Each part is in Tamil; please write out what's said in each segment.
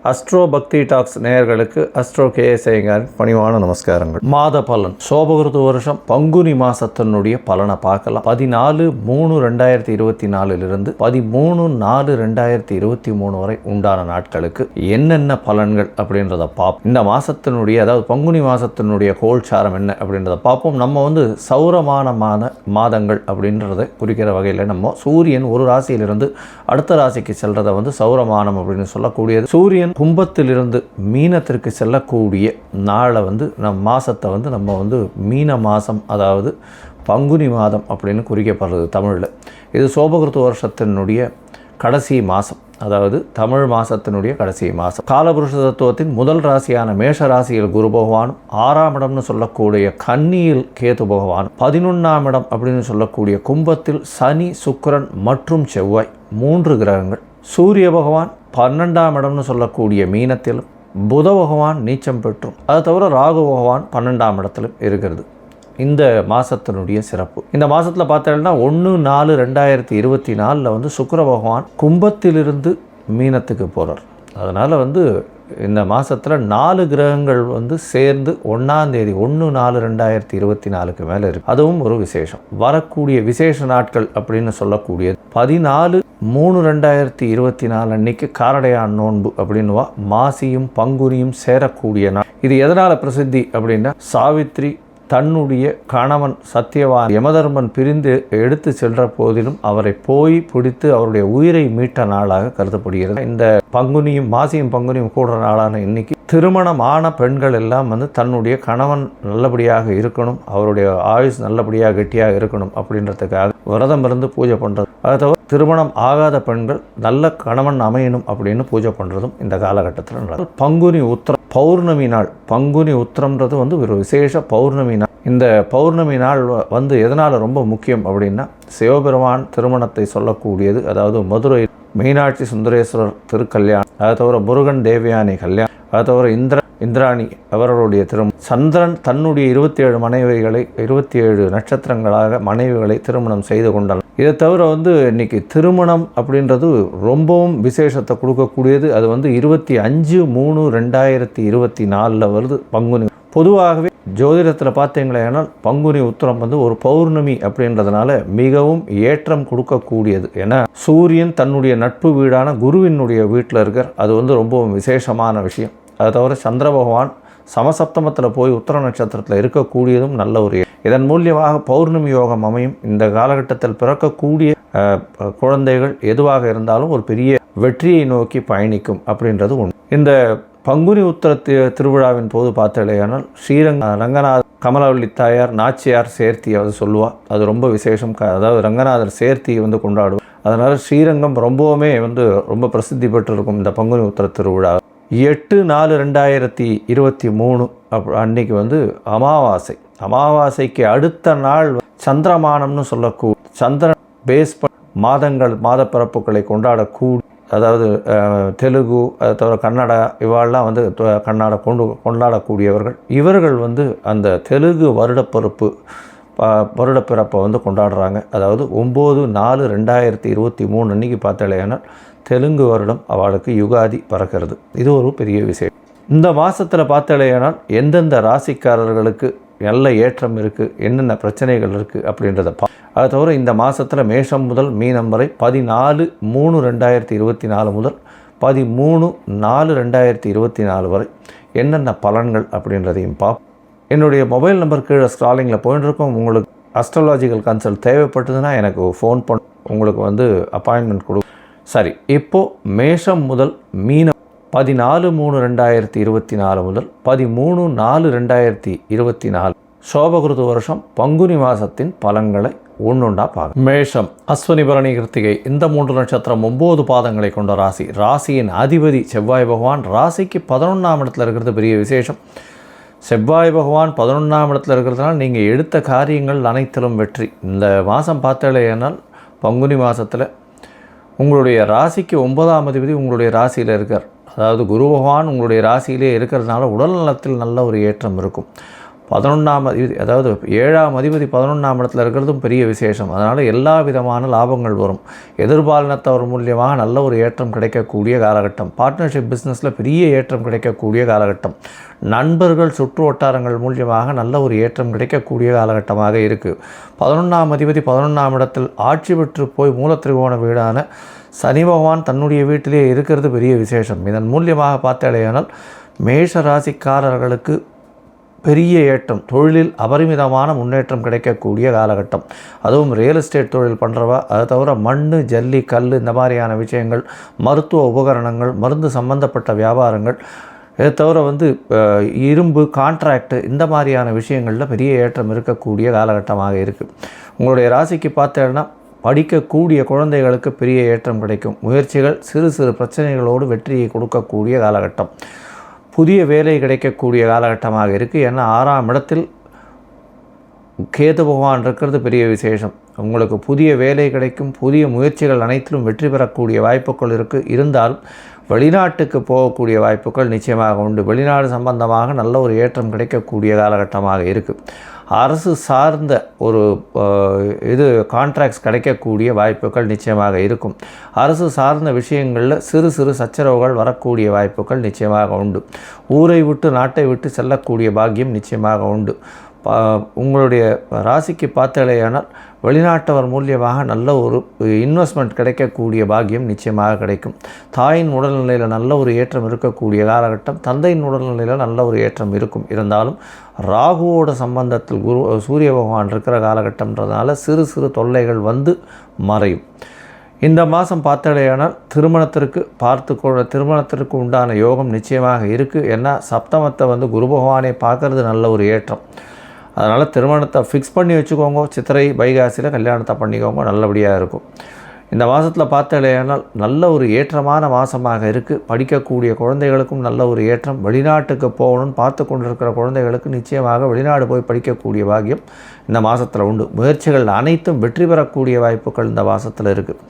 அஸ்ட்ரோ பக்தி டாக்ஸ் நேயர்களுக்கு அஸ்ட்ரோ கேஎஸ் ஐயங்காரின் பணிவான நமஸ்காரங்கள். மாத பலன் சோபகிருது வருஷம் பங்குனி மாசத்தினுடைய பலனை பார்க்கலாம். 14/3/2024 13/4/2023 வரை உண்டான நாட்களுக்கு என்னென்ன பலன்கள் அப்படின்றத பார்ப்போம். இந்த மாசத்தினுடைய அதாவது பங்குனி மாசத்தினுடைய கோல்சாரம் என்ன அப்படின்றத பார்ப்போம். நம்ம சௌரமான மாதங்கள் அப்படின்றத குறிக்கிற வகையில் நம்ம சூரியன் ஒரு ராசியிலிருந்து அடுத்த ராசிக்கு செல்றதை சௌரமானம் அப்படின்னு சொல்லக்கூடியது. சூரியன் கும்பத்திலிருந்து மீனத்திற்கு செல்லக்கூடிய நாளை நம் மாதத்தை நம்ம மீன மாதம் அதாவது பங்குனி மாதம் அப்படின்னு குறிக்கப்படுறது தமிழில். இது சோபகிருத்து வருஷத்தினுடைய கடைசி மாதம், அதாவது தமிழ் மாதத்தினுடைய கடைசி மாதம். காலபுருஷ தத்துவத்தின் முதல் ராசியான மேஷ ராசியில் குரு பகவானும் 6ஆம் இடம்னு சொல்லக்கூடிய கன்னியில் கேது பகவானும் 11ஆம் இடம் அப்படின்னு சொல்லக்கூடிய கும்பத்தில் சனி சுக்கிரன் மற்றும் செவ்வாய் 3 கிரகங்கள். சூரிய பகவான் 12ஆம் இடம்னு சொல்லக்கூடிய மீனத்திலும் புத பகவான் நீச்சம் பெற்றும் அதை தவிர ராகு பகவான் 12ஆம் இடத்திலும் இருக்கிறது. இந்த மாதத்தினுடைய சிறப்பு இந்த மாதத்தில் பார்த்தீங்கன்னா 1/4/2024 சுக்கிர பகவான் கும்பத்திலிருந்து மீனத்துக்கு போகிறார். அதனால் இந்த மாதத்தில் 4 கிரகங்கள் சேர்ந்து 1ஆம் தேதி 1/4/2024 மேலே இருக்குது. அதுவும் ஒரு விசேஷம். வரக்கூடிய விசேஷ நாட்கள் அப்படின்னு சொல்லக்கூடியது 14/3/2024 அன்னைக்கு காரடையான் நோன்பு அப்படின்னுவா. மாசியும் பங்குனியும் சேரக்கூடிய நாள். இது எதனால் பிரசித்தி அப்படின்னா, சாவித்ரி தன்னுடைய கணவன் சத்தியவான் யமதர்மன் பிரிந்து எடுத்து சென்ற போதிலும் அவரை போய் பிடித்து அவருடைய உயிரை மீட்ட நாளாக கருதப்படுகிறது. இந்த பங்குனியும் மாசியும் பங்குனியும் கூடுற நாளான இன்னைக்கு திருமணமான பெண்கள் எல்லாம் தன்னுடைய கணவன் நல்லபடியாக இருக்கணும், அவருடைய ஆயுஸ் நல்லபடியாக கெட்டியாக இருக்கணும் அப்படின்றதுக்காக விரதம் இருந்து பூஜை பண்ணுறது. அதை தவிர திருமணம் ஆகாத பெண்கள் நல்ல கணவன் அமையணும் அப்படின்னு பூஜை பண்ணுறதும் இந்த காலகட்டத்தில் நடக்கும். பங்குனி உத்திரம் பௌர்ணமி நாள். பங்குனி உத்திரம்ன்றது ஒரு விசேஷ பௌர்ணமி நாள். இந்த பௌர்ணமி நாள் எதனால் ரொம்ப முக்கியம் அப்படின்னா, சிவபெருமான் திருமணத்தை சொல்லக்கூடியது. அதாவது மதுரை மீனாட்சி சுந்தரேஸ்வரர் திருக்கல்யாணம், அதை தவிர முருகன் தேவயானி கல்யாணம், அதை தவிர இந்திராணி அவர்களுடைய திருமணம். சந்திரன் தன்னுடைய 27 மனைவிகளை 27 நட்சத்திரங்களாக மனைவிகளை திருமணம் செய்து கொண்டார். இதை தவிர இன்னைக்கு திருமணம் அப்படின்றது ரொம்பவும் விசேஷத்தை கொடுக்கக்கூடியது. அது 25/3/2024 வருது பங்குனி. பொதுவாகவே ஜோதிடத்தில் பார்த்தீங்களேனால் பங்குனி உத்திரம் ஒரு பௌர்ணமி அப்படின்றதுனால மிகவும் ஏற்றம் கொடுக்கக்கூடியது. ஏன்னா சூரியன் தன்னுடைய நட்பு வீடான குருவினுடைய வீட்டில் இருக்கார். அது ரொம்பவும் விசேஷமான விஷயம். அதை தவிர சந்திர பகவான் சமசப்தமத்தில் போய் உத்திர நட்சத்திரத்தில் இருக்கக்கூடியதும் நல்ல ஒரு. இதன் மூலியமாக பௌர்ணமி யோகம் அமையும். இந்த காலகட்டத்தில் பிறக்கக்கூடிய குழந்தைகள் எதுவாக இருந்தாலும் ஒரு பெரிய வெற்றியை நோக்கி பயணிக்கும் அப்படின்றது உண்டு. இந்த பங்குனி உத்திர திருவிழாவின் போது பார்த்தாலேயானால் ரங்கநாத கமலவள்ளி தாயார் நாச்சியார் சேர்த்தி சொல்லுவா. அது ரொம்ப விசேஷம். அதாவது ரங்கநாதர் சேர்த்தியை கொண்டாடுவோம். அதனால் ஸ்ரீரங்கம் ரொம்பவுமே ரொம்ப பிரசித்தி பெற்றிருக்கும் இந்த பங்குனி உத்திர திருவிழா. 8/4/2023 அன்னைக்கு அமாவாசை. அமாவாசைக்கு அடுத்த நாள் சந்திரமானம்னு சொல்லக்கூடிய சந்திரன் பேஸ் மாத பிறப்புகளை கொண்டாடக்கூடிய, அதாவது தெலுங்கு அதை தவிர கன்னடா இவாளெலாம் கன்னடா கொண்டாடக்கூடியவர்கள். இவர்கள் அந்த தெலுங்கு வருடப்பிறப்பை கொண்டாடுறாங்க. அதாவது 9/4/2023 அன்றைக்கி பார்த்தாலேனால் தெலுங்கு வருடம் அவளுக்கு யுகாதி பறக்கிறது. இது ஒரு பெரிய விஷயம். இந்த மாதத்தில் பார்த்தாலேனால் எந்தெந்த ராசிக்காரர்களுக்கு நல்ல ஏற்றம் இருக்குது, என்னென்ன பிரச்சனைகள் இருக்குது அப்படின்றத அதை தவிர இந்த மாதத்தில் மேஷம் முதல் மீனம் வரை 14/3/2024 முதல் 13/4/2024 வரை என்னென்ன பலன்கள் அப்படின்றதையும் என்னுடைய மொபைல் நம்பர் கீழே ஸ்க்ராலிங்கில் போயிட்டு இருக்கோம். உங்களுக்கு அஸ்ட்ராலாஜிக்கல் கன்சல்ட் தேவைப்பட்டதுன்னா எனக்கு ஃபோன் பண்ண உங்களுக்கு அப்பாயின்மெண்ட் கொடு. சரி, இப்போது மேஷம் முதல் மீனம் 14/3/2024 முதல் 13/4/2024 சோபகிருது வருஷம் பங்குனி மாதத்தின் பலன்களை ஒன்றுண்டா பார்க்க. மேஷம் அஸ்வினி பரணி கிருத்திகை இந்த 3 நட்சத்திரம் 9 பாதங்களை கொண்ட ராசி. ராசியின் அதிபதி செவ்வாய் பகவான் ராசிக்கு 11ஆம் இடத்துல இருக்கிறது பெரிய விசேஷம். செவ்வாய் பகவான் 11ஆம் இடத்துல இருக்கிறதுனால நீங்கள் எடுத்த காரியங்கள் அனைத்திலும் வெற்றி. இந்த மாதம் பார்த்தாலேனால் பங்குனி மாதத்தில் உங்களுடைய ராசிக்கு 9ஆம் அதிபதி உங்களுடைய ராசியில் இருக்கார். அதாவது குரு பகவான் உங்களுடைய ராசியிலே இருக்கிறதுனால உடல் நலத்தில் நல்ல ஒரு ஏற்றம் இருக்கும். 11ஆம் அதிபதி, அதாவது 7ஆம் அதிபதி 11ஆம் இடத்துல இருக்கிறதும் பெரிய விசேஷம். அதனால் எல்லா விதமான லாபங்கள் வரும். எதிர்பாலினத்தவர் மூலியமாக நல்ல ஒரு ஏற்றம் கிடைக்கக்கூடிய காலகட்டம். பார்ட்னர்ஷிப் பிஸ்னஸில் பெரிய ஏற்றம் கிடைக்கக்கூடிய காலகட்டம். நண்பர்கள் சுற்று வட்டாரங்கள் மூலியமாக நல்ல ஒரு ஏற்றம் கிடைக்கக்கூடிய காலகட்டமாக இருக்குது. 11ஆம் அதிபதி 11ஆம் இடத்தில் ஆட்சி பெற்று போய் மூலத்திரிகோண வீடான சனி பகவான் தன்னுடைய வீட்டிலே இருக்கிறது பெரிய விசேஷம். இதன் மூலியமாக பார்த்தாலேயானால் மேஷ ராசிக்காரர்களுக்கு பெரிய ஏற்றம், தொழிலில் அபரிமிதமான முன்னேற்றம் கிடைக்கக்கூடிய காலகட்டம். அதுவும் ரியல் எஸ்டேட் தொழில் பண்ணுறவா, அதை தவிர மண், ஜல்லி, கல் இந்த மாதிரியான விஷயங்கள், மருத்துவ உபகரணங்கள், மருந்து சம்பந்தப்பட்ட வியாபாரங்கள், இதை தவிர இரும்பு, கான்ட்ராக்டு இந்த மாதிரியான விஷயங்களில் பெரிய ஏற்றம் இருக்கக்கூடிய காலகட்டமாக இருக்குது. உங்களுடைய ராசிக்கு பார்த்தேன்னா படிக்கக்கூடிய குழந்தைகளுக்கு பெரிய ஏற்றம் கிடைக்கும். முயற்சிகள் சிறு சிறு பிரச்சனைகளோடு வெற்றியை கொடுக்கக்கூடிய காலகட்டம். புதிய வேலை கிடைக்கக்கூடிய காலகட்டமாக இருக்குது. ஏன்னா 6ஆம் இடத்தில் கேது பகவான் இருக்கிறது பெரிய விசேஷம். உங்களுக்கு புதிய வேலை கிடைக்கும். புதிய முயற்சிகள் அனைத்திலும் வெற்றி பெறக்கூடிய வாய்ப்புகள் இருக்குது. இருந்தாலும் வெளிநாட்டுக்கு போகக்கூடிய வாய்ப்புகள் நிச்சயமாக உண்டு. வெளிநாடு சம்பந்தமாக நல்ல ஒரு ஏற்றம் கிடைக்கக்கூடிய காலகட்டமாக இருக்குது. அரசு சார்ந்த ஒரு கான்ட்ராக்ட்ஸ் கிடைக்கக்கூடிய வாய்ப்புகள் நிச்சயமாக இருக்கும். அரசு சார்ந்த விஷயங்களில் சிறு சிறு சச்சரவுகள் வரக்கூடிய வாய்ப்புகள் நிச்சயமாக உண்டு. ஊரை விட்டு நாட்டை விட்டு செல்லக்கூடிய பாக்கியம் நிச்சயமாக உண்டு. உங்களுடைய ராசிக்கு பார்த்தாலேயானால் வெளிநாட்டவர் மூலியமாக நல்ல ஒரு இன்வெஸ்ட்மெண்ட் கிடைக்கக்கூடிய பாக்கியம் நிச்சயமாக கிடைக்கும். தாயின் உடல்நிலையில் நல்ல ஒரு ஏற்றம் இருக்கக்கூடிய காலகட்டம். தந்தையின் உடல்நிலையில் நல்ல ஒரு ஏற்றம் இருக்கும். இருந்தாலும் ராகுவோட சம்பந்தத்தில் சூரிய பகவான் இருக்கிற காலகட்டம்ன்றதுனால சிறு சிறு தொல்லைகள் மறையும். இந்த மாதம் பார்த்தாலேயானால் திருமணத்திற்கு உண்டான யோகம் நிச்சயமாக இருக்குது. ஏன்னா சப்தமத்தை குரு பகவானை பார்க்கறது நல்ல ஒரு ஏற்றம். அதனால் திருமணத்தை ஃபிக்ஸ் பண்ணி வச்சுக்கோங்க. சித்திரை வைகாசியில் கல்யாணத்தை பண்ணிக்கோங்க, நல்லபடியாக இருக்கும். இந்த மாதத்தில் பார்த்தாலேயானால் நல்ல ஒரு ஏற்றமான மாதமாக இருக்குது. படிக்கக்கூடிய குழந்தைகளுக்கும் நல்ல ஒரு ஏற்றம். வெளிநாட்டுக்கு போகணும்னு பார்த்து கொண்டிருக்கிற குழந்தைகளுக்கு நிச்சயமாக வெளிநாடு போய் படிக்கக்கூடிய பாக்கியம் இந்த மாதத்தில் உண்டு. முயற்சிகள் அனைத்தும் வெற்றி பெறக்கூடிய வாய்ப்புகள் இந்த மாதத்தில் இருக்குது.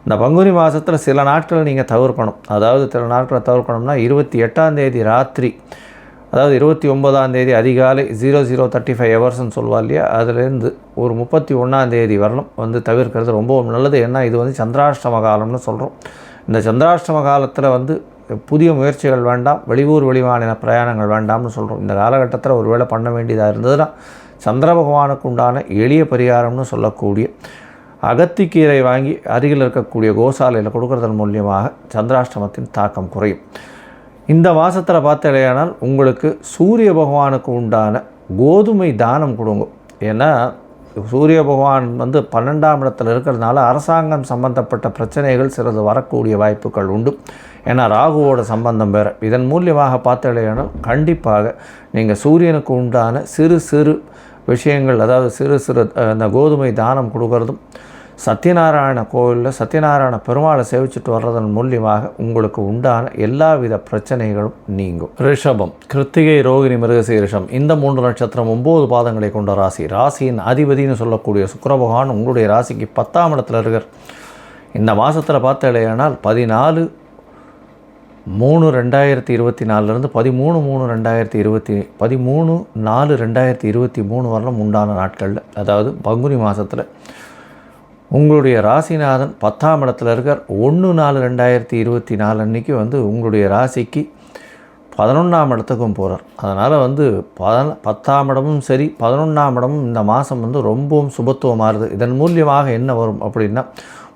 இந்த பங்குனி மாதத்தில் சில நாட்களை நீங்கள் தவிர்க்கணும். அதாவது சில நாட்களை தவிர்க்கணும்னா 28ஆம் தேதி ராத்திரி, அதாவது 29ஆம் தேதி அதிகாலை 00:35 ஹவர்ஸ்ன்னு சொல்லுவாள் இல்லையா, அதுலேருந்து ஒரு 31ஆம் தேதி வரணும் தவிர்க்கிறது ரொம்பவும் நல்லது. ஏன்னா இது சந்திராஷ்டம காலம்னு சொல்கிறோம். இந்த சந்திராஷ்டம காலத்தில் புதிய முயற்சிகள் வேண்டாம், வெளியூர் வெளிமாநில பிரயாணங்கள் வேண்டாம்னு சொல்கிறோம். இந்த காலகட்டத்தில் ஒரு வேளை பண்ண வேண்டியதாக இருந்ததுன்னா சந்திர பகவானுக்கு உண்டான எளிய பரிகாரம்னு சொல்லக்கூடிய அகத்திக்கீரை வாங்கி அருகில் இருக்கக்கூடிய கோசாலையில் கொடுக்கறதன் மூலியமாக சந்திராஷ்டமத்தின் தாக்கம் குறையும். இந்த மாதத்தில் பார்த்தாலேயானால் உங்களுக்கு சூரிய பகவானுக்கு உண்டான கோதுமை தானம் கொடுங்க. ஏன்னா சூரிய பகவான் 12ஆம் இடத்தில் இருக்கிறதுனால அரசாங்கம் சம்பந்தப்பட்ட பிரச்சனைகள் சிறிது வரக்கூடிய வாய்ப்புகள் உண்டு. ஏன்னா ராகுவோட சம்பந்தம் வேறு. இதன் மூலியமாக பார்த்தாலேயானால் கண்டிப்பாக நீங்கள் சூரியனுக்கு உண்டான சிறு சிறு விஷயங்கள், அதாவது சிறு சிறு அந்த கோதுமை தானம் கொடுக்கறதும், சத்யநாராயண கோவிலில் சத்யநாராயண பெருமாளை சேவிச்சுட்டு வர்றதன் மூலியமாக உங்களுக்கு உண்டான எல்லாவித பிரச்சனைகளும் நீங்கும். ரிஷபம், கிருத்திகை, ரோகிணி, மிருகசீரிஷம் இந்த 3 நட்சத்திரம் 9 பாதங்களை கொண்ட ராசி. ராசியின் அதிபதினு சொல்லக்கூடிய சுக்கிர பகவான் உங்களுடைய ராசிக்கு 10ஆம் இடத்துல இருக்கார். இந்த மாதத்தில் பார்த்தாலேயானால் 14/3/2024 13/4/2023 வரலும் உண்டான நாட்களில், அதாவது பங்குனி மாதத்தில் உங்களுடைய ராசிநாதன் 10ஆம் இடத்துல இருக்கார். 1/4/2024 அன்றைக்கி உங்களுடைய ராசிக்கு 11ஆம் இடத்துக்கும் போகிறார். அதனால் 10ஆம் இடமும் சரி 11ஆம் இடமும் இந்த மாதம் ரொம்பவும் சுபத்துவமாகுது. இதன் மூலியமாக என்ன வரும் அப்படின்னா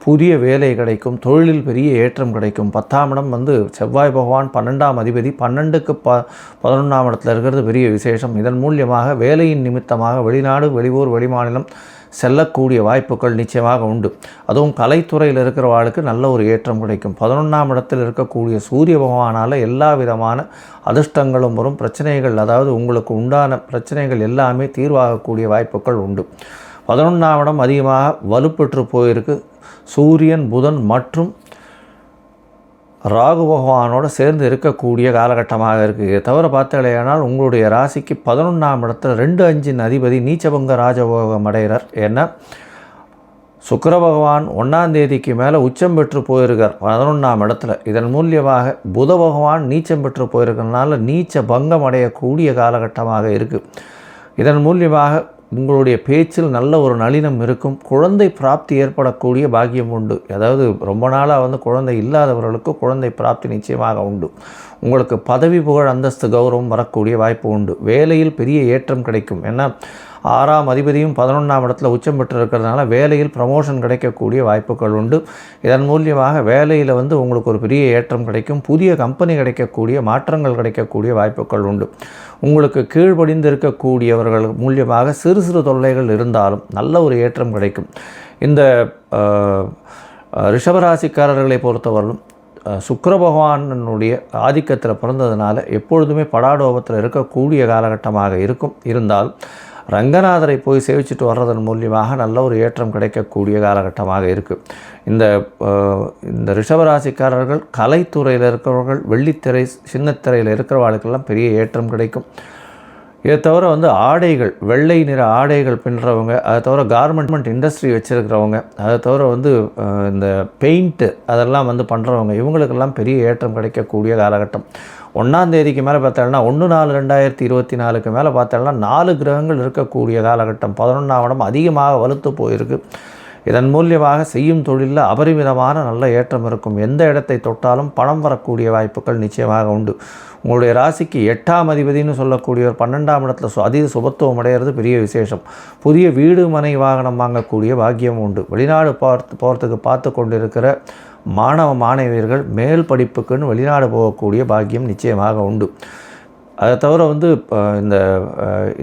புதிய வேலை கிடைக்கும், தொழிலில் பெரிய ஏற்றம் கிடைக்கும். 10ஆம் இடம் செவ்வாய் பகவான் 12ஆம் அதிபதி, 12க்கு 11ஆம் இடத்துல இருக்கிறது பெரிய விசேஷம். இதன் மூலியமாக வேலையின் நிமித்தமாக வெளிநாடு, வெளியூர், வெளிமாநிலம் செல்லக்கூடிய வாய்ப்புகள் நிச்சயமாக உண்டு. அதுவும் கலைத்துறையில் இருக்கிறவாளுக்கு நல்ல ஒரு ஏற்றம் கிடைக்கும். 11ஆம் இடத்தில் இருக்கக்கூடிய சூரிய பகவானால் எல்லா விதமான அதிர்ஷ்டங்களும் வரும். பிரச்சனைகள், அதாவது உங்களுக்கு உண்டான பிரச்சனைகள் எல்லாமே தீர்வாகக்கூடிய வாய்ப்புகள் உண்டு. 11ஆம் இடம் அதிகமாக வலுப்பெற்று போயிருக்கு. சூரியன், புதன் மற்றும் ராகு பகவானோடு சேர்ந்து இருக்கக்கூடிய காலகட்டமாக இருக்குது. இதை தவிர பார்த்தாலேயானால் உங்களுடைய ராசிக்கு 11ஆம் இடத்துல 2/5 அதிபதி நீச்சபங்க ராஜபோகம் அடைகிறார். ஏன்னா சுக்கிர பகவான் 1ஆம் தேதிக்கு மேலே உச்சம் பெற்று போயிருக்கார் 11ஆம் இடத்துல. இதன் மூலியமாக புத பகவான் நீச்சம் பெற்று போயிருக்கிறதுனால நீச்ச பங்கம் அடையக்கூடிய காலகட்டமாக இருக்குது. இதன் மூலியமாக உங்களுடைய பேச்சில் நல்ல ஒரு நளினம் இருக்கும். குழந்தை பிராப்தி ஏற்படக்கூடிய பாக்கியம் உண்டு. அதாவது ரொம்ப நாளாக குழந்தை இல்லாதவர்களுக்கு குழந்தை பிராப்தி நிச்சயமாக உண்டு. உங்களுக்கு பதவி புகழ் அந்தஸ்து கௌரவம் வரக்கூடிய வாய்ப்பு உண்டு. வேலையில் பெரிய ஏற்றம் கிடைக்கும். ஏன்னா 6ஆம் அதிபதியும் 11ஆம் இடத்துல உச்சம் பெற்று இருக்கிறதுனால வேலையில் ப்ரமோஷன் கிடைக்கக்கூடிய வாய்ப்புகள் உண்டு. இதன் மூலியமாக வேலையில் உங்களுக்கு ஒரு பெரிய ஏற்றம் கிடைக்கும். புதிய கம்பெனி கிடைக்கக்கூடிய மாற்றங்கள் கிடைக்கக்கூடிய வாய்ப்புகள் உண்டு. உங்களுக்கு கீழ்ப்படிந்து இருக்கக்கூடியவர்கள் மூலியமாக சிறு சிறு தொல்லைகள் இருந்தாலும் நல்ல ஒரு ஏற்றம் கிடைக்கும். இந்த ரிஷபராசிக்காரர்களை பொறுத்தவரையிலும் சுக்கிர பகவானுடைய ஆதிக்கத்தில் பிறந்ததுனால எப்பொழுதுமே படாடோபத்தில் இருக்கக்கூடிய காலகட்டமாக இருந்தால் ரங்கநாதரை போய் சேவிச்சுட்டு வர்றதன் மூலியமாக நல்ல ஒரு ஏற்றம் கிடைக்கக்கூடிய காலகட்டமாக இருக்குது. இந்த ரிஷபராசிக்காரர்கள் கலைத்துறையில் இருக்கிறவர்கள், வெள்ளித்திரை சின்னத்திரையில் இருக்கிறவர்களுக்கெல்லாம் பெரிய ஏற்றம் கிடைக்கும். இதை தவிர ஆடைகள், வெள்ளை நிற ஆடைகள் பின்னுறவங்க, அதை தவிர கார்மெண்ட் இண்டஸ்ட்ரி வச்சுருக்கிறவங்க, அதை தவிர இந்த பெயிண்ட்டு அதெல்லாம் பண்ணுறவங்க, இவங்களுக்கெல்லாம் பெரிய ஏற்றம் கிடைக்கக்கூடிய காலகட்டம். 1ஆம் தேதிக்கு மேலே பார்த்தோம்னா 1/4/2024 மேலே பார்த்தோம்னா 4 கிரகங்கள் இருக்கக்கூடிய காலகட்டம். 11ஆம் இடம் அதிகமாக வலுத்து போயிருக்கு. இதன் மூலியமாக செய்யும் தொழிலில் அபரிமிதமான நல்ல ஏற்றம் இருக்கும். எந்த இடத்தை தொட்டாலும் பணம் வரக்கூடிய வாய்ப்புகள் நிச்சயமாக உண்டு. உங்களுடைய ராசிக்கு 8ஆம் அதிபதினு சொல்லக்கூடியவர் 12ஆம் இடத்துல அதீத சுபத்துவம் அடைகிறது பெரிய விசேஷம். புதிய வீடு மனை வாகனம் வாங்கக்கூடிய பாக்கியம் உண்டு. வெளிநாடு போகிறதுக்கு பார்த்து கொண்டிருக்கிற மாணவியர்கள் மேல் படிப்புக்குன்னு வெளிநாடு போகக்கூடிய பாக்கியம் நிச்சயமாக உண்டு. அதை தவிர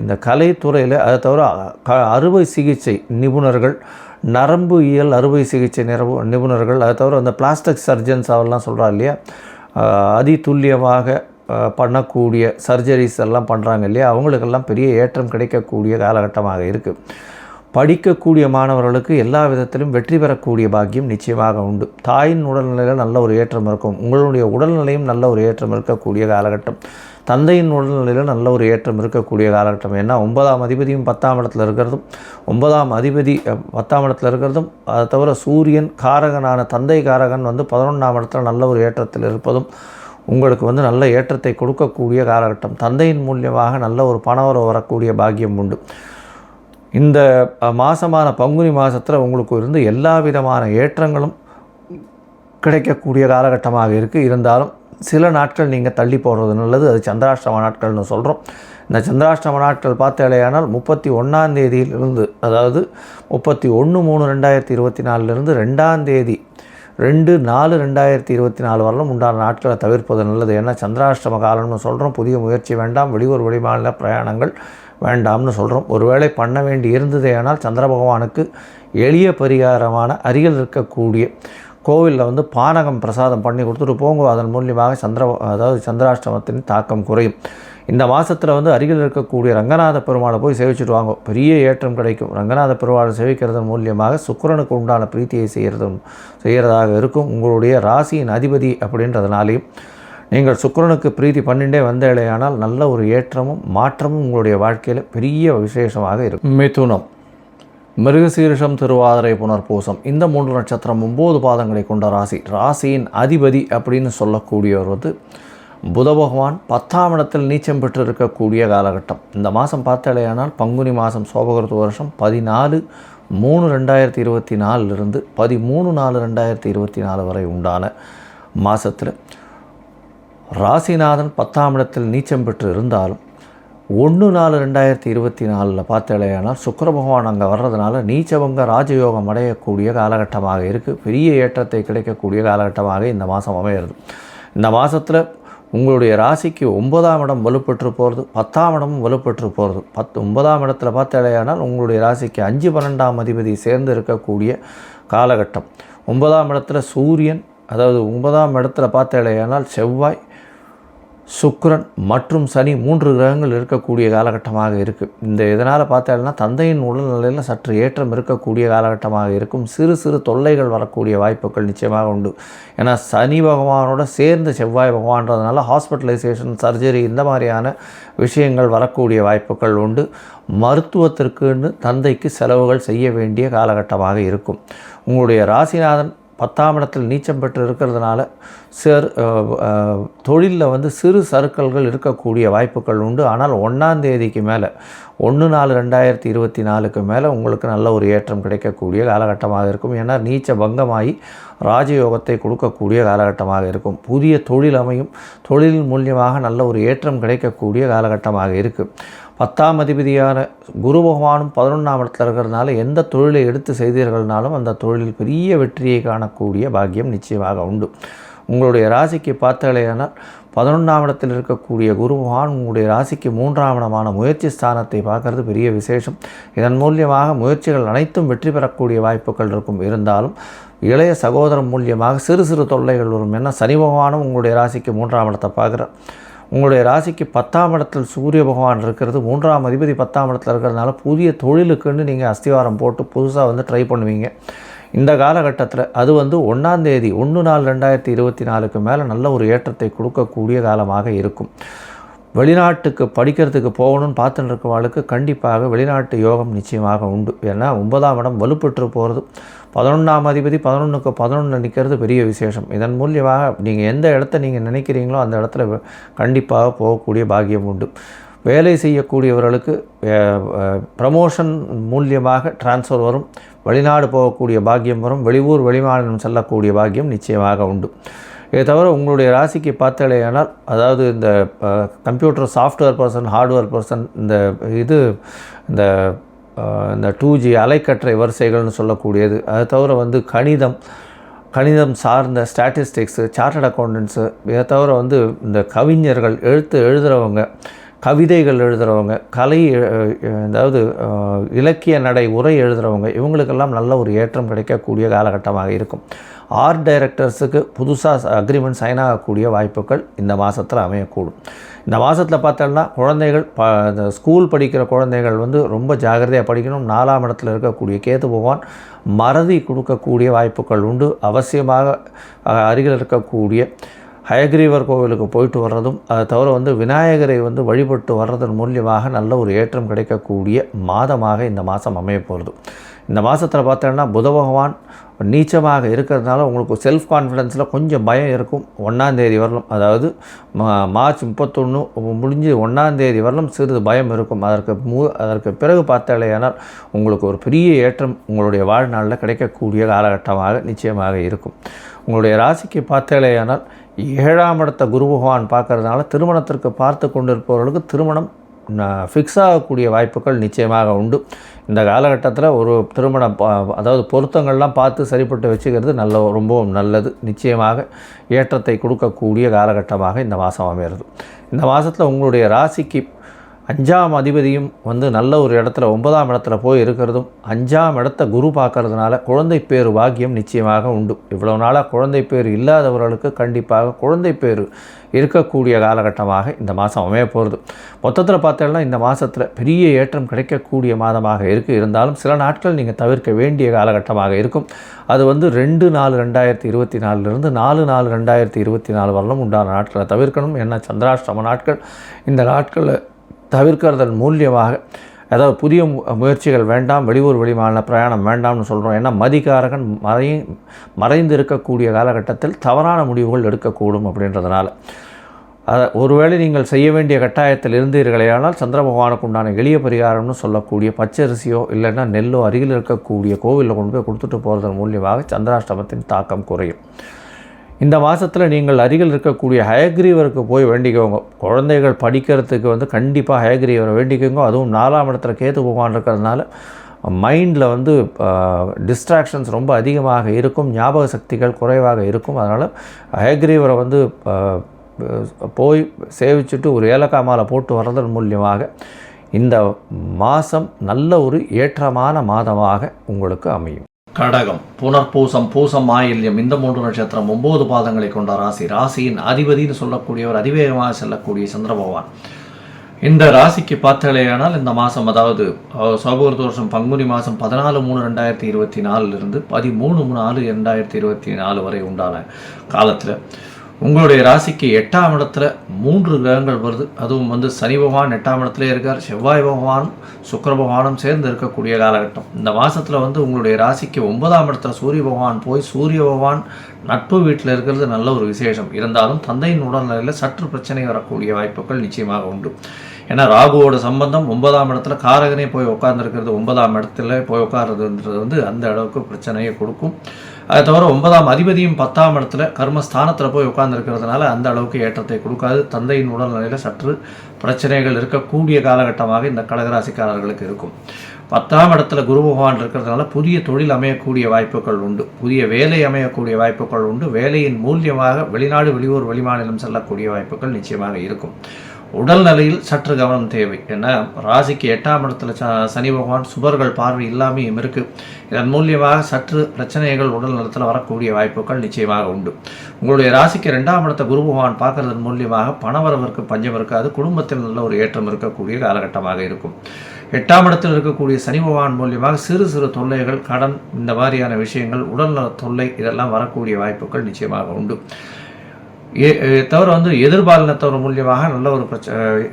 இந்த கலைத்துறையில் அதை தவிர அறுவை சிகிச்சை நிபுணர்கள், நரம்பு இயல் அறுவை சிகிச்சை நிபுணர்கள், அதை தவிர அந்த பிளாஸ்டிக் சர்ஜன்ஸ் அவெல்லாம் சொல்கிறா இல்லையா, அதிதுல்லியமாக பண்ணக்கூடிய சர்ஜரிஸ் எல்லாம் பண்ணுறாங்க இல்லையா, அவங்களுக்கெல்லாம் பெரிய ஏற்றம் கிடைக்கக்கூடிய காலகட்டமாக இருக்குது. படிக்கக்கூடிய மாணவர்களுக்கு எல்லா விதத்திலும் வெற்றி பெறக்கூடிய பாக்கியம் நிச்சயமாக உண்டு. தாயின் உடல்நிலையில் நல்ல ஒரு ஏற்றம் இருக்கும். உங்களுடைய உடல்நிலையும் நல்ல ஒரு ஏற்றம் இருக்கக்கூடிய காலகட்டம். தந்தையின் உடல்நிலையில் நல்ல ஒரு ஏற்றம் இருக்கக்கூடிய காலகட்டம். ஏன்னா 9ஆம் அதிபதியும் 10ஆம் இடத்துல இருக்கிறதும், 9ஆம் அதிபதி 10ஆம் இடத்துல இருக்கிறதும், அதை தவிர சூரியன் காரகனான தந்தை காரகன் 11ஆம் இடத்துல நல்ல ஒரு ஏற்றத்தில் இருப்பதும் உங்களுக்கு நல்ல ஏற்றத்தை கொடுக்கக்கூடிய காலகட்டம். தந்தையின் மூலியமாக நல்ல ஒரு பணவரவு வரக்கூடிய பாக்கியம் உண்டு. இந்த மாதமான பங்குனி மாதத்தில் உங்களுக்கு எல்லா விதமான ஏற்றங்களும் கிடைக்கக்கூடிய காலகட்டமாக இருக்குது. இருந்தாலும் சில நாட்கள் நீங்கள் தள்ளி போடுறது நல்லது. அது சந்திராஷ்டம நாட்கள்னு சொல்கிறோம். இந்த சந்திராஷ்டம நாட்கள் பார்த்தாலேயானால் 31ஆம் தேதியிலிருந்து, அதாவது 31/3/2024 2ஆம் தேதி 2/4/2024 வரலும் உண்டான நாட்களை தவிர்ப்பது நல்லது. ஏன்னா சந்திராஷ்டம காலம்னு சொல்கிறோம். புதிய முயற்சி வேண்டாம், வெளியூர் வெளிமாநில பிரயாணங்கள் வேண்டாம்னு சொல்கிறோம். ஒருவேளை பண்ண வேண்டி இருந்ததே ஆனால் சந்திர பகவானுக்கு எளிய பரிகாரமான அருகில் இருக்கக்கூடிய கோவிலில் பானகம் பிரசாதம் பண்ணி கொடுத்துட்டு போங்க. அதன் மூலியமாக சந்திராஷ்டமத்தின் தாக்கம் குறையும். இந்த மாதத்தில் அருகில் இருக்கக்கூடிய ரங்கநாத பெருமாளை போய் சேவிச்சுட்டு வாங்க, பெரிய ஏற்றம் கிடைக்கும். ரங்கநாத பெருமாளை சேவிக்கிறதன் மூலியமாக சுக்கிரனுக்கு உண்டான பிரீத்தியை செய்கிறதாக இருக்கும். உங்களுடைய ராசியின் அதிபதி அப்படின்றதுனாலையும் நீங்கள் சுக்கிரனுக்கு பிரீத்தி பண்ணிட்டே வந்தேலையானால் நல்ல ஒரு ஏற்றமும் மாற்றமும் உங்களுடைய வாழ்க்கையில் பெரிய விசேஷமாக இருக்கும். மிதுனம், மிருகசீரிஷம், திருவாதிரை, புனர்பூசம் இந்த 3 நட்சத்திரம் 9 பாதங்களை கொண்ட ராசி. ராசியின் அதிபதி அப்படின்னு சொல்லக்கூடியவர் புத பகவான் 10ஆம் இடத்தில் நீச்சம் பெற்று இருக்கக்கூடிய காலகட்டம். இந்த மாதம் பார்த்தாலேயானால் பங்குனி மாதம் சோபகிருத்து வருஷம் 14/3/2024 13/4/2024 வரை உண்டான மாதத்தில் ராசிநாதன் 10ஆம் இடத்தில் நீச்சம் பெற்று இருந்தாலும் 1/4/2024 பார்த்தாலேயானால் சுக்கிர பகவான் அங்கே வர்றதுனால நீச்சபங்க ராஜயோகம் அடையக்கூடிய காலகட்டமாக இருக்குது. பெரிய ஏற்றத்தை கிடைக்கக்கூடிய காலகட்டமாக இந்த மாதம் அமைகிறது. இந்த மாதத்தில் உங்களுடைய ராசிக்கு 9ஆம் இடம் வலுப்பெற்று போகிறது, 10ஆம் இடமும் வலுப்பெற்று போகிறது. 9ஆம் இடத்துல பார்த்தாலேயானால் உங்களுடைய ராசிக்கு 5, 12ஆம் அதிபதி சேர்ந்து இருக்கக்கூடிய காலகட்டம். 9ஆம் இடத்துல சூரியன், அதாவது 9ஆம் இடத்துல பார்த்தாலேயானால் செவ்வாய், சுக்கிரன் மற்றும் சனி 3 கிரகங்கள் இருக்கக்கூடிய காலகட்டமாக இருக்குது. இதனால் பார்த்தாலும் தந்தையின் உடல்நிலையில் சற்று ஏற்றம் இருக்கக்கூடிய காலகட்டமாக இருக்கும். சிறு சிறு தொல்லைகள் வரக்கூடிய வாய்ப்புகள் நிச்சயமாக உண்டு. ஏன்னா சனி பகவானோட சேர்ந்து செவ்வாய் பகவான்றதுனால ஹாஸ்பிட்டலைசேஷன், சர்ஜரி இந்த மாதிரியான விஷயங்கள் வரக்கூடிய வாய்ப்புகள் உண்டு. மருத்துவத்திற்குன்னு தந்தைக்கு செலவுகள் செய்ய வேண்டிய காலகட்டமாக இருக்கும். உங்களுடைய ராசிநாதன் 10ஆம் இடத்தில் நீச்சம் பெற்று இருக்கிறதுனால தொழிலில் வந்து சிறு சறுக்கல்கள் இருக்கக்கூடிய வாய்ப்புகள் உண்டு. ஆனால் 1ஆம் தேதிக்கு மேலே 1/4/2024க்கு மேலே உங்களுக்கு நல்ல ஒரு ஏற்றம் கிடைக்கக்கூடிய காலகட்டமாக இருக்கும். ஏன்னா நீச்ச பங்கமாகி ராஜயோகத்தை கொடுக்கக்கூடிய காலகட்டமாக இருக்கும். புதிய தொழில் அமையும், தொழில் மூலியமாக நல்ல ஒரு ஏற்றம் கிடைக்கக்கூடிய காலகட்டமாக இருக்குது. 10ஆம் அதிபதியான குரு பகவானும் 11ஆம் இடத்துல இருக்கிறதுனால எந்த தொழிலை எடுத்து செய்தீர்கள்னாலும் அந்த தொழிலில் பெரிய வெற்றியை காணக்கூடிய பாக்கியம் நிச்சயமாக உண்டு. உங்களுடைய ராசிக்கு பார்த்தாலேயானால் 11ஆம் இடத்தில் இருக்கக்கூடிய குரு பகவான் உங்களுடைய ராசிக்கு 3ஆம் இடமான முயற்சி ஸ்தானத்தை பார்க்கறது பெரிய விசேஷம். இதன் மூலியமாக முயற்சிகள் அனைத்தும் வெற்றி பெறக்கூடிய வாய்ப்புகள் இருக்கும். இருந்தாலும் இளைய சகோதரம் மூலியமாக சிறு சிறு தொல்லைகள் வரும். ஏன்னா சனி பகவானும் உங்களுடைய ராசிக்கு 3ஆம் இடத்தை பார்க்குறார். உங்களுடைய ராசிக்கு 10ஆம் இடத்தில் சூரிய பகவான் இருக்கிறது. 3ஆம் அதிபதி 10ஆம் இடத்துல இருக்கிறதுனால புதிய தொழிலுக்குன்னு நீங்கள் அஸ்திவாரம் போட்டு புதுசாக வந்து ட்ரை பண்ணுவீங்க. இந்த காலகட்டத்தில் அது வந்து 1ஆம் தேதி 1/4/2024க்கு மேலே நல்ல ஒரு ஏற்றத்தை கொடுக்கக்கூடிய காலமாக இருக்கும். வெளிநாட்டுக்கு படிக்கிறதுக்கு போகணும்னு பார்த்துட்டு இருக்கவாளுக்கு கண்டிப்பாக வெளிநாட்டு யோகம் நிச்சயமாக உண்டு. ஏன்னா 9ஆம் இடம் வலுப்பெற்று போகிறது. 11ஆம் அதிபதி 11க்கு 11 நிற்கிறது பெரிய விசேஷம். இதன் மூலியமாக நீங்கள் எந்த இடத்த நீங்கள் நினைக்கிறீங்களோ அந்த இடத்துல கண்டிப்பாக போகக்கூடிய பாக்கியம் உண்டு. வேலை செய்யக்கூடியவர்களுக்கு ப்ரமோஷன் மூலியமாக டிரான்ஸ்ஃபர் வரும். வெளிநாடு போகக்கூடிய பாக்கியம் வரும். வெளியூர் வெளிமாநிலம் செல்லக்கூடிய பாக்கியம் நிச்சயமாக உண்டு. இதை தவிர உங்களுடைய ராசிக்கு பார்த்தாலேயானால் அதாவது இந்த computer software person, hardware person, இந்த 2G அலைக்கற்றை வரிசைகள்னு சொல்லக்கூடியது, அதை தவிர வந்து கணிதம் சார்ந்த ஸ்டாட்டிஸ்டிக்ஸு, சார்ட்டர்ட் அக்கௌண்டன்ஸு, இதை தவிர வந்து இந்த கவிஞர்கள், எழுதுகிறவங்க, கவிதைகள் எழுதுகிறவங்க, அதாவது இலக்கிய நடை உரை எழுதுகிறவங்க, இவங்களுக்கெல்லாம் நல்ல ஒரு ஏற்றம் கிடைக்கக்கூடிய காலகட்டமாக இருக்கும். ஆர்ட் டைரக்டர்ஸுக்கு புதுசாக அக்ரிமெண்ட் சைன் ஆகக்கூடிய வாய்ப்புகள் இந்த மாதத்தில் அமையக்கூடும். இந்த மாதத்தில் பார்த்தோம்னா குழந்தைகள் ஸ்கூல் படிக்கிற குழந்தைகள் வந்து ரொம்ப ஜாகிரதையாக படிக்கணும். 4ஆம் இடத்துல இருக்கக்கூடிய கேது பகவான் மறதி கொடுக்கக்கூடிய வாய்ப்புகள் உண்டு. அவசியமாக அருகில் இருக்கக்கூடிய ஹயக்ரீவர் கோவிலுக்கு போயிட்டு வர்றதும், அதை தவிர வந்து விநாயகரை வந்து வழிபட்டு வர்றதன் மூலியமாக நல்ல ஒரு ஏற்றம் கிடைக்கக்கூடிய மாதமாக இந்த மாதம் அமைய போகிறது. இந்த மாதத்தில் பார்த்தோன்னா புத பகவான் நீச்சமாக இருக்கிறதுனால உங்களுக்கு செல்ஃப் கான்ஃபிடென்ஸில் கொஞ்சம் பயம் இருக்கும். 1ஆம் தேதி வரலும், அதாவது மார்ச் 31 முடிஞ்சு 1ஆம் தேதி வரலும் சிறிது பயம் இருக்கும். அதற்கு பிறகு பார்த்தாலேயானால் உங்களுக்கு ஒரு பெரிய ஏற்றம் உங்களுடைய வாழ்நாளில் கிடைக்கக்கூடிய காலகட்டமாக நிச்சயமாக இருக்கும். உங்களுடைய ராசிக்கு பார்த்தாலேயானால் 7ஆம் இடத்த குரு பகவான் பார்க்கறதுனால திருமணத்திற்கு பார்த்து கொண்டிருப்பவர்களுக்கு திருமணம் ஃபிக்ஸ் ஆகக்கூடிய வாய்ப்புகள் நிச்சயமாக உண்டு. இந்த காலகட்டத்தில் ஒரு திருமணம் அதாவது பொருத்தங்கள்லாம் பார்த்து சரிப்பட்டு வச்சுக்கிறது ரொம்பவும் நல்லது. நிச்சயமாக ஏற்றத்தை கொடுக்கக்கூடிய காலகட்டமாக இந்த மாதம் அமைகிறது. இந்த மாதத்தில் உங்களுடைய ராசிக்கு 5ஆம் அதிபதியும் வந்து நல்ல ஒரு இடத்துல 9ஆம் இடத்துல போய் இருக்கிறதும் 5ஆம் இடத்த குரு பார்க்கறதுனால குழந்தை பேர் பாக்கியம் நிச்சயமாக உண்டு. இவ்வளோ நாளாக குழந்தை பேர் இல்லாதவர்களுக்கு கண்டிப்பாக குழந்தை பேர் இருக்கக்கூடிய காலகட்டமாக இந்த மாதம் அமைய போகிறது. மொத்தத்தில் பார்த்தோம்னா இந்த மாதத்தில் பெரிய ஏற்றம் கிடைக்கக்கூடிய மாதமாக இருந்தாலும் சில நாட்கள் நீங்கள் தவிர்க்க வேண்டிய காலகட்டமாக இருக்கும். அது வந்து 2/4/2024 4/4/2024 வரலும் உண்டான நாட்களை தவிர்க்கணும். ஏன்னா சந்திராஷ்டம நாட்கள். இந்த நாட்களில் தவிர்க்கிறதன் மூலியமாக அதாவது புதிய முயற்சிகள் வேண்டாம், வெளியூர் வெளிமாநில பிரயாணம் வேண்டாம்னு சொல்கிறோம். ஏன்னா மதிகாரகன் மறைந்து இருக்கக்கூடிய காலகட்டத்தில் தவறான முடிவுகள் எடுக்கக்கூடும். அப்படின்றதுனால ஒருவேளை நீங்கள் செய்ய வேண்டிய கட்டாயத்தில் இருந்தீர்களேயானால் சந்திர பகவானுக்கு உண்டான எளிய பரிகாரம்னு சொல்லக்கூடிய பச்சரிசியோ இல்லைன்னா நெல்லோ அருகில் இருக்கக்கூடிய கோவிலில் கொண்டு போய் கொடுத்துட்டு போகிறதன் மூலியமாக சந்திராஷ்டமத்தின் தாக்கம் குறையும். இந்த மாதத்தில் நீங்கள் அருகில் இருக்கக்கூடிய ஹயக்ரீவருக்கு போய் வேண்டிக்கோங்க. குழந்தைகள் படிக்கிறதுக்கு வந்து கண்டிப்பாக ஹயக்ரீவரை வேண்டிக்கோங்க. அதுவும் 4ஆம் இடத்துல கேது பகவான் இருக்கிறதுனால மைண்டில் வந்து டிஸ்ட்ராக்ஷன்ஸ் ரொம்ப அதிகமாக இருக்கும், ஞாபக சக்திகள் குறைவாக இருக்கும். அதனால் ஹயக்ரீவரை வந்து போய் சேவிச்சுட்டு ஒரு ஏலக்காய் மாலை போட்டு வர்றதன் மூலியமாக இந்த மாதம் நல்ல ஒரு ஏற்றமான மாதமாக உங்களுக்கு அமையும். கடகம், புனர்பூசம், பூசம், ஆயில்யம் இந்த 3 நட்சத்திரம் 9 பாதங்களை கொண்ட ராசி. ராசியின் அதிபதினு சொல்லக்கூடியவர் அதிவேகமாக செல்லக்கூடிய சந்திர பகவான். இந்த ராசிக்கு பார்த்தாலேயானால் இந்த மாதம் அதாவது சோபகிருத வருஷம் பங்குனி மாதம் 14/3/2024 13/4/2024 வரை உண்டான காலத்தில் உங்களுடைய ராசிக்கு 8ஆம் இடத்துல 3 கிரகங்கள் வருது. அதுவும் வந்து சனி பகவான் 8ஆம் இடத்துல இருக்கார், செவ்வாய் பகவானும் சுக்கிர பகவானும் சேர்ந்து இருக்கக்கூடிய காலகட்டம். இந்த மாதத்தில் வந்து உங்களுடைய ராசிக்கு 9ஆம் இடத்துல சூரிய பகவான் போய் சூரிய பகவான் நட்பு வீட்டில் இருக்கிறது நல்ல ஒரு விசேஷம். இருந்தாலும் தந்தையின் உடல்நிலையில் சற்று பிரச்சனை வரக்கூடிய வாய்ப்புகள் நிச்சயமாக உண்டு. ஏன்னா ராகுவோட சம்பந்தம் 9ஆம் இடத்துல காரகனே போய் உட்கார்ந்துருக்கிறது, 9ஆம் இடத்துல போய் உட்கார்றதுன்றது வந்து அந்த அளவுக்கு பிரச்சனையை கொடுக்கும். அதை தவிர 9ஆம் அதிபதியும் 10ஆம் இடத்துல கர்மஸ்தானத்தில் போய் உட்கார்ந்துருக்கிறதுனால அந்த அளவுக்கு ஏற்றத்தை கொடுக்காது. தந்தையின் உடல்நிலையில் சற்று பிரச்சனைகள் இருக்கக்கூடிய காலகட்டமாக இந்த கடகராசிக்காரர்களுக்கு இருக்கும். 10ஆம் இடத்துல குரு பகவான் இருக்கிறதுனால புதிய தொழில் அமையக்கூடிய வாய்ப்புகள் உண்டு, புதிய வேலை அமையக்கூடிய வாய்ப்புகள் உண்டு. வேலையின் மூலியமாக வெளிநாடு வெளியூர் வெளிமாநிலம் செல்லக்கூடிய வாய்ப்புகள் நிச்சயமாக இருக்கும். உடல்நிலையில் சற்று கவனம் தேவை. ஏன்னா ராசிக்கு 8ஆம் இடத்துல சனி பகவான் சுபர்கள் பார்வை இல்லாமையும் இருக்குது. இதன் மூலியமாக சற்று பிரச்சனைகள் உடல் நலத்தில் வரக்கூடிய வாய்ப்புகள் நிச்சயமாக உண்டு. உங்களுடைய ராசிக்கு 2ஆம் இடத்தை குரு பகவான் பார்க்கறதன் மூலியமாக பணவரவிற்கு பஞ்சம் இருக்காது, குடும்பத்தில் நல்ல ஒரு ஏற்றம் இருக்கக்கூடிய காலகட்டமாக இருக்கும். 8ஆம் இடத்தில் இருக்கக்கூடிய சனி பகவான் மூலியமாக சிறு சிறு தொல்லைகள், கடன், இந்த மாதிரியான விஷயங்கள், உடல்நல தொல்லை இதெல்லாம் வரக்கூடிய வாய்ப்புகள் நிச்சயமாக உண்டு. தவிர வந்து எதிர்பாலினத்தவர் மூலியமாக நல்ல ஒரு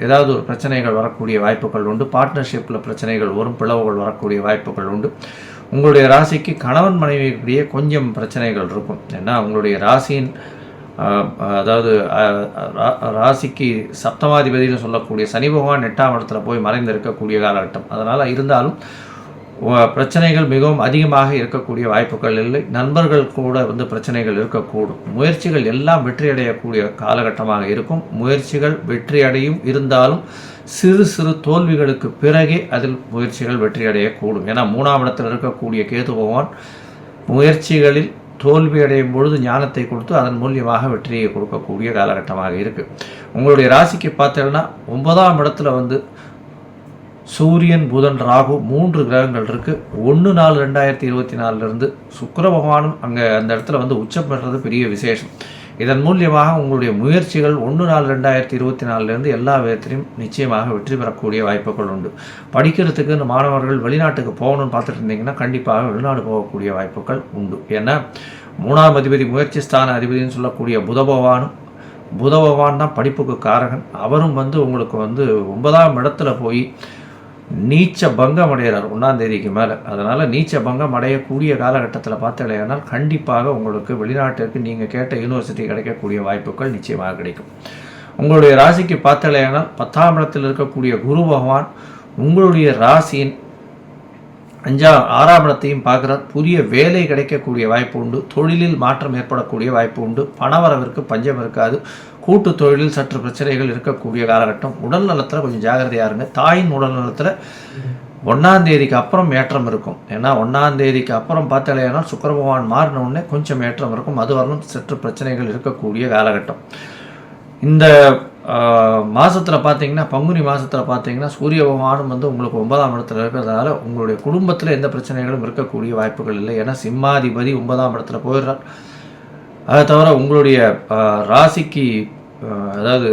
ஏதாவது ஒரு பிரச்சனைகள் வரக்கூடிய வாய்ப்புகள் உண்டு. பார்ட்னர்ஷிப்பில் பிரச்சனைகள் வரும், பிளவுகள் வரக்கூடிய வாய்ப்புகள் உண்டு. உங்களுடைய ராசிக்கு கணவன் மனைவியிடையே கொஞ்சம் பிரச்சனைகள் இருக்கும். ஏன்னா உங்களுடைய ராசியின் அதாவது ராசிக்கு சப்தமாதிபதினு சொல்லக்கூடிய சனி பகவான் 8ஆம் இடத்துல போய் மறைந்திருக்கக்கூடிய காலகட்டம். அதனால் இருந்தாலும் பிரச்சனைகள் மிகவும் அதிகமாக இருக்கக்கூடிய வாய்ப்புகள் இல்லை. நண்பர்கள் கூட வந்து பிரச்சனைகள் இருக்கக்கூடும். முயற்சிகள் எல்லாம் வெற்றியடையக்கூடிய காலகட்டமாக இருக்கும். முயற்சிகள் வெற்றியடையும், இருந்தாலும் சிறு சிறு தோல்விகளுக்கு பிறகே அதில் முயற்சிகள் வெற்றியடையக்கூடும். ஏன்னா 3ஆம் இடத்தில் இருக்கக்கூடிய கேது பகவான் முயற்சிகளில் தோல்வி அடையும் பொழுது ஞானத்தை கொடுத்து அதன் மூலியமாக வெற்றியை கொடுக்கக்கூடிய காலகட்டமாக இருக்குது. உங்களுடைய ராசிக்கு பார்த்தீங்கன்னா 9ஆம் இடத்துல வந்து சூரியன், புதன், ராகு 3 கிரகங்கள் இருக்குது. 1/4/2024 சுக்கிர பகவானும் அங்கே அந்த இடத்துல வந்து உச்சம் பெறுறது பெரிய விசேஷம். இதன் மூலியமாக உங்களுடைய முயற்சிகள் 1/4/2024 எல்லா விதத்திலையும் நிச்சயமாக வெற்றி பெறக்கூடிய வாய்ப்புகள் உண்டு. படிக்கிறதுக்கு இந்த மாணவர்கள் வெளிநாட்டுக்கு போகணும்னு பார்த்துட்டு இருந்தீங்கன்னா கண்டிப்பாக வெளிநாடு போகக்கூடிய வாய்ப்புகள் உண்டு. ஏன்னா 3ஆம் அதிபதி முயற்சி ஸ்தான அதிபதினு சொல்லக்கூடிய புத பகவான் தான் படிப்புக்கு காரகன். அவரும் வந்து உங்களுக்கு வந்து 9ஆம் இடத்துல போய் நீச்ச பங்கம் அடைகிறார் 1ஆம் தேதிக்கு மேலே. அதனால் நீச்ச பங்கம் அடையக்கூடிய காலகட்டத்தில் பார்த்தீங்கன்னா கண்டிப்பாக உங்களுக்கு வெளிநாட்டிற்கு நீங்கள் கேட்ட யூனிவர்சிட்டி கிடைக்கக்கூடிய வாய்ப்புகள் நிச்சயமாக கிடைக்கும். உங்களுடைய ராசிக்கு பார்த்தீங்கன்னா 10ஆம் இடத்தில் இருக்கக்கூடிய குரு பகவான் உங்களுடைய ராசியின் 6ஆம் இடத்தையும் பார்க்குறார். புதிய வேலை கிடைக்கக்கூடிய வாய்ப்பு உண்டு, தொழிலில் மாற்றம் ஏற்படக்கூடிய வாய்ப்பு உண்டு, பணவரவிற்கு பஞ்சம் இருக்காது. கூட்டு தொழிலில் சற்று பிரச்சனைகள் இருக்கக்கூடிய காலகட்டம். உடல் நலத்தில் கொஞ்சம் ஜாகிரதையாக இருங்க. தாயின் உடல் நலத்தில் 1ஆம் தேதிக்கு அப்புறம் ஏற்றம் இருக்கும். ஏன்னா 1ஆம் தேதிக்கு அப்புறம் பார்த்தீங்கன்னா சுக்கிர பகவான் மாறின உடனே கொஞ்சம் ஏற்றம் இருக்கும். அது வரலும் சற்று பிரச்சனைகள் இருக்கக்கூடிய காலகட்டம். இந்த மாதத்தில் பார்த்தீங்கன்னா பங்குனி மாதத்தில் பார்த்தீங்கன்னா சூரிய பகவானும் வந்து உங்களுக்கு 9ஆம் இடத்துல இருக்கிறதுனால உங்களுடைய குடும்பத்தில் எந்த பிரச்சனைகளும் இருக்கக்கூடிய வாய்ப்புகள் இல்லை. ஏன்னா சிம்மாதிபதி 9ஆம் இடத்துல போயிடுறார். அதை தவிர உங்களுடைய ராசிக்கு அதாவது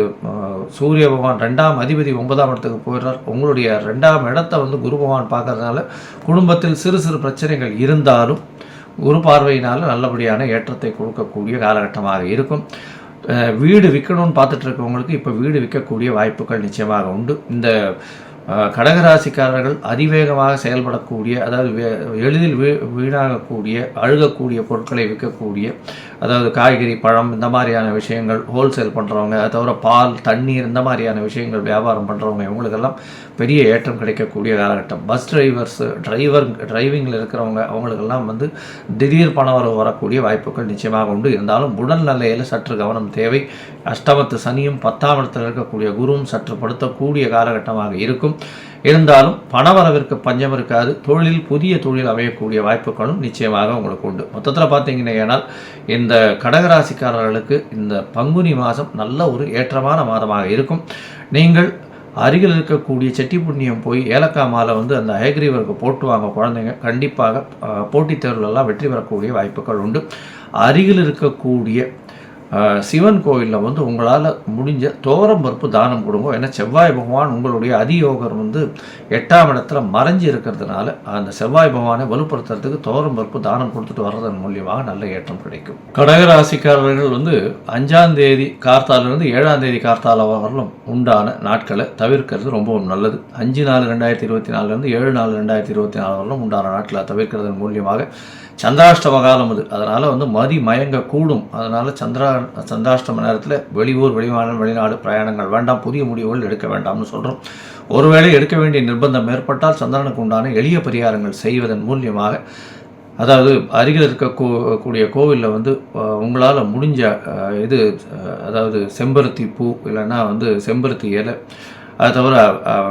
சூரிய பகவான் 2ஆம் அதிபதி 9ஆம் இடத்துக்கு போயிடுறார். உங்களுடைய 2ஆம் இடத்தை வந்து குரு பகவான் பார்க்கறதுனால குடும்பத்தில் சிறு சிறு பிரச்சனைகள் இருந்தாலும் குரு பார்வையினால் நல்லபடியான ஏற்றத்தை கொடுக்கக்கூடிய காலகட்டமாக இருக்கும். வீடு விற்கணும்னு பார்த்துட்டு இருக்கவங்களுக்கு இப்போ வீடு விற்கக்கூடிய வாய்ப்புகள் நிச்சயமாக உண்டு. இந்த கடகராசிக்காரர்கள் அதிவேகமாக செயல்படக்கூடிய, அதாவது எளிதில் வீணாகக்கூடிய, அழுகக்கூடிய பொருட்களை விற்கக்கூடிய, அதாவது காய்கறி, பழம், இந்த மாதிரியான விஷயங்கள் ஹோல்சேல் பண்ணுறவங்க, அதை தவிர பால், தண்ணீர், இந்த மாதிரியான விஷயங்கள் வியாபாரம் பண்ணுறவங்க இவங்களுக்கெல்லாம் பெரிய ஏற்றம் கிடைக்கக்கூடிய காலகட்டம். பஸ் டிரைவிங்கில் இருக்கிறவங்க அவங்களுக்கெல்லாம் வந்து திடீர் பணவரவு வரக்கூடிய வாய்ப்புகள் நிச்சயமாக உண்டு. இருந்தாலும் உடல் நிலையில் சற்று கவனம் தேவை. அஷ்டமத்து சனியும் 10ஆம் இடத்தில் இருக்கக்கூடிய குருவும் சற்று படுத்தக்கூடிய காலகட்டமாக இருக்கும். இருந்தாலும் பணவரவிற்கு பஞ்சம் இருக்காது. தொழிலில் புதிய தொழில் அமையக்கூடிய வாய்ப்புகளும் நிச்சயமாக உங்களுக்கு உண்டு. மொத்தத்தில் பார்த்தீங்கன்னா இந்த கடகராசிக்காரர்களுக்கு இந்த பங்குனி மாதம் நல்ல ஒரு ஏற்றமான மாதமாக இருக்கும். நீங்கள் அருகில் இருக்கக்கூடிய செட்டி புண்ணியம் போய் ஏலக்காய் மாலை வந்து அந்த ஹயக்ரீவருக்கு போட்டு வாங்க குழந்தைங்க. கண்டிப்பாக போட்டித் தேர்வுகளெல்லாம் வெற்றி பெறக்கூடிய வாய்ப்புகள் உண்டு. அருகில் இருக்கக்கூடிய சிவன் கோயிலில் வந்து உங்களால் முடிஞ்ச துவரம் பருப்பு தானம் கொடுங்க. ஏன்னா செவ்வாய் பகவான் உங்களுடைய அதியோகர் வந்து 8ஆம் இடத்துல மறைஞ்சு இருக்கிறதுனால அந்த செவ்வாய் பகவானை வலுப்படுத்துறதுக்கு துவரம் பருப்பு தானம் கொடுத்துட்டு வர்றதன் மூலியமாக நல்ல ஏற்றம் கிடைக்கும். கடகராசிக்காரர்கள் வந்து 5ஆம் தேதி கார்த்தாலிருந்து 7ஆம் தேதி கார்த்தால வரலும் உண்டான நாட்களை தவிர்க்கிறது ரொம்பவும் நல்லது. 5/4/2024 7/4/2024 வரலும் உண்டான நாட்களை தவிர்க்கிறதன் மூலியமாக சந்திராஷ்டம காலம் அது, அதனால் வந்து மதி மயங்க கூடும். அதனால் சந்திராஷ்டம நேரத்தில் வெளியூர் வெளிமாநிலம் வெளிநாடு பிரயாணங்கள் வேண்டாம், புதிய முடிவுகள் எடுக்க வேண்டாம்னு சொல்கிறோம். ஒருவேளை எடுக்க வேண்டிய நிர்பந்தம் ஏற்பட்டால் சந்திரனுக்கு உண்டான எளிய பரிகாரங்கள் செய்வதன் மூலியமாக, அதாவது அருகில் இருக்கக்கூடிய கோவிலில் வந்து உங்களால் முடிஞ்ச இது, அதாவது செம்பருத்தி பூ இல்லைன்னா வந்து செம்பருத்தி இலை, அது தவிர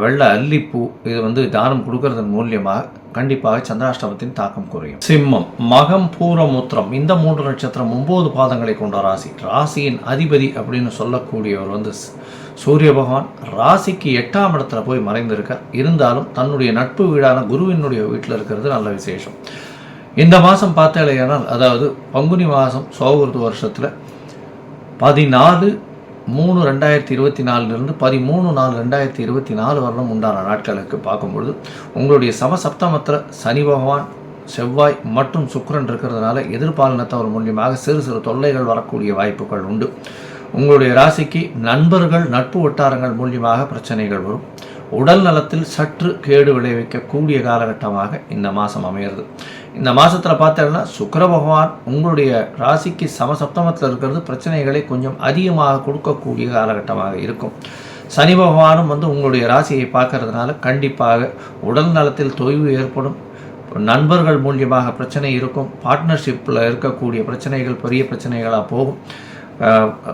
வெள்ளை அல்லிப்பூ, இது வந்து தானம் கொடுக்கறதன் மூலியமாக கண்டிப்பாக சந்திராஷ்டமத்தின் தாக்கம் குறையும். சிம்மம், மகம், பூரம், உத்திரம் இந்த 3 நட்சத்திரம் 9 பாதங்களை கொண்ட ராசி. ராசியின் அதிபதி அப்படின்னு சொல்லக்கூடியவர் வந்து சூரிய பகவான் ராசிக்கு 8ஆம் இடத்துல போய் மறைந்திருக்கார். இருந்தாலும் தன்னுடைய நட்பு வீடான குருவினுடைய வீட்டில் இருக்கிறது நல்ல விசேஷம். இந்த மாதம் பார்த்தேனால், அதாவது பங்குனி மாதம் சோகருது வருஷத்தில் 14/3/2024 13/4/2024 வரலும் உண்டான நாட்களுக்கு பார்க்கும்பொழுது உங்களுடைய சமசப்தமத்தில் சனி பகவான், செவ்வாய் மற்றும் சுக்கிரன் இருக்கிறதுனால எதிர்பாலினத்தவர் மூலியமாக சிறு சிறு தொல்லைகள் வரக்கூடிய வாய்ப்புகள் உண்டு. உங்களுடைய ராசிக்கு நண்பர்கள் நட்பு வட்டாரங்கள் மூலியமாக பிரச்சனைகள் வரும். உடல் நலத்தில் சற்று கேடு விளைவிக்கக்கூடிய காலகட்டமாக இந்த மாதம் அமையிறது. இந்த மாதத்தில் பார்த்தீங்கன்னா சுக்கிர பகவான் உங்களுடைய ராசிக்கு சமசப்தமத்தில் இருக்கிறது பிரச்சனைகளை கொஞ்சம் அதிகமாக கொடுக்கக்கூடிய காலகட்டமாக இருக்கும். சனி பகவானும் வந்து உங்களுடைய ராசியை பார்க்கறதுனால கண்டிப்பாக உடல் நலத்தில் தொய்வு ஏற்படும். நண்பர்கள் மூலியமாக பிரச்சனை இருக்கும். பார்ட்னர்ஷிப்பில் இருக்கக்கூடிய பிரச்சனைகள் பெரிய பிரச்சனைகளாக போகும்.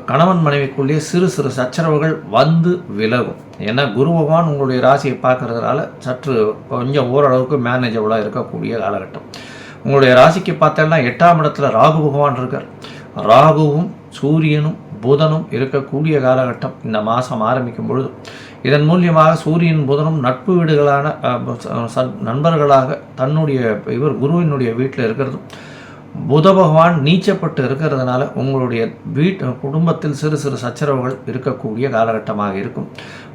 கணவன் மனைவிக்குள்ளேயே சிறு சிறு சச்சரவுகள் வந்து விலகும். ஏன்னா குரு பகவான் உங்களுடைய ராசியை பார்க்கறதுனால சற்று கொஞ்சம் ஓரளவுக்கு மேனேஜபிளாக இருக்கக்கூடிய காலகட்டம். உங்களுடைய ராசிக்கு பார்த்தோம்னா 8ஆம் இடத்துல ராகு பகவான் இருக்கார். ராகுவும் சூரியனும் புதனும் இருக்கக்கூடிய காலகட்டம் இந்த மாதம் ஆரம்பிக்கும் பொழுது இதன் மூலியமாக சூரியன் புதனும் நட்பு வீடுகளான நண்பர்களாக தன்னுடைய குருவினுடைய வீட்டில் இருக்கிறதும், புத பகவான் நீச்சப்பட்டு இருக்கிறதுனால உங்களுடைய குடும்பத்தில் சிறு சிறு சச்சரவுகள் இருக்கக்கூடிய காலகட்டமாக இருக்கும்.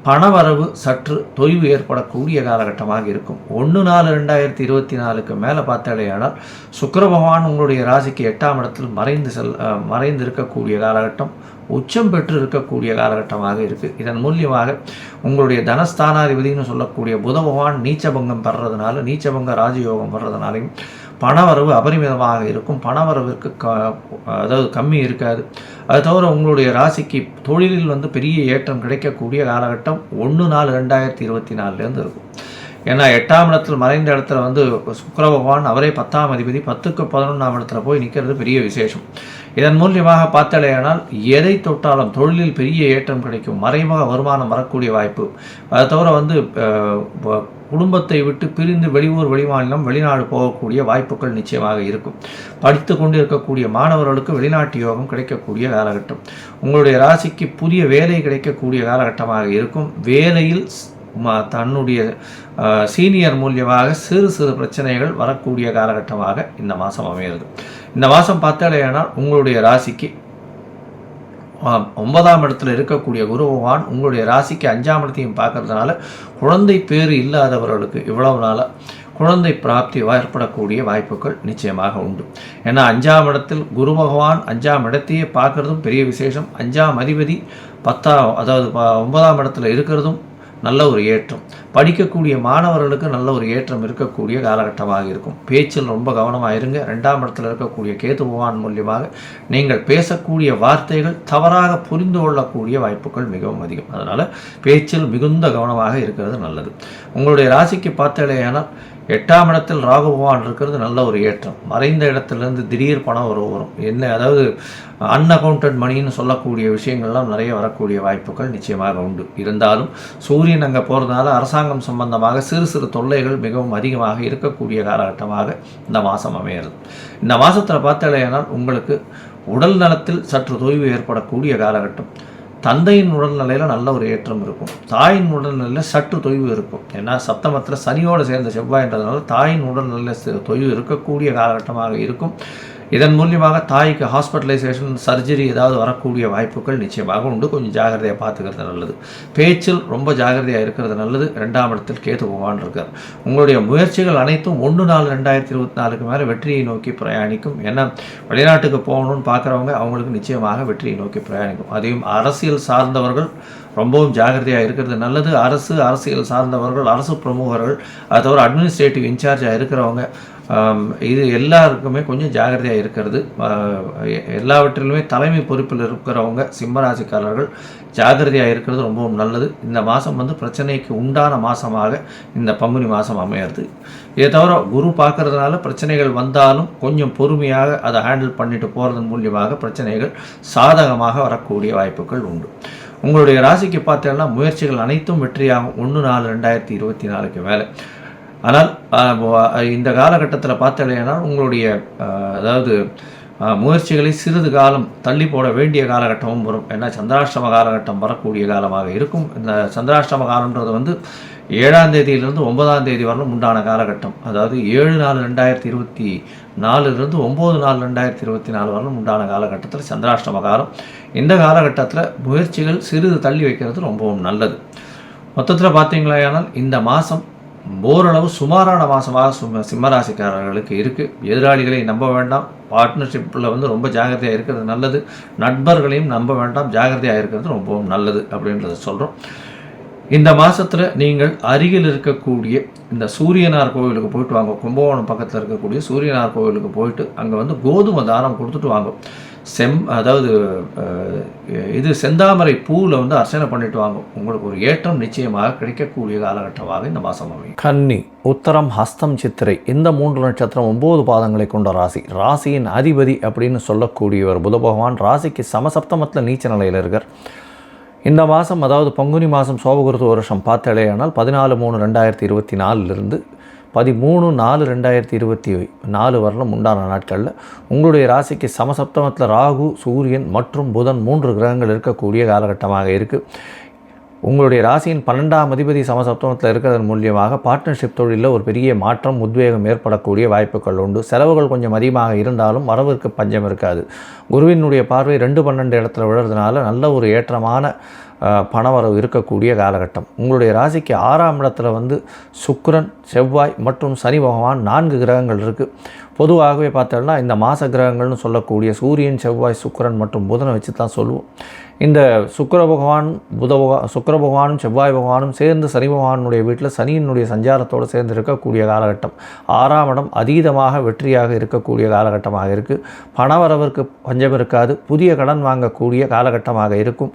பணவரவு சற்று தொய்வு ஏற்படக்கூடிய காலகட்டமாக இருக்கும். 1/4/2024 மேலே பார்த்தாலேயானால் சுக்கிர பகவான் உங்களுடைய ராசிக்கு 8ஆம் இடத்தில் மறைந்து இருக்கக்கூடிய காலகட்டம், உச்சம் பெற்று இருக்கக்கூடிய காலகட்டமாக இருக்குது. இதன் மூலியமாக உங்களுடைய தனஸ்தானாதிபதினு சொல்லக்கூடிய புத பகவான் நீச்சபங்கம் பெறதுனால, நீச்சபங்க ராஜயோகம் பெறதுனாலையும் பணவரவு அபரிமிதமாக இருக்கும். பணவரவிற்கு அதாவது கம்மி இருக்காது. அது தவிர உங்களுடைய ராசிக்கு தொழிலில் வந்து பெரிய ஏற்றம் கிடைக்கக்கூடிய காலகட்டம் 1/4/2024 இருக்கும். ஏன்னா 8ஆம் இடத்தில் மறைந்த இடத்துல வந்து சுக்கிர பகவான் அவரே 10ஆம் அதிபதி 10க்கு 11ஆம் இடத்துல போய் நிற்கிறது பெரிய விசேஷம். இதன் மூலியமாக பார்த்தாலேயானால் எதை தொட்டாலும் தொழிலில் பெரிய ஏற்றம் கிடைக்கும். மறைமுக வருமானம் வரக்கூடிய வாய்ப்பு. அதை தவிர வந்து குடும்பத்தை விட்டு பிரிந்து வெளியூர் வெளிமாநிலம் வெளிநாடு போகக்கூடிய வாய்ப்புகள் நிச்சயமாக இருக்கும். படித்து கொண்டு இருக்கக்கூடிய மாணவர்களுக்கு வெளிநாட்டு யோகம் கிடைக்கக்கூடிய காலகட்டம். உங்களுடைய ராசிக்கு புதிய வேலை கிடைக்கக்கூடிய காலகட்டமாக இருக்கும். வேலையில் தன்னுடைய சீனியர் மூலியமாக சிறு சிறு பிரச்சனைகள் வரக்கூடிய காலகட்டமாக இந்த மாதம் அமைகிறது. இந்த மாதம் பார்த்தாலேயானால் உங்களுடைய ராசிக்கு 9ஆம் இடத்துல இருக்கக்கூடிய குரு பகவான் உங்களுடைய ராசிக்கு 5ஆம் இடத்தையும் பார்க்கறதுனால குழந்தை பேறு இல்லாதவர்களுக்கு இவ்வளவு நாளாக குழந்தை பிராப்தி ஏற்படக்கூடிய வாய்ப்புகள் நிச்சயமாக உண்டு. ஏன்னா 5ஆம் இடத்தில் குரு பகவான் 5ஆம் இடத்தையே பார்க்கறதும் பெரிய விசேஷம். 5ஆம் அதிபதி 9ஆம் இடத்துல இருக்கிறதும் நல்ல ஒரு ஏற்றம். படிக்கக்கூடிய மாணவர்களுக்கு நல்ல ஒரு ஏற்றம் இருக்கக்கூடிய காலகட்டமாக இருக்கும். பேச்சில் ரொம்ப கவனமாக இருங்க. 2ஆம் இடத்தில் இருக்கக்கூடிய கேது பகவான் மூலியமாக நீங்கள் பேசக்கூடிய வார்த்தைகள் தவறாக புரிந்து கொள்ளக்கூடிய வாய்ப்புகள் மிகவும் அதிகம். அதனால் பேச்சில் மிகுந்த கவனமாக இருக்கிறது நல்லது. உங்களுடைய ராசிக்கு பார்த்தாலேயானால் 8ஆம் இடத்தில் ராகு பகவான் இருக்கிறது நல்ல ஒரு ஏற்றம். மறைந்த இடத்துலேருந்து திடீர் பணம் வரும். அதாவது அன்அக்கௌண்டட் மணின்னு சொல்லக்கூடிய விஷயங்கள்லாம் நிறைய வரக்கூடிய வாய்ப்புகள் நிச்சயமாக உண்டு. இருந்தாலும் சூரியன் அங்கே போகிறதுனால அரசாங்கம் சம்பந்தமாக சிறு சிறு தொல்லைகள் மிகவும் அதிகமாக இருக்கக்கூடிய காலகட்டமாக இந்த மாதம் அமைகிறது. இந்த மாதத்தில் பார்த்தாலேயானால் உங்களுக்கு உடல் நலத்தில் சற்று தொய்வு ஏற்படக்கூடிய காலகட்டம். தந்தையின் உடல்நிலையில் நல்ல ஒரு ஏற்றம் இருக்கும். தாயின் உடல்நிலையில் சற்று தொய்வு இருக்கும். ஏன்னா சப்தமத்தில் சனியோடு சேர்ந்த செவ்வாய்ன்றதுனால தாயின் உடல்நிலையில் தொய்வு இருக்கக்கூடிய காலகட்டமாக இருக்கும். இதன் மூலியமாக தாய்க்கு ஹாஸ்பிட்டலைசேஷன், சர்ஜரி ஏதாவது வரக்கூடிய வாய்ப்புகள் நிச்சயமாக உண்டு. கொஞ்சம் ஜாகிரதையாக பார்த்துக்கிறது நல்லது. பேச்சில் ரொம்ப ஜாகிரதையாக இருக்கிறது நல்லது. 2ஆம் இடத்தில் கேது பகவான் இருக்கார். உங்களுடைய முயற்சிகள் அனைத்தும் 1/4/2024 மேலே வெற்றியை நோக்கி பிரயாணிக்கும். ஏன்னா வெளிநாட்டுக்கு போகணும்னு பார்க்குறவங்க அவங்களுக்கு நிச்சயமாக வெற்றியை நோக்கி பிரயாணிக்கும். அதையும் அரசியல் சார்ந்தவர்கள் ரொம்பவும் ஜாகிரதையாக இருக்கிறது நல்லது. அரசியல் சார்ந்தவர்கள், அரசு பிரமுகர்கள், அதை தவிர அட்மினிஸ்ட்ரேட்டிவ் இன்சார்ஜாக இருக்கிறவங்க, இது எல்லாருக்குமே கொஞ்சம் ஜாகிரதையாக இருக்கிறது. எல்லாவற்றிலுமே தலைமை பொறுப்பில் இருக்கிறவங்க சிம்மராசிக்காரர்கள் ஜாகிரதையாக இருக்கிறது ரொம்பவும் நல்லது. இந்த மாதம் பிரச்சனைக்கு உண்டான மாதமாக இந்த பங்குனி மாதம் அமையிறது. இதை தவிர குரு பார்க்கறதுனால பிரச்சனைகள் வந்தாலும் கொஞ்சம் பொறுமையாக அதை ஹேண்டில் பண்ணிட்டு போகிறதன் மூலியமாக பிரச்சனைகள் சாதகமாக வரக்கூடிய வாய்ப்புகள் உண்டு. உங்களுடைய ராசிக்கு பார்த்தீங்கன்னா முயற்சிகள் அனைத்தும் வெற்றியாகும் 1/4/2024 மேலே. ஆனால் இந்த காலகட்டத்தில் பார்த்தீங்கன்னா உங்களுடைய அதாவது முயற்சிகளை சிறிது காலம் தள்ளி போட வேண்டிய காலகட்டமும் வரும். ஏன்னா சந்திராஷ்டம காலகட்டம் வரக்கூடிய காலமாக இருக்கும். இந்த சந்திராஷ்டம காலம்ன்றது 7ஆம் தேதியிலிருந்து 9ஆம் தேதி வரலும் உண்டான காலகட்டம். அதாவது 7/4/2024 9/4/2024 வரலும் உண்டான காலகட்டத்தில் சந்திராஷ்டம காலம். இந்த காலகட்டத்தில் முயற்சிகள் சிறிது தள்ளி வைக்கிறது ரொம்பவும் நல்லது. மொத்தத்தில் பார்த்தீங்களேனால் இந்த மாதம் ஓரளவு சுமாரான மாதமாக சிம்மராசிக்காரர்களுக்கு இருக்குது. எதிராளிகளை நம்ப வேண்டாம். பார்ட்னர்ஷிப்பில் ரொம்ப ஜாகிரதையாக இருக்கிறது நல்லது. நண்பர்களையும் நம்ப வேண்டாம், ஜாகிரதையாக இருக்கிறது ரொம்பவும் நல்லது அப்படின்றத சொல்கிறோம். இந்த மாதத்தில் நீங்கள் அருகில் இருக்கக்கூடிய இந்த சூரியனார் கோவிலுக்கு போயிட்டு வாங்க. கும்பகோணம் பக்கத்தில் இருக்கக்கூடிய சூரியனார் கோவிலுக்கு போயிட்டு அங்கே கோதுமை தானம் கொடுத்துட்டு வாங்க. அதாவது இது செந்தாமரை பூவில் அர்ச்சனை பண்ணிட்டு வாங்க. உங்களுக்கு ஒரு ஏற்றம் நிச்சயமாக கிடைக்கக்கூடிய காலகட்டமாக இந்த மாதம் அமையும். கன்னி, உத்தரம், ஹஸ்தம், சித்திரை இந்த 3 நட்சத்திரம் 9 பாதங்களை கொண்ட ராசி. ராசியின் அதிபதி அப்படின்னு சொல்லக்கூடியவர் புத பகவான் ராசிக்கு சமசப்தமத்தில் நீச்ச நிலையில் இருக்கார். இந்த மாதம் அதாவது பங்குனி மாதம் சோபகிருது வருஷம் பார்த்தாலேயானால் 14/3/2024 13/4/2024 வரலும் உண்டான நாட்களில் உங்களுடைய ராசிக்கு சமசப்தமத்தில் ராகு, சூரியன் மற்றும் புதன் 3 கிரகங்கள் இருக்கக்கூடிய காலகட்டமாக இருக்குது. உங்களுடைய ராசியின் 12ஆம் அதிபதி சமசப்தமத்தில் இருக்கிறதன் மூலியமாக பார்ட்னர்ஷிப் தொழிலில் ஒரு பெரிய மாற்றம், உத்வேகம் ஏற்படக்கூடிய வாய்ப்புகள் உண்டு. செலவுகள் கொஞ்சம் அதிகமாக இருந்தாலும் வரவிற்கு பஞ்சம் இருக்காது. குருவினுடைய பார்வை 2-12 இடத்துல விழுறதுனால நல்ல ஒரு ஏற்றமான பணவரவு இருக்கக்கூடிய காலகட்டம். உங்களுடைய ராசிக்கு 6ஆம் இடத்துல சுக்கிரன், செவ்வாய் மற்றும் சனி பகவான் 4 கிரகங்கள் இருக்குது. பொதுவாகவே பார்த்தோம்னா இந்த மாத கிரகங்கள்னு சொல்லக்கூடிய சூரியன், செவ்வாய், சுக்கிரன் மற்றும் புதனை வச்சு தான் சொல்லுவோம். இந்த சுக்கிர பகவானும் செவ்வாய் பகவானும் சேர்ந்து சனி பகவானுடைய வீட்டில் சனியினுடைய சஞ்சாரத்தோடு சேர்ந்து இருக்கக்கூடிய காலகட்டம். 6ஆம் இடம் அதீதமாக வெற்றியாக இருக்கக்கூடிய காலகட்டமாக இருக்குது. பணவரவிற்கு பஞ்சம் இருக்காது. புதிய கடன் வாங்கக்கூடிய காலகட்டமாக இருக்கும்.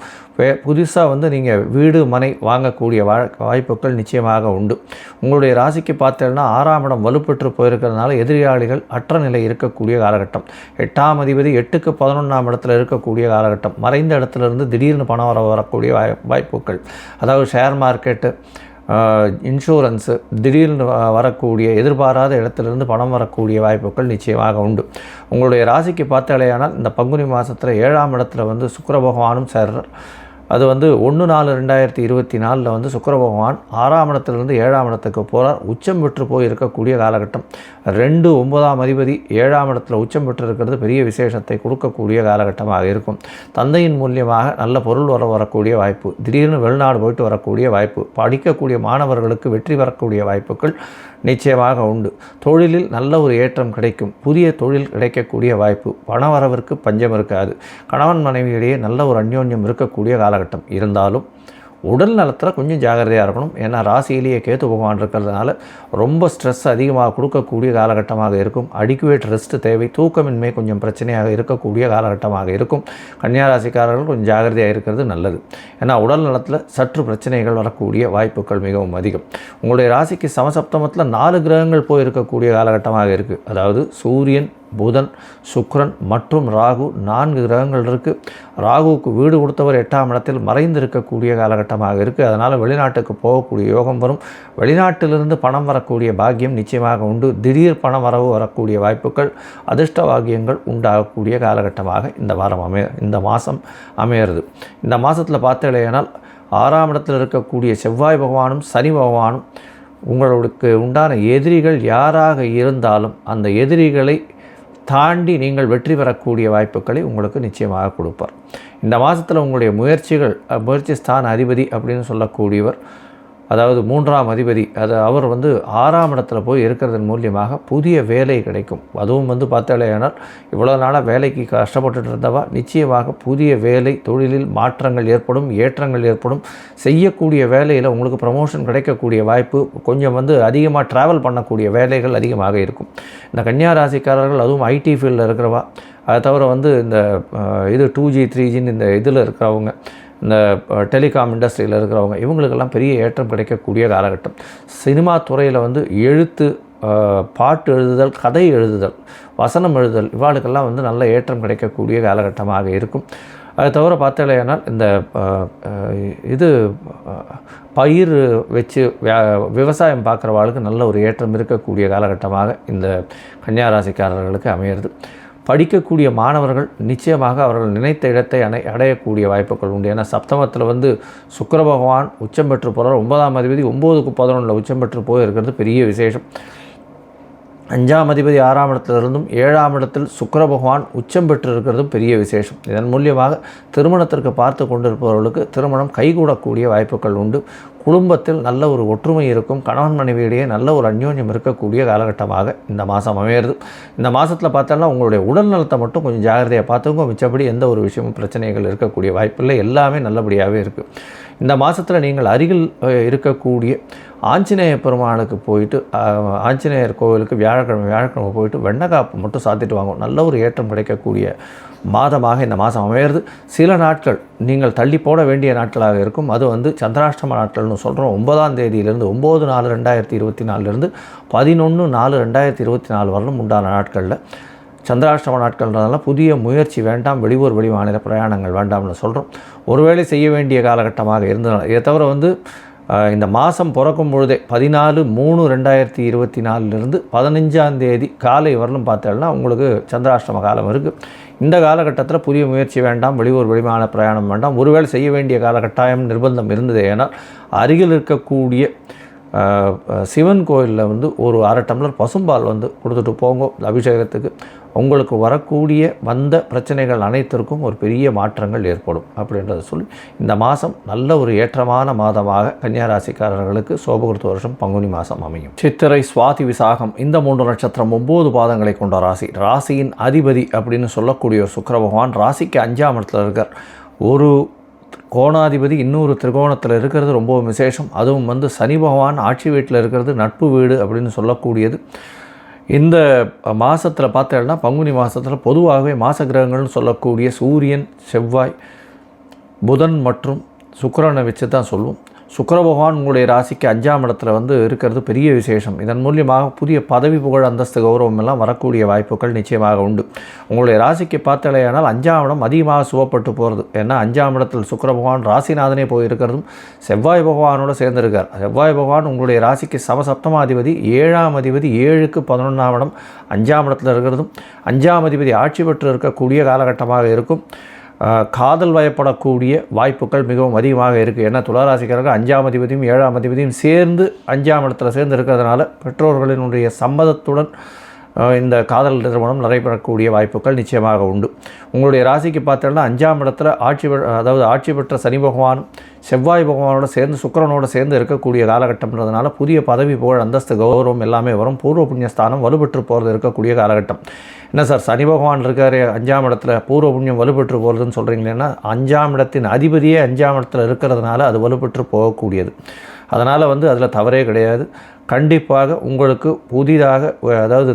புதுசாக நீங்கள் வீடு மனை வாங்கக்கூடிய வாய்ப்புகள் நிச்சயமாக உண்டு. உங்களுடைய ராசிக்கு பார்த்தீங்கன்னா 6ஆம் இடம் வலுப்பெற்று போயிருக்கிறதுனால எதிராளிகள் அற்ற நிலை இருக்கக்கூடிய காலகட்டம். 8ஆம் அதிபதி 8க்கு 11ஆம் இடத்துல இருக்கக்கூடிய காலகட்டம். மறைந்த இடத்துல திடீர்னு பணம் வரக்கூடிய வாய்ப்புகள், அதாவது ஷேர் மார்க்கெட்டு, இன்சூரன்ஸு, திடீர்னு வரக்கூடிய எதிர்பாராத இடத்துலேருந்து பணம் வரக்கூடிய வாய்ப்புகள் நிச்சயமாக உண்டு. உங்களுடைய ராசிக்கு பார்த்தாலேயானால் இந்த பங்குனி மாதத்தில் 7ஆம் இடத்துல சுக்கிர பகவானும் சேர்றார். அது 1/4/2024 சுக்கிர பகவான் 6ஆம் இடத்துலேருந்து 7ஆம் இடத்துக்கு போகிறார். உச்சம் பெற்று போய் இருக்கக்கூடிய காலகட்டம். 2/9ஆம் அதிபதி 7ஆம் இடத்துல உச்சம் பெற்று இருக்கிறது பெரிய விசேஷத்தை கொடுக்கக்கூடிய காலகட்டமாக இருக்கும். தந்தையின் மூலியமாக நல்ல பொருள் வரக்கூடிய வாய்ப்பு, திடீர்னு வெளிநாடு போயிட்டு வரக்கூடிய வாய்ப்பு, படிக்கக்கூடிய மாணவர்களுக்கு வெற்றி வரக்கூடிய வாய்ப்புகள் நிச்சயமாக உண்டு. தொழிலில் நல்ல ஒரு ஏற்றம் கிடைக்கும். புதிய தொழில் கிடைக்கக்கூடிய வாய்ப்பு, பணவரவிற்கு பஞ்சம் இருக்காது. கணவன் மனைவியிடையே நல்ல ஒரு அந்யோன்யம் இருக்கக்கூடிய காலகட்டம். இருந்தாலும் உடல் நலத்தில் கொஞ்சம் ஜாகிரதையாக இருக்கணும். ஏன்னா ராசியிலேயே கேத்து பகவான் இருக்கிறதுனால ரொம்ப ஸ்ட்ரெஸ் அதிகமாக கொடுக்கக்கூடிய காலகட்டமாக இருக்கும். அடிக்குவேட் ரெஸ்ட் தேவை. தூக்கமின்மை கொஞ்சம் பிரச்சனையாக இருக்கக்கூடிய காலகட்டமாக இருக்கும். கன்னியா ராசிக்காரர்கள் கொஞ்சம் ஜாகிரதையாக இருக்கிறது நல்லது. ஏன்னா உடல் நலத்தில் சற்று பிரச்சனைகள் வரக்கூடிய வாய்ப்புகள் மிகவும் அதிகம். உங்களுடைய ராசிக்கு சமசப்தமத்தில் 4 கிரகங்கள் போயிருக்கக்கூடிய காலகட்டமாக இருக்குது. அதாவது சூரியன், புதன், சுக்கிரன் மற்றும் ராகு 4 கிரகங்கள் இருக்குது. ராகுவுக்கு வீடு கொடுத்தவர் 8ஆம் இடத்தில் மறைந்து இருக்கக்கூடிய காலகட்டமாக இருக்குது. அதனால் வெளிநாட்டுக்கு போகக்கூடிய யோகம் வரும். வெளிநாட்டிலிருந்து பணம் வரக்கூடிய பாக்கியம் நிச்சயமாக உண்டு. திடீர் பண வரவு வரக்கூடிய வாய்ப்புகள், அதிர்ஷ்ட பாக்கியங்கள் உண்டாகக்கூடிய காலகட்டமாக இந்த மாதம் அமையிறது. இந்த மாதத்தில் பார்த்தேனால் 6ஆம் இடத்தில் இருக்கக்கூடிய செவ்வாய் பகவானும் சனி பகவானும் உங்களுக்கு உண்டான எதிரிகள் யாராக இருந்தாலும் அந்த எதிரிகளை தாண்டி நீங்கள் வெற்றி பெறக்கூடிய வாய்ப்புகளை உங்களுக்கு நிச்சயமாக கொடுப்பார். இந்த மாதத்தில் உங்களுடைய முயற்சி ஸ்தான அதிபதி அப்படின்னு சொல்லக்கூடியவர், அதாவது 3ஆம் அதிபதி, அவர் 6ஆம் இடத்துல போய் இருக்கிறதன் மூலியமாக புதிய வேலை கிடைக்கும். அதுவும் பார்த்தாலேயானால் இவ்வளோ நாளாக வேலைக்கு கஷ்டப்பட்டுட்டு இருந்தவா நிச்சயமாக புதிய வேலை, தொழிலில் மாற்றங்கள் ஏற்படும், ஏற்றங்கள் ஏற்படும். செய்யக்கூடிய வேலையில் உங்களுக்கு ப்ரமோஷன் கிடைக்கக்கூடிய வாய்ப்பு, கொஞ்சம் அதிகமாக ட்ராவல் பண்ணக்கூடிய வேலைகள் அதிகமாக இருக்கும். இந்த கன்னியா ராசிக்காரர்கள், அதுவும் ஐடி ஃபீல்டில் இருக்கிறவா, அதை தவிர இந்த 2G 3Gன்னு இந்த இதில் இருக்கிறவங்க, இந்த டெலிகாம் இண்டஸ்ட்ரியில் இருக்கிறவங்க, இவங்களுக்கெல்லாம் பெரிய ஏற்றம் கிடைக்கக்கூடிய காலகட்டம். சினிமா துறையில் எழுத்து, பாட்டு எழுதுதல், கதை எழுதுதல், வசனம் எழுதுதல், இவாளுக்கெல்லாம் நல்ல ஏற்றம் கிடைக்கக்கூடிய காலகட்டமாக இருக்கும். அது தவிர பார்த்தாலேனால் இந்த பயிர் வச்சு விவசாயம் பார்க்குறவாளுக்கு நல்ல ஒரு ஏற்றம் இருக்கக்கூடிய காலகட்டமாக இந்த கன்னியா ராசிக்காரர்களுக்கு அமையிறது. படிக்கக்கூடிய மாணவர்கள் நிச்சயமாக அவர்கள் நினைத்த இடத்தை அடையக்கூடிய வாய்ப்புகள் உண்டு. ஏன்னா சப்தமத்தில் சுக்கிர பகவான் உச்சம் பெற்று போகிறார். 9ஆம் அதிபதி 9க்கு 11 உச்சம் பெற்று போயிருக்கிறது பெரிய விசேஷம். 5ஆம் அதிபதி 6ஆம் இடத்திலிருந்தும் 7ஆம் இடத்தில் சுக்கிர பகவான் உச்சம் பெற்று இருக்கிறதும் பெரிய விசேஷம். இதன் மூலியமாக திருமணத்திற்கு பார்த்து கொண்டிருப்பவர்களுக்கு திருமணம் கைகூடக்கூடிய வாய்ப்புகள் உண்டு. குடும்பத்தில் நல்ல ஒரு ஒற்றுமை இருக்கும். கணவன் மனைவியிடையே நல்ல ஒரு அந்யோன்யம் இருக்கக்கூடிய காலகட்டமாக இந்த மாதம் அமையிறது. இந்த மாதத்தில் பார்த்தோம்னா உங்களுடைய உடல் நலத்தை மட்டும் கொஞ்சம் ஜாகிரதையாக பார்த்துங்க. மிச்சப்படி எந்த ஒரு விஷயமும் பிரச்சனைகள் இருக்கக்கூடிய வாய்ப்பில்லை. எல்லாமே நல்லபடியாகவே இருக்குது. இந்த மாதத்தில் நீங்கள் அருகில் இருக்கக்கூடிய ஆஞ்சநேய பெருமானுக்கு போயிட்டு, ஆஞ்சநேயர் கோவிலுக்கு வியாழக்கிழமை போயிட்டு வெண்ணக்காப்பு மட்டும் சாத்திட்டு வாங்க. நல்ல ஒரு ஏற்றம் கிடைக்கக்கூடிய மாதமாக இந்த மாதம் அமையிறது. சில நாட்கள் நீங்கள் தள்ளி போட வேண்டிய நாட்களாக இருக்கும். அது சந்திராஷ்டம நாட்கள்னு சொல்கிறோம். 9ஆம் தேதியிலிருந்து 9/4/2024 11/4/2024 வரலும் உண்டான நாட்களில் சந்திராஷ்டம நாட்கள்ன்றதால புதிய முயற்சி வேண்டாம், வெளியூர் வெளிமாநில பிரயாணங்கள் வேண்டாம்னு சொல்கிறோம். ஒருவேளை செய்ய வேண்டிய காலகட்டமாக இருந்ததுனால. இதை தவிர இந்த மாதம் பிறக்கும் பொழுதே 14/3/2024 15ஆம் தேதி காலை வரலும் பார்த்தோம்னா உங்களுக்கு சந்திராஷ்டம காலம் இருக்குது. இந்த காலகட்டத்தில் புதிய முயற்சி வேண்டாம், வெளியூர் வெளிமான பிரயாணம் வேண்டாம். ஒருவேளை செய்ய வேண்டிய காலகட்டாயம் நிர்பந்தம் இருந்தது. ஏன்னால் அருகில் இருக்கக்கூடிய சிவன் கோயிலில் ஒரு 1/2 டம்ளர் பசும்பால் கொடுத்துட்டு போங்க அபிஷேகத்துக்கு. உங்களுக்கு வரக்கூடிய வந்த பிரச்சனைகள் அனைத்திற்கும் ஒரு பெரிய மாற்றங்கள் ஏற்படும் அப்படின்றத சொல்லி இந்த மாதம் நல்ல ஒரு ஏற்றமான மாதமாக கன்னியா ராசிக்காரர்களுக்கு சோபகிருத்து வருஷம் பங்குனி மாதம் அமையும். சித்திரை, சுவாதி, விசாகம் இந்த 3 நட்சத்திரம் 9 பாதங்களை கொண்ட ராசி. ராசியின் அதிபதி அப்படின்னு சொல்லக்கூடிய ஒரு சுக்கிர பகவான் ராசிக்கு 5ஆம் இடத்துல இருக்கார். ஒரு கோணாதிபதி இன்னொரு திரிகோணத்தில் இருக்கிறது ரொம்ப விசேஷம். அதுவும் சனி பகவான் ஆட்சி வீட்டில் இருக்கிறது நட்பு வீடு அப்படின்னு சொல்லக்கூடியது. இந்த மாதத்தில் பார்த்தேன்னா பங்குனி மாதத்தில் பொதுவாகவே மாச கிரகங்கள்னு சொல்லக்கூடிய சூரியன், செவ்வாய், புதன் மற்றும் சுக்கிரனை வச்சு தான் சொல்லுவோம். சுக்கிர பகவான் உங்களுடைய ராசிக்கு 5ஆம் இடத்துல இருக்கிறது பெரிய விசேஷம். இதன் மூலியமாக புதிய பதவி, புகழ், அந்தஸ்து, கௌரவம் எல்லாம் வரக்கூடிய வாய்ப்புகள் நிச்சயமாக உண்டு. உங்களுடைய ராசிக்கு பார்த்தாலேயானால் 5ஆம் இடம் அதிகமாக சுவப்பட்டு போகிறது. ஏன்னா 5ஆம் இடத்தில் சுக்கிர பகவான் ராசிநாதனே போயிருக்கிறதும் செவ்வாய் பகவானோடு சேர்ந்திருக்கார். செவ்வாய் பகவான் உங்களுடைய ராசிக்கு சமசப்தமாதிபதி, 7ஆம் அதிபதி, 7க்கு 11ஆம் இடம் 5ஆம் இடத்துல இருக்கிறதும் 5ஆம் அதிபதி ஆட்சி பெற்று இருக்கக்கூடிய காலகட்டமாக இருக்கும். காதல் வயப்படக்கூடிய வாய்ப்புகள் மிகவும் அதிகமாக இருக்குது. ஏன்னா துளாராசிக்காரர்கள் 5ஆம் அதிபதியும் 7ஆம் அதிபதியும் சேர்ந்து 5ஆம் இடத்துல சேர்ந்து இருக்கிறதுனால பெற்றோர்களினுடைய சம்மதத்துடன் இந்த காதல் திருமணம் நடைபெறக்கூடிய வாய்ப்புகள் நிச்சயமாக உண்டு. உங்களுடைய ராசிக்கு பார்த்தோம்னா 5ஆம் இடத்துல ஆட்சி பெற்ற சனி பகவான் செவ்வாய் பகவானோட சேர்ந்து சுக்கிரனோட சேர்ந்து இருக்கக்கூடிய காலகட்டம்ன்றதுனால புதிய பதவி, புகழ், அந்தஸ்து, கௌரவம் எல்லாமே வரும். பூர்வ புண்ணியஸ்தானம் வலுப்பெற்று போகிறது இருக்கக்கூடிய காலகட்டம். என்ன சார் சனி பகவான் இருக்கார் 5ஆம் இடத்துல, பூர்வ புண்ணியம் வலுப்பெற்று போகிறதுன்னு சொல்கிறீங்களேன்னா 5ஆம் இடத்தின் அதிபதியே 5ஆம் இடத்துல இருக்கிறதுனால அது வலுப்பெற்று போகக்கூடியது. அதனால் அதில் தவறே கிடையாது. கண்டிப்பாக உங்களுக்கு புதிதாக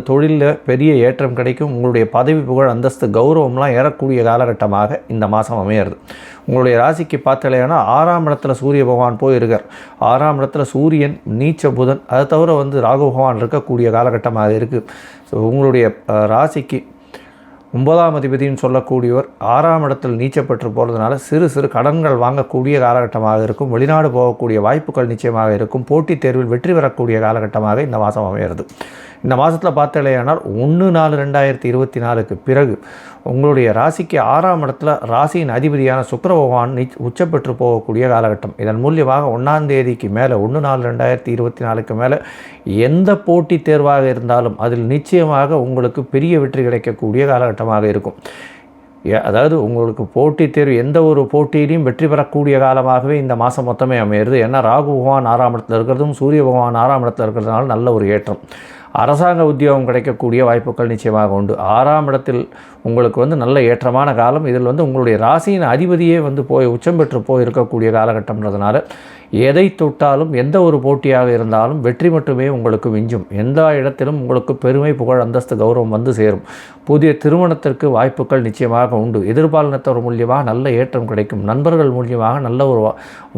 தொழிலில் பெரிய ஏற்றம் கிடைக்கும். உங்களுடைய பதவி, புகழ், அந்தஸ்து, கௌரவம்லாம் ஏறக்கூடிய காலகட்டமாக இந்த மாதம் அமையிறது. உங்களுடைய ராசிக்கு பார்த்தாலேனா 6ஆம் இடத்துல சூரிய பகவான் போயிருக்கார். 6ஆம் இடத்துல சூரியன், நீச்ச புதன், அதை தவிர ராகு பகவான் இருக்கக்கூடிய காலகட்டமாக இருக்குது. ஸோ உங்களுடைய ராசிக்கு 9ஆம் அதிபதினு சொல்லக்கூடியவர் 6ஆம் இடத்தில் நீச்சப்பட்டு போகிறதுனால சிறு சிறு கடன்கள் வாங்கக்கூடிய காலகட்டமாக இருக்கும். வெளிநாடு போகக்கூடிய வாய்ப்புகள் நிச்சயமாக இருக்கும். போட்டித் தேர்வில் வெற்றி பெறக்கூடிய காலகட்டமாக இந்த மாதம் அமையிறது. இந்த மாதத்தில் பார்த்தாலேயானால் 1/4/2024 பிறகு உங்களுடைய ராசிக்கு 6ஆம் இடத்துல ராசியின் அதிபதியான சுக்கிர பகவான் உச்சம் பெற்று போகக்கூடிய காலகட்டம். இதன் மூலியமாக 1ஆம் தேதிக்கு மேலே 1/4/2024க்கு மேலே எந்த போட்டித் தேர்வாக இருந்தாலும் அதில் நிச்சயமாக உங்களுக்கு பெரிய வெற்றி கிடைக்கக்கூடிய காலகட்டமாக இருக்கும். அதாவது உங்களுக்கு போட்டித் தேர்வு எந்த ஒரு போட்டியிலையும் வெற்றி பெறக்கூடிய காலமாகவே இந்த மாதம் மொத்தமே அமையிறது. ஏன்னா ராகு பகவான் 6ஆம் இடத்துல இருக்கிறதும் சூரிய பகவான் 6ஆம் இடத்துல இருக்கிறதுனால நல்ல ஒரு ஏற்றம். அரசாங்க உத்தியோகம் கிடைக்கக்கூடிய வாய்ப்புகள் நிச்சயமாக உண்டு. 6ஆம் இடத்தில் உங்களுக்கு நல்ல ஏற்றமான காலம். இதில் உங்களுடைய ராசியின் அதிபதியே போய் உச்சம் பெற்று போய் இருக்கக்கூடிய காலகட்டம்ன்றதுனால எதை தொட்டாலும் எந்த ஒரு போட்டியாக இருந்தாலும் வெற்றி மட்டுமே உங்களுக்கு விஞ்சும். எந்த இடத்திலும் உங்களுக்கு பெருமை, புகழ், அந்தஸ்து, கௌரவம் சேரும். புதிய திருமணத்திற்கு வாய்ப்புகள் நிச்சயமாக உண்டு. எதிர்பாலினத்தவர் மூலியமாக நல்ல ஏற்றம் கிடைக்கும். நண்பர்கள் மூலியமாக நல்ல ஒரு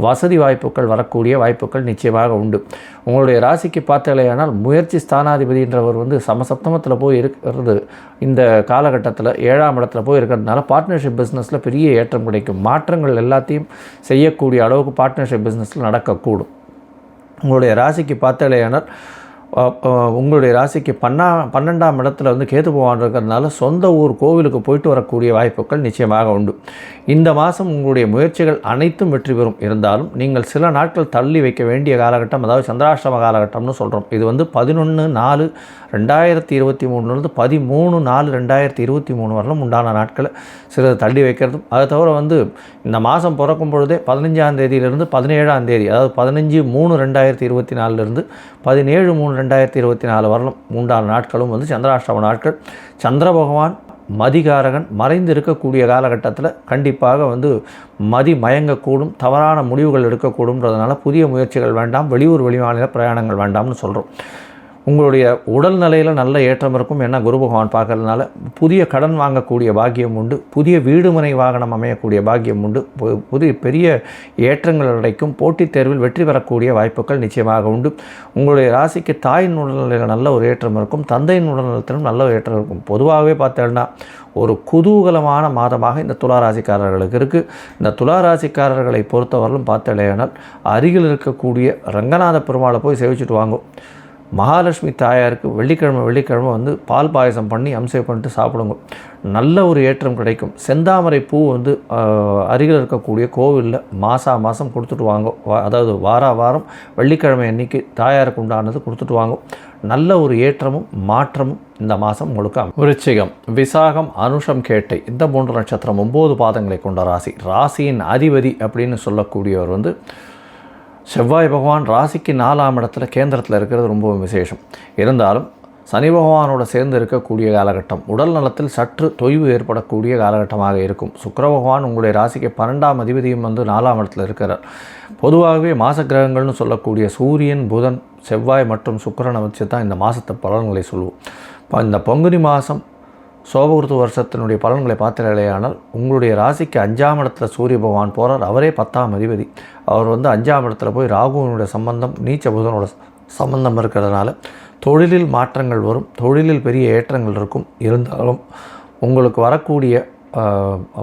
வசதி வாய்ப்புகள் வரக்கூடிய வாய்ப்புகள் நிச்சயமாக உண்டு. உங்களுடைய ராசிக்கு பார்த்தாலேயானால் முயற்சி ஸ்தானாதிபதின்றவர் சமசப்தமத்தில் போய் இருக்கிறது இந்த காலகட்டத்தில் 7ஆம் இடத்துல போய் இருக்கிறதுனால பார்ட்னர்ஷிப் பிஸ்னஸில் பெரிய ஏற்றம் கிடைக்கும். மாற்றங்கள் எல்லாத்தையும் செய்யக்கூடிய அளவுக்கு பார்ட்னர்ஷிப் பிஸ்னஸில் நடக்கக்கூடும். உங்களுடைய ராசிக்கு பார்த்தாலேயானால் உங்களுடைய ராசிக்கு 12ஆம் இடத்துல கேது பகவான் இருக்கிறதுனால சொந்த ஊர் கோவிலுக்கு போயிட்டு வரக்கூடிய வாய்ப்புகள் நிச்சயமாக உண்டு. இந்த மாதம் உங்களுடைய முயற்சிகள் அனைத்தும் வெற்றி பெறும். இருந்தாலும் நீங்கள் சில நாட்கள் தள்ளி வைக்க வேண்டிய காலகட்டம், அதாவது சந்திராஷ்டம காலகட்டம்னு சொல்கிறோம். இது 11/4/2023 13/4/2023 வரலும் உண்டான நாட்களை சிறிது தள்ளி வைக்கிறதும், அதை தவிர இந்த மாதம் பிறக்கும் பொழுதே 15ஆம் தேதியிலிருந்து 17ஆம் தேதி, அதாவது 15/3/2024 17/3/2024 வரலும் உண்டான நாட்களும் சந்திராஷ்டம நாட்கள். சந்திர பகவான் மதிகாரகன் மறைந்து இருக்கக்கூடிய காலகட்டத்தில் கண்டிப்பாக மதி மயங்கக்கூடும், தவறான முடிவுகள் எடுக்கக்கூடும்ன்றதுனால புதிய முயற்சிகள் வேண்டாம், வெளியூர் வெளிமாநில பிரயாணங்கள் வேண்டாம்னு சொல்கிறோம். உங்களுடைய உடல்நிலையில் நல்ல ஏற்றம் இருக்கும். ஏன்னா குரு பகவான் பார்க்கறதுனால புதிய கடன் வாங்கக்கூடிய பாக்கியம் உண்டு. புதிய வீடுமனை வாகனம் அமையக்கூடிய பாக்கியம் உண்டு. புதிய பெரிய ஏற்றங்கள் கிடைக்கும். போட்டித் தேர்வில் வெற்றி பெறக்கூடிய வாய்ப்புகள் நிச்சயமாக உண்டு. உங்களுடைய ராசிக்கு தாயின் உடல்நிலையில் நல்ல ஒரு ஏற்றம் இருக்கும். தந்தையின் உடல்நலத்திலும் நல்ல ஒரு ஏற்றம் இருக்கும். பொதுவாகவே பார்த்தேன்னா ஒரு குதூகலமான மாதமாக இந்த துளாராசிக்காரர்களுக்கு இருக்குது. இந்த துளாராசிக்காரர்களை பொறுத்தவரையிலும் பார்த்தேனால் அருகில் இருக்கக்கூடிய ரங்கநாத பெருமாளை போய் சேவிச்சுட்டு வாங்கும். மகாலட்சுமி தாயாருக்கு வெள்ளிக்கிழமை பால் பாயசம் பண்ணி அம்சம் பண்ணிட்டு சாப்பிடுங்க. நல்ல ஒரு ஏற்றம் கிடைக்கும். செந்தாமரை பூ அருகில் இருக்கக்கூடிய கோவிலில் மாதம் கொடுத்துட்டு வாங்க. அதாவது வாரம் வெள்ளிக்கிழமை அன்னைக்கு தாயாருக்கு உண்டானது கொடுத்துட்டு வாங்க. நல்ல ஒரு ஏற்றமும் மாற்றமும் இந்த மாதம் உங்களுக்கு. விருச்சிகம், விசாகம், அனுஷம், கேட்டை இந்த 3 நட்சத்திரம் 9 பாதங்களை கொண்ட ராசி. ராசியின் அதிபதி அப்படின்னு சொல்லக்கூடியவர் செவ்வாய் பகவான் ராசிக்கு 4ஆம் இடத்துல கேந்திரத்தில் இருக்கிறது ரொம்ப விசேஷம். இருந்தாலும் சனி பகவானோட சேர்ந்து இருக்கக்கூடிய காலகட்டம் உடல் நலத்தில் சற்று தொய்வு ஏற்படக்கூடிய காலகட்டமாக இருக்கும். சுக்கிர பகவான் உங்களுடைய ராசிக்கு 12ஆம் அதிபதியும் 4ஆம் இடத்துல இருக்கிறார். பொதுவாகவே மாச கிரகங்கள்னு சொல்லக்கூடிய சூரியன், புதன், செவ்வாய் மற்றும் சுக்கிரனை வச்சு தான் இந்த மாதத்தை பலன்களை சொல்லுவோம். இந்த பங்குனி மாதம் சோபகிருத்து வருஷத்தினுடைய பலன்களை பார்த்தாலேயானால் உங்களுடைய ராசிக்கு 5ஆம் இடத்துல சூரிய பகவான் போகிறார். அவரே 10ஆம் அதிபதி. அவர் 5ஆம் இடத்துல போய் ராகுவினுடைய சம்பந்தம், நீச்ச புதனோட சம்பந்தம் இருக்கிறதுனால தொழிலில் மாற்றங்கள் வரும். தொழிலில் பெரிய ஏற்றங்கள் இருக்கும். இருந்தாலும் உங்களுக்கு வரக்கூடிய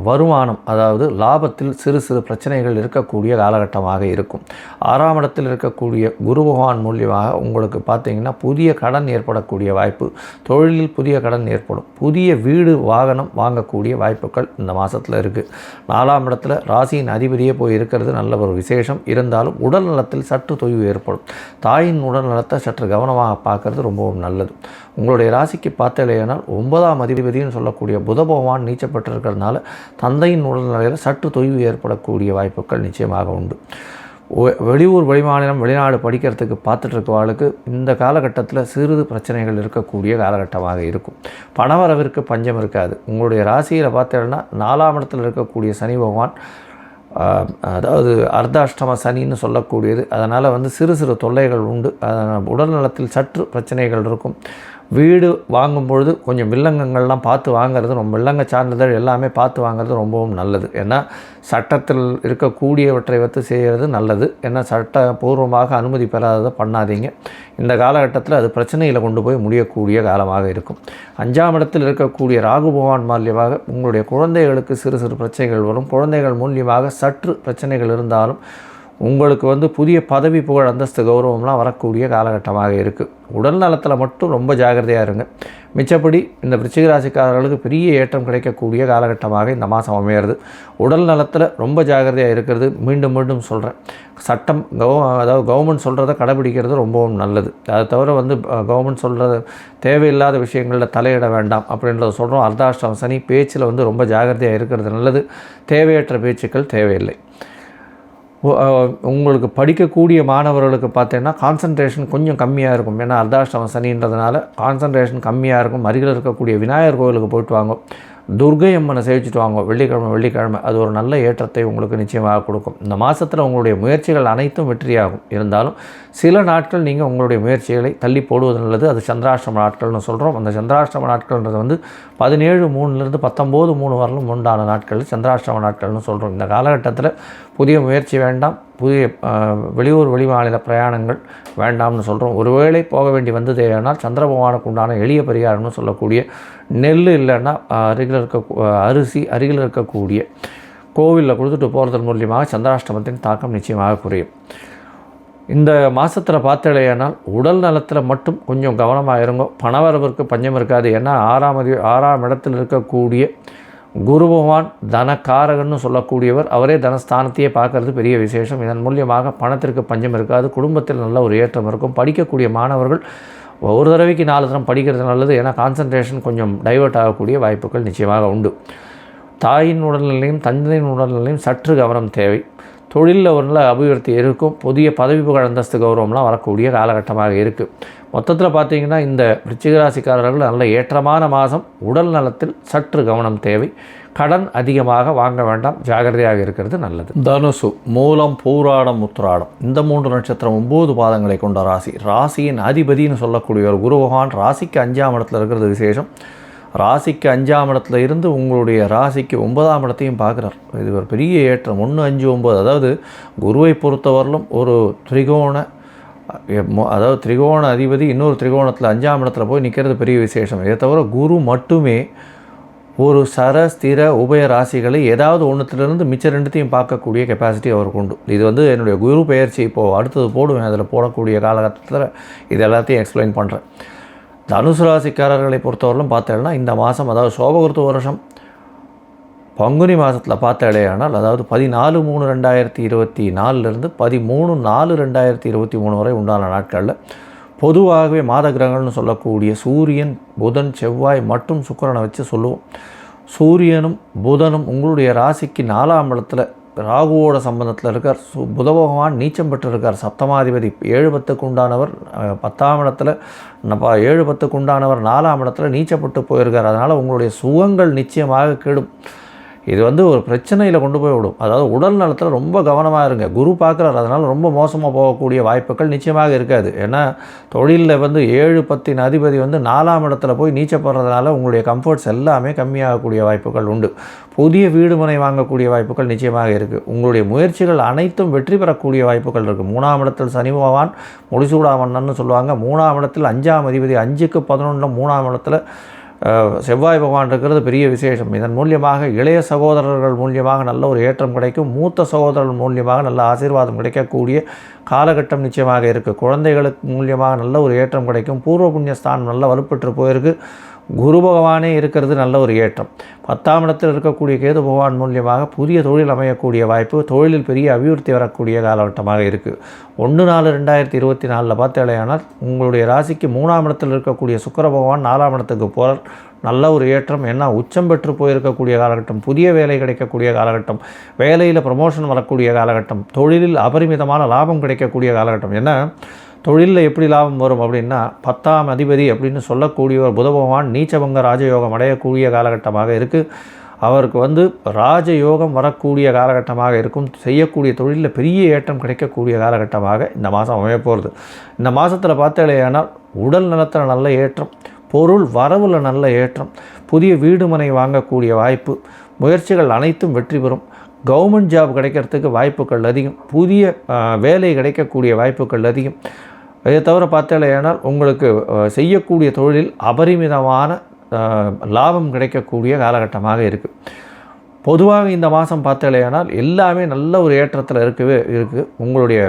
வருமானம், அதாவது லாபத்தில் சிறு சிறு பிரச்சனைகள் இருக்கக்கூடிய காலகட்டமாக இருக்கும். 6ஆம் இடத்தில் இருக்கக்கூடிய குரு பகவான் மூலியமாக உங்களுக்கு பார்த்தீங்கன்னா புதிய கடன் ஏற்படக்கூடிய வாய்ப்பு, தொழிலில் புதிய கடன் ஏற்படும். புதிய வீடு வாகனம் வாங்கக்கூடிய வாய்ப்புகள் இந்த மாதத்தில் இருக்குது. 4ஆம் இடத்துல ராசியின் அதிபதியே போய் இருக்கிறது நல்ல ஒரு விசேஷம். இருந்தாலும் உடல் நலத்தில் சற்று தொய்வு ஏற்படும். தாயின் உடல் நலத்தை சற்று கவனமாக பார்க்கறது ரொம்பவும் நல்லது. உங்களுடைய ராசிக்கு பார்த்தாலேயானால் 9ஆம் அதிபதினு சொல்லக்கூடிய புத பகவான் நீச்சப்பட்டு இருக்கிறதுனால தந்தையின் உடல்நிலையில் சற்று தொய்வு ஏற்படக்கூடிய வாய்ப்புகள் நிச்சயமாக உண்டு. வெளியூர், வெளிமாநிலம், வெளிநாடு படிக்கிறதுக்கு பார்த்துட்டு இருக்கவாளுக்கு இந்த காலகட்டத்தில் சிறிது பிரச்சனைகள் இருக்கக்கூடிய காலகட்டமாக இருக்கும். பணவரவிற்கு பஞ்சம் இருக்காது. உங்களுடைய ராசியில் பார்த்தீங்கன்னா 4ஆம் இடத்தில் இருக்கக்கூடிய சனி பகவான், அதாவது அர்த்தாஷ்டம சனின்னு சொல்லக்கூடியது. அதனால் சிறு சிறு தொல்லைகள் உண்டு. உடல் நலத்தில் சற்று பிரச்சனைகள் இருக்கும். வீடு வாங்கும் பொழுது கொஞ்சம் வில்லங்கங்கள்லாம் பார்த்து வாங்கிறது, வில்லங்க சான்றிதழ் எல்லாமே பார்த்து வாங்கிறது ரொம்பவும் நல்லது. ஏன்னா சட்டத்தில் இருக்கக்கூடியவற்றை செய்கிறது நல்லது. ஏன்னா சட்டபூர்வமாக அனுமதி பெறாததை பண்ணாதீங்க. இந்த காலகட்டத்தில் அது பிரச்சனையில் கொண்டு போய் முடியக்கூடிய காலமாக இருக்கும். 5ஆம் இடத்தில் இருக்கக்கூடிய ராகு பகவான் மூலியமாக உங்களுடைய குழந்தைகளுக்கு சிறு சிறு பிரச்சனைகள் வரும். குழந்தைகள் மூலியமாக சற்று பிரச்சனைகள் இருந்தாலும் உங்களுக்கு வந்து புதிய பதவி புகழ் அந்தஸ்து கௌரவம்லாம் வரக்கூடிய காலகட்டமாக இருக்குது. உடல் நலத்தில் மட்டும் ரொம்ப ஜாகிரதையாக இருங்க. மிச்சப்படி இந்த விருச்சிக ராசிக்காரர்களுக்கு பெரிய ஏற்றம் கிடைக்கக்கூடிய காலகட்டமாக இந்த மாதம் அமையிறது. உடல் நலத்தில் ரொம்ப ஜாகிரதையாக இருக்கிறது மீண்டும் மீண்டும் சொல்கிறேன். சட்டம் அதாவது கவர்மெண்ட் சொல்கிறத கடைபிடிக்கிறது ரொம்பவும் நல்லது. அதை தவிர வந்து கவர்மெண்ட் சொல்கிறது தேவையில்லாத விஷயங்களில் தலையிட வேண்டாம் அப்படின்றத சொல்கிறோம். அர்த்தாஷ்டம சனி பேச்சில் வந்து ரொம்ப ஜாகிரதையாக இருக்கிறது நல்லது. தேவையற்ற பேச்சுக்கள் தேவையில்லை. உங்களுக்கு படிக்கக்கூடிய மாணவர்களுக்கு பார்த்தீங்கன்னா கான்சன்ட்ரேஷன் கொஞ்சம் கம்மியாக இருக்கும். ஏன்னா அர்த்தாஷ்டம சனின்றதுனால கான்சன்ட்ரேஷன் கம்மியாக இருக்கும். அருகில் இருக்கக்கூடிய விநாயகர் கோவிலுக்கு போயிட்டு வாங்க, துர்கை அம்மனை சேவிச்சுட்டு வாங்க வெள்ளிக்கிழமை. அது ஒரு நல்ல ஏற்றத்தை உங்களுக்கு நிச்சயமாக கொடுக்கும். இந்த மாதத்தில் உங்களுடைய முயற்சிகள் அனைத்தும் வெற்றியாகும். இருந்தாலும் சில நாட்கள் நீங்கள் உங்களுடைய முயற்சிகளை தள்ளி போடுவது நல்லது. அது சந்திராஷ்டம நாட்கள்னு சொல்கிறோம். அந்த சந்திராஷ்டம நாட்கள்ன்றது வந்து 17/3 19/3 வரலும் உண்டான நாட்கள் சந்திராஷ்டம நாட்கள்னு சொல்கிறோம். இந்த காலகட்டத்தில் புதிய முயற்சி வேண்டாம். புதிய வெளியூர் வெளிமாநில பிரயாணங்கள் வேண்டாம்னு சொல்கிறோம். ஒருவேளை போக வேண்டி வந்ததே ஆனால் சந்திர பகவானுக்கு உண்டான எளிய பரிகாரம்னு சொல்லக்கூடிய நெல் இல்லைன்னா அரிசி அருகில் இருக்கக்கூடிய கோவிலில் கொடுத்துட்டு போகிறதன் மூலியமாக சந்திராஷ்டமத்தின் தாக்கம் நிச்சயமாக குறையும். இந்த மாதத்தில் பார்த்தலையானால் உடல் நலத்தில் மட்டும் கொஞ்சம் கவனமாக இருங்க. பணவரவிற்கு பஞ்சம் இருக்காது. ஏன்னா 6ஆம் இடத்தில் இருக்கக்கூடிய குரு பகவான் தனக்காரகன்னு சொல்லக்கூடியவர். அவரே தனஸ்தானத்தையே பார்க்கறது பெரிய விசேஷம். இதன் மூலியமாக பணத்திற்கு பஞ்சம் இருக்காது. குடும்பத்தில் நல்ல ஒரு ஏற்றம் இருக்கும். படிக்கக்கூடிய மாணவர்கள் ஒரு தடவைக்கு 4 தரம் படிக்கிறது நல்லது. ஏன்னா கான்சன்ட்ரேஷன் கொஞ்சம் டைவர்ட் ஆகக்கூடிய வாய்ப்புகள் நிச்சயமாக உண்டு. தாயின் உடல்நிலையும் தந்தையின் உடல்நிலையும் சற்று கவனம் தேவை. தொழிலில் ஒரு நல்ல அபிவிருத்தி இருக்கும். புதிய பதவி புகழ் அந்தஸ்து கௌரவம்லாம் வரக்கூடிய காலகட்டமாக இருக்குது. மொத்தத்தில் பார்த்திங்கன்னா இந்த விருச்சிக ராசிக்காரர்கள் நல்ல ஏற்றமான மாதம். உடல் நலத்தில் சற்று கவனம் தேவை. கடன் அதிகமாக வாங்க வேண்டாம். ஜாகிரதையாக இருக்கிறது நல்லது. தனுசு, மூலம், பூராடம், உத்திராடம் இந்த 3 நட்சத்திரம் 9 பாதங்களை கொண்ட ராசி. ராசியின் அதிபதினு சொல்லக்கூடிய ஒரு குரு பகவான் ராசிக்கு 5ஆம் இடத்துல இருக்கிறது விசேஷம். ராசிக்கு 5ஆம் இடத்துல இருந்து உங்களுடைய ராசிக்கு 9ஆம் இடத்தையும் பார்க்குறார். இது ஒரு பெரிய ஏற்றம். 1, 5, 9 அதாவது குருவை பொறுத்தவரையிலும் ஒரு திரிகோண அதிபதி இன்னொரு திரிகோணத்தில் 5ஆம் இடத்துல போய் நிற்கிறது பெரிய விசேஷம். இதை தவிர குரு மட்டுமே ஒரு ஸ்திர உபய ராசிகளை ஏதாவது ஒன்றுத்திலிருந்து மிச்ச 2த்தையும் பார்க்கக்கூடிய கெப்பாசிட்டி அவருக்கு உண்டு. இது வந்து என்னுடைய குரு பெயர்ச்சி இப்போது அடுத்தது போடுவேன். அதில் போடக்கூடிய காலகட்டத்தில் இது எல்லாத்தையும் எக்ஸ்பிளைன் பண்ணுறேன். தனுசு ராசிக்காரர்களை பொறுத்தவரையிலும் பார்த்தேன்னா இந்த மாதம் அதாவது சோபகிருத்து வருஷம் பங்குனி மாதத்தில் பார்த்தேடையானால் அதாவது 14/3/2024 13/4/2023 வரை உண்டான நாட்களில் பொதுவாகவே மாத கிரகங்கள்னு சொல்லக்கூடிய சூரியன், புதன், செவ்வாய் மற்றும் சுக்கிரனை வச்சு சொல்லுவோம். சூரியனும் புதனும் உங்களுடைய ராசிக்கு 4ஆம் இடத்துல ராகுவோட சம்பந்தத்தில் இருக்கார். புத பகவான் நீச்சம் பெற்று இருக்கார். சப்தமாதிபதி 7/10க்கு உண்டானவர் 10ஆம் இடத்துல 7/10க்கு உண்டானவர் 4ஆம் இடத்துல நீச்சப்பட்டு போயிருக்கார். அதனால் உங்களுடைய சுகங்கள் நிச்சயமாக கெடும். இது வந்து ஒரு பிரச்சனையில் கொண்டு போய் விடும். அதாவது உடல் நலத்தில் ரொம்ப கவனமாக இருங்க. குரு பார்க்குறாரு, அதனால் ரொம்ப மோசமாக போகக்கூடிய வாய்ப்புகள் நிச்சயமாக இருக்காது. ஏன்னா தொழிலில் வந்து 7/10 அதிபதி வந்து 4ஆம் இடத்துல போய் நீச்சப்படுறதுனால உங்களுடைய கம்ஃபர்ட்ஸ் எல்லாமே கம்மியாகக்கூடிய வாய்ப்புகள் உண்டு. புதிய வீடு மனை வாங்கக்கூடிய வாய்ப்புகள் நிச்சயமாக இருக்குது. உங்களுடைய முயற்சிகள் அனைத்தும் வெற்றி பெறக்கூடிய வாய்ப்புகள் இருக்குது. 3ஆம் இடத்தில் சனி பகவான் முடிசூடாமன்னன்னு சொல்லுவாங்க. 3ஆம் இடத்தில் 5ஆம் அதிபதி 5க்கு 11 3ஆம் இடத்துல செவ்வாய் பகவான் இருக்கிறது பெரிய விசேஷம். இதன் மூலியமாக இளைய சகோதரர்கள் மூலியமாக நல்ல ஒரு ஏற்றம் கிடைக்கும். மூத்த சகோதரர்கள் மூலியமாக நல்ல ஆசீர்வாதம் கிடைக்கக்கூடிய காலகட்டம் நிச்சயமாக இருக்குது. குழந்தைகளுக்கு மூலியமாக நல்ல ஒரு ஏற்றம் கிடைக்கும். பூர்வ புண்ணியஸ்தானம் நல்ல வலுப்பெற்று போயிருக்கு. குரு பகவானே இருக்கிறது நல்ல ஒரு ஏற்றம். 10ஆம் இடத்தில் இருக்கக்கூடிய கேது பகவான் மூலியமாக புதிய தொழில் அமையக்கூடிய வாய்ப்பு, தொழிலில் பெரிய அபிவிருத்தி வரக்கூடிய காலகட்டமாக இருக்குது. 1/4/2024 பார்த்தேனால் உங்களுடைய ராசிக்கு 3ஆம் இடத்தில் இருக்கக்கூடிய சுக்கிர பகவான் 4ஆம் இடத்துக்கு போகிறார். நல்ல ஒரு ஏற்றம். ஏன்னா உச்சம் பெற்று போயிருக்கக்கூடிய காலகட்டம், புதிய வேலை கிடைக்கக்கூடிய காலகட்டம், வேலையில் ப்ரமோஷன் வரக்கூடிய காலகட்டம், தொழிலில் அபரிமிதமான லாபம் கிடைக்கக்கூடிய காலகட்டம். ஏன்னா தொழிலில் எப்படி லாபம் வரும் அப்படின்னா 10ஆம் அதிபதி அப்படின்னு சொல்லக்கூடியவர் புத பகவான் நீச்சபங்க ராஜயோகம் அடையக்கூடிய காலகட்டமாக இருக்குது. அவருக்கு வந்து ராஜயோகம் வரக்கூடிய காலகட்டமாக இருக்கும். செய்யக்கூடிய தொழிலில் பெரிய ஏற்றம் கிடைக்கக்கூடிய காலகட்டமாக இந்த மாதம் அமையப்போகிறது. இந்த மாதத்தில் பார்த்தாலேயானால் உடல் நலத்தில் நல்ல ஏற்றம், பொருள் வரவில் நல்ல ஏற்றம், புதிய வீடு மனை வாங்கக்கூடிய வாய்ப்பு, முயற்சிகள் அனைத்தும் வெற்றி பெறும். கவர்மெண்ட் ஜாப் கிடைக்கிறதுக்கு வாய்ப்புகள் அதிகம். புதிய வேலை கிடைக்கக்கூடிய வாய்ப்புகள் அதிகம். இதை தவிர பார்த்தாலேயானால் உங்களுக்கு செய்யக்கூடிய தொழிலில் அபரிமிதமான லாபம் கிடைக்கக்கூடிய காலகட்டமாக இருக்குது. பொதுவாக இந்த மாதம் பார்த்தாலேயானால் எல்லாமே நல்ல ஒரு ஏற்றத்தில் இருக்குது. உங்களுடைய